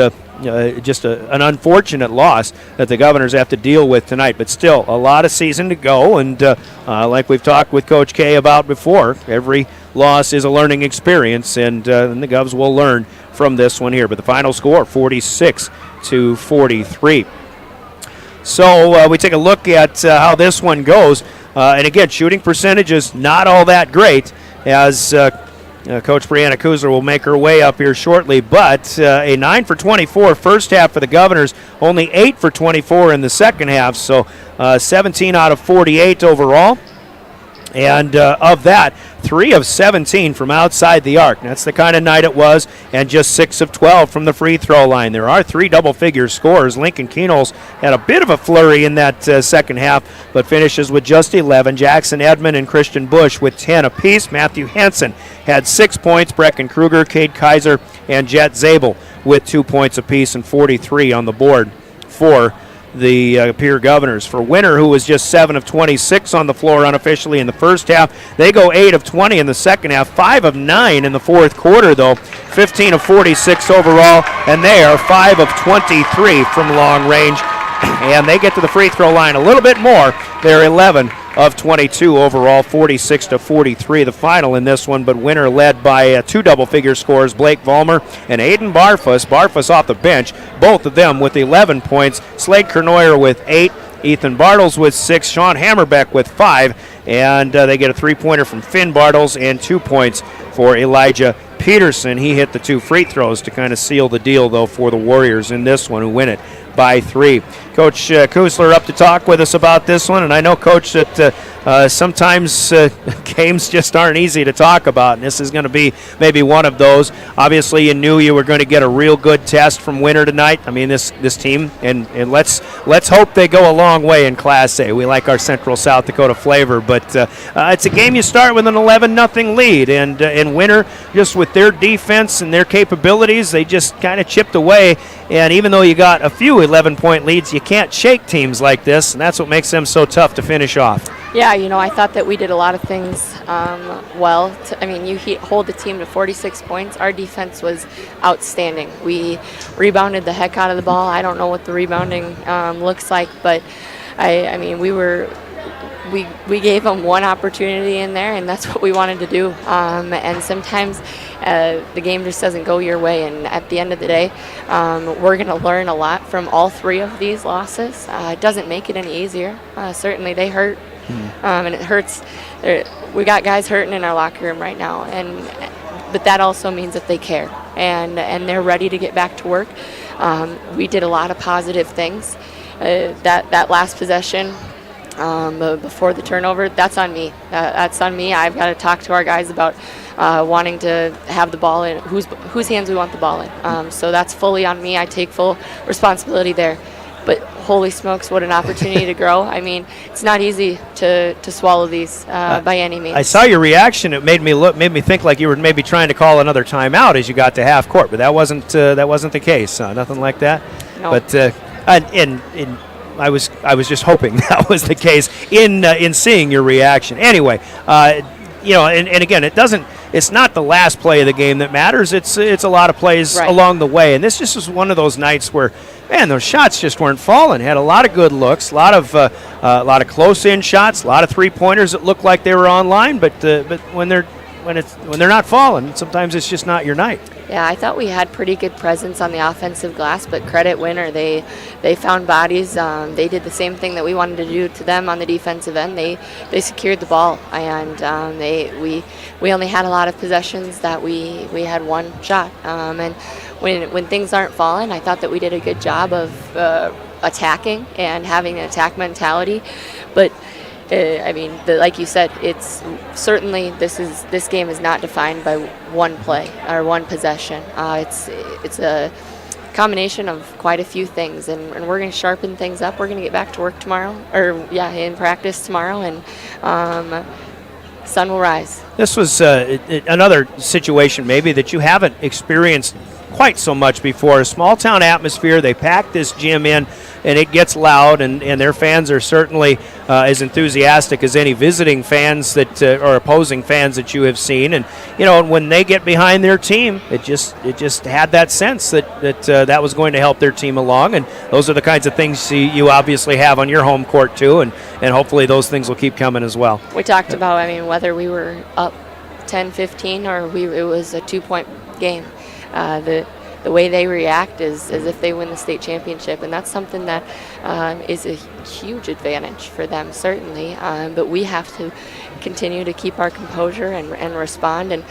just an unfortunate loss that the Governors have to deal with tonight. But still, a lot of season to go, and like we've talked with Coach K about before, every loss is a learning experience, and the Govs will learn from this one here. But the final score, 46-43. So we take a look at how this one goes. And again, shooting percentage is not all that great, as Coach Brianna Kuzler will make her way up here shortly, but a 9 for 24 first half for the Governors, only 8 for 24 in the second half, so 17 out of 48 overall. And of that, 3 of 17 from outside the arc. That's the kind of night it was, and just 6 of 12 from the free throw line. There are 3 double-figure scores. Lincoln Keenholz had a bit of a flurry in that second half, but finishes with just 11. Jackson Edmond and Christian Bush with 10 apiece. Matthew Hansen had 6 points. Brecken Kruger, Cade Kaiser, and Jet Zabel with 2 points apiece and 43 on the board for the Pierre Governors. For Winter, who was just 7 of 26 on the floor unofficially in the first half, they go 8 of 20 in the second half, 5 of 9 in the fourth quarter, though, 15 of 46 overall, and they are 5 of 23 from long range, and they get to the free throw line a little bit more. They're 11 of 22 overall, 46-43 the final in this one, but Winter led by 2 double-figure scores, Blake Vollmer and Aiden Barfus. Barfus off the bench, both of them with 11 points. Slade Kernoyer with 8, Ethan Bartles with 6, Sean Hammerbeck with 5, and they get a 3-pointer from Finn Bartles and 2 points for Elijah Peterson. He hit the 2 free throws to kind of seal the deal, though, for the Warriors in this one, who win it by 3. Coach Kusler up to talk with us about this one, and I know, Coach, that sometimes games just aren't easy to talk about, and this is going to be maybe one of those. Obviously, you knew you were going to get a real good test from Winter tonight. I mean, this team, and let's hope they go a long way in Class A. We like our Central South Dakota flavor, but it's a game you start with an 11-0 lead, and Winter, just with their defense and their capabilities, they just kind of chipped away. And even though you got a few 11-point leads, you can't shake teams like this, and that's what makes them so tough to finish off. Yeah, I thought that we did a lot of things well. You hold the team to 46 points. Our defense was outstanding. We rebounded the heck out of the ball. I don't know what the rebounding looks like, but we gave them one opportunity in there, and that's what we wanted to do. And sometimes the game just doesn't go your way, and at the end of the day, we're going to learn a lot from all 3 of these losses. It doesn't make it any easier. Certainly they hurt, and it hurts. We got guys hurting in our locker room right now, but that also means that they care, and they're ready to get back to work. We did a lot of positive things. That last possession, before the turnover, that's on me. That's on me. I've got to talk to our guys about wanting to have the ball in whose hands we want the ball in. So that's fully on me. I take full responsibility there. But holy smokes, what an opportunity to grow. I mean, it's not easy to swallow these by any means. I saw your reaction. It made me think like you were maybe trying to call another timeout as you got to half court, but that wasn't the case. Nothing like that. No. But I was just hoping that was the case in seeing your reaction. Anyway, and again, it's not the last play of the game that matters. It's a lot of plays along the way, and this just was one of those nights where, man, those shots just weren't falling. Had a lot of good looks, a lot of close-in shots, a lot of three-pointers that looked like they were online, but when they're not falling, sometimes it's just not your night. Yeah, I thought we had pretty good presence on the offensive glass, but credit Winter. They found bodies. They did the same thing that we wanted to do to them on the defensive end. They secured the ball, and we only had a lot of possessions that we had one shot. And when things aren't falling, I thought that we did a good job of attacking and having an attack mentality, but. Like you said, it's certainly this game is not defined by one play or one possession. It's a combination of quite a few things, and we're going to sharpen things up. We're going to get back to work tomorrow, in practice tomorrow, and sun will rise. This was another situation maybe that you haven't experienced quite so much before. A small town atmosphere. They pack this gym in, and it gets loud, and their fans are certainly as enthusiastic as any visiting fans that or opposing fans that you have seen. And when they get behind their team, it just had that sense that was going to help their team along. And those are the kinds of things you obviously have on your home court too, and hopefully those things will keep coming as well. We talked about whether we were up 10-15 or it was a 2-point game. The way they react is as if they win the state championship, and that's something that is a huge advantage for them, certainly. But we have to continue to keep our composure and respond and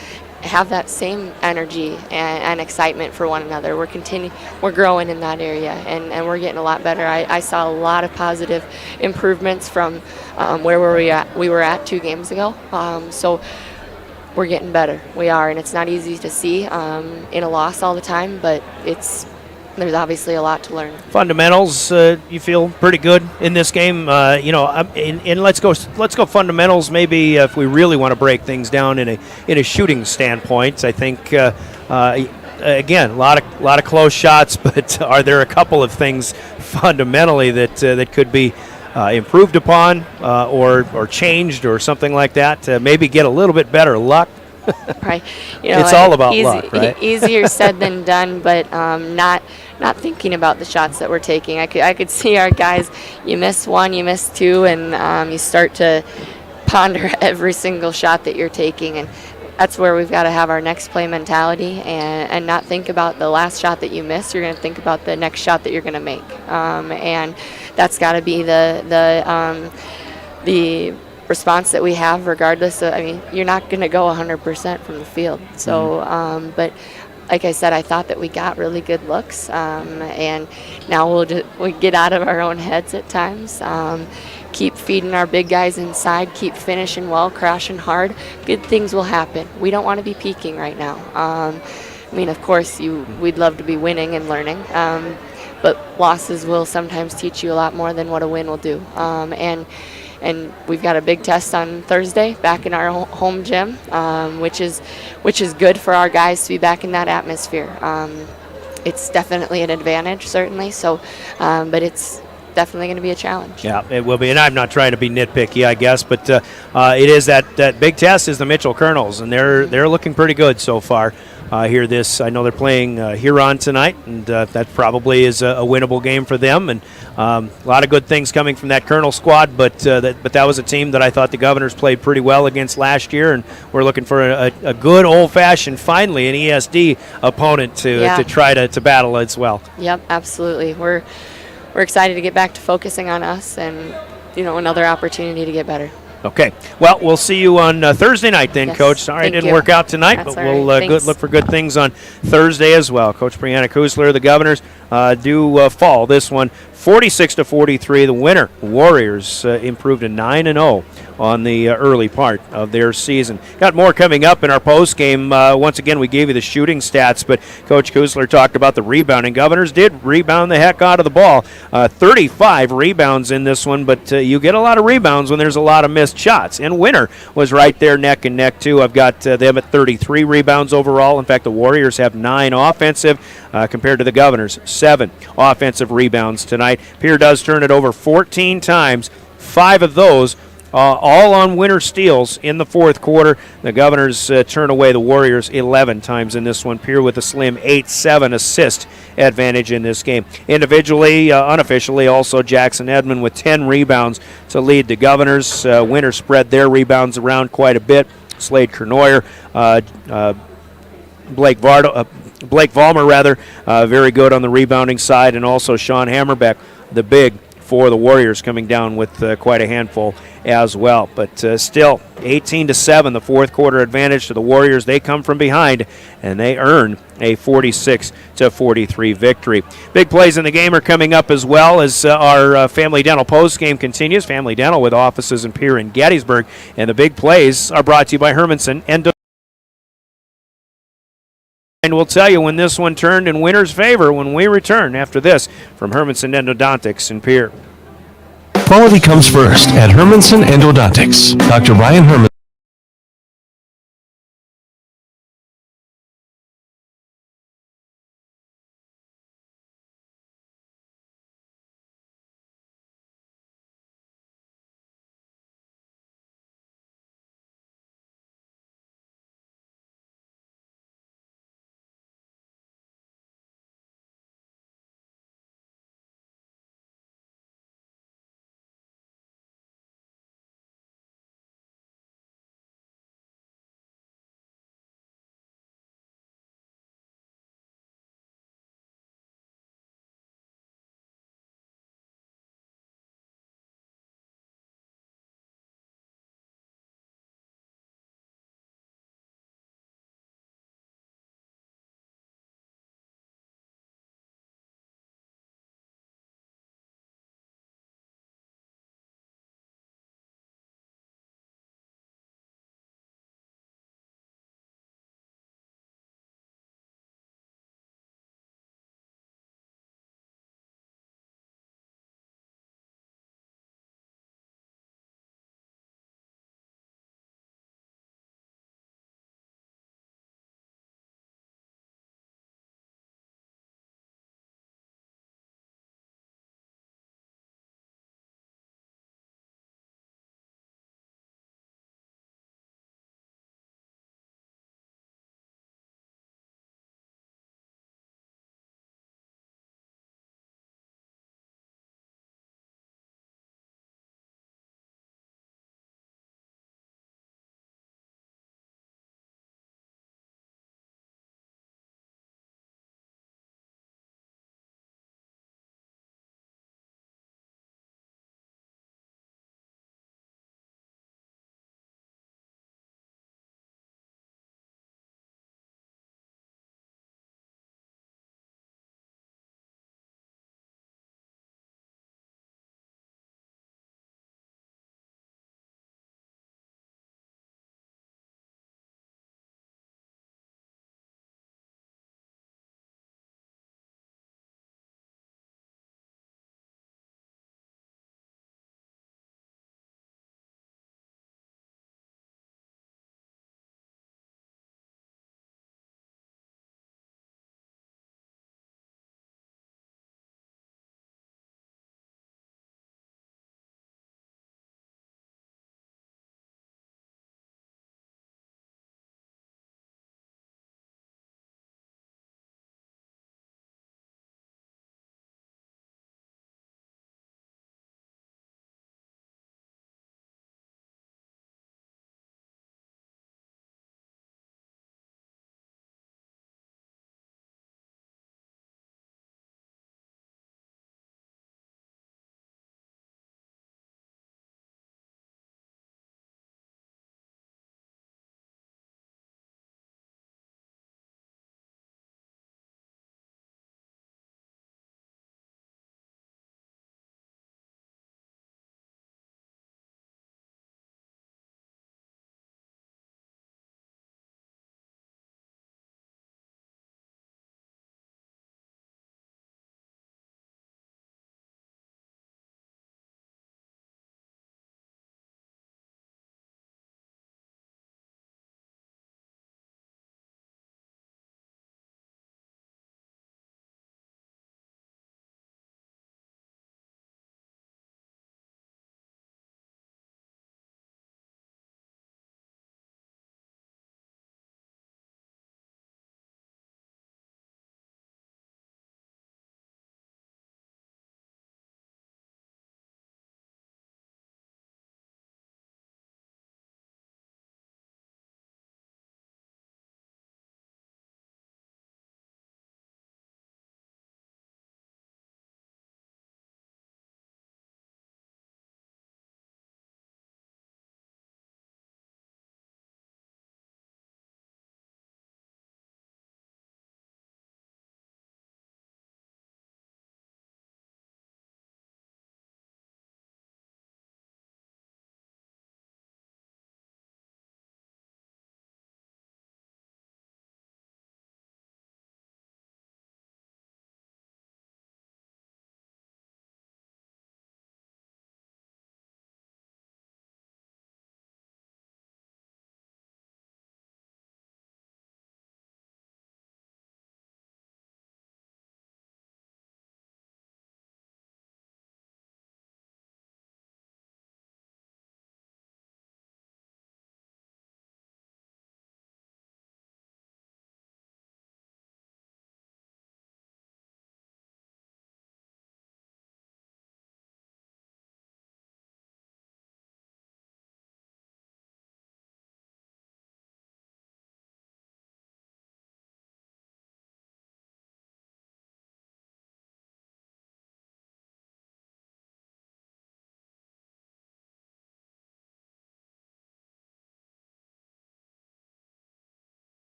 have that same energy and excitement for one another. We're growing in that area, and we're getting a lot better. I saw a lot of positive improvements from where we were at 2 games ago. So we're getting better. We are, and it's not easy to see in a loss all the time, but there's obviously a lot to learn. Fundamentals, you feel pretty good in this game, and let's go fundamentals. Maybe if we really want to break things down in a shooting standpoint, I think again a lot of close shots, but are there a couple of things fundamentally that could be improved upon or changed or something like that? Maybe get a little bit better luck. Right. It's all about luck, right? Easier said than done, but not thinking about the shots that we're taking. I could see our guys, you miss one, you miss two, and you start to ponder every single shot that you're taking, and that's where we've got to have our next play mentality and not think about the last shot that you missed. You're going to think about the next shot that you're going to make, and that's got to be the response that we have regardless of, you're not going to go 100% from the field. So, but like I said, I thought that we got really good looks, and now we get out of our own heads at times. Keep feeding our big guys inside, keep finishing well, crashing hard. Good things will happen. We don't want to be peaking right now. I mean, of course, we'd love to be winning and learning, but losses will sometimes teach you a lot more than what a win will do. And we've got a big test on Thursday back in our home gym, which is good for our guys to be back in that atmosphere. It's definitely an advantage, certainly. So, but it's definitely going to be a challenge. Yeah, it will be. And I'm not trying to be nitpicky, I guess, but it is that big test is the Mitchell Colonels, and they're looking pretty good so far. I know they're playing Huron tonight, and that probably is a winnable game for them. And a lot of good things coming from that Colonel squad, but that was a team that I thought the Governors played pretty well against last year, and we're looking for a good old-fashioned, finally, an ESD opponent to try to battle as well. Yep, absolutely. We're excited to get back to focusing on us and, another opportunity to get better. Okay. Well, we'll see you on Thursday night then, yes. Coach. Sorry it didn't work out tonight, but we'll look for good things on Thursday as well. Coach Brianna Kusler, the Governors do fall this one 46-43. The winner, Warriors, improved to 9-0 on the early part of their season. Got more coming up in our post game. Once again, we gave you the shooting stats, but Coach Kusler talked about the rebounding. Governors did rebound the heck out of the ball. 35 rebounds in this one, but you get a lot of rebounds when there's a lot of missed shots. And winner was right there neck and neck, too. I've got them at 33 rebounds overall. In fact, the Warriors have 9 offensive compared to the Governors, 7 offensive rebounds tonight. Pierre does turn it over 14 times, 5 of those all on winner steals in the fourth quarter. The Governors turn away the Warriors 11 times in this one. Pierre with a slim 8-7 assist advantage in this game. Individually, unofficially, also Jackson Edmond with 10 rebounds to lead the Governors. Winner spread their rebounds around quite a bit. Slade Kernoyer, Blake Vollmer, very good on the rebounding side, and also Sean Hammerbeck, the big for the Warriors, coming down with quite a handful as well. But still, 18-7, the fourth quarter advantage to the Warriors. They come from behind, and they earn a 46-43 victory. Big plays in the game are coming up as well as our Family Dental post game continues. Family Dental with offices in Pierre and Gettysburg, and the big plays are brought to you by Hermanson and we'll tell you when this one turned in winner's favor when we return after this from Hermanson Endodontics in Pierre. Quality comes first at Hermanson Endodontics. Dr. Ryan Hermanson.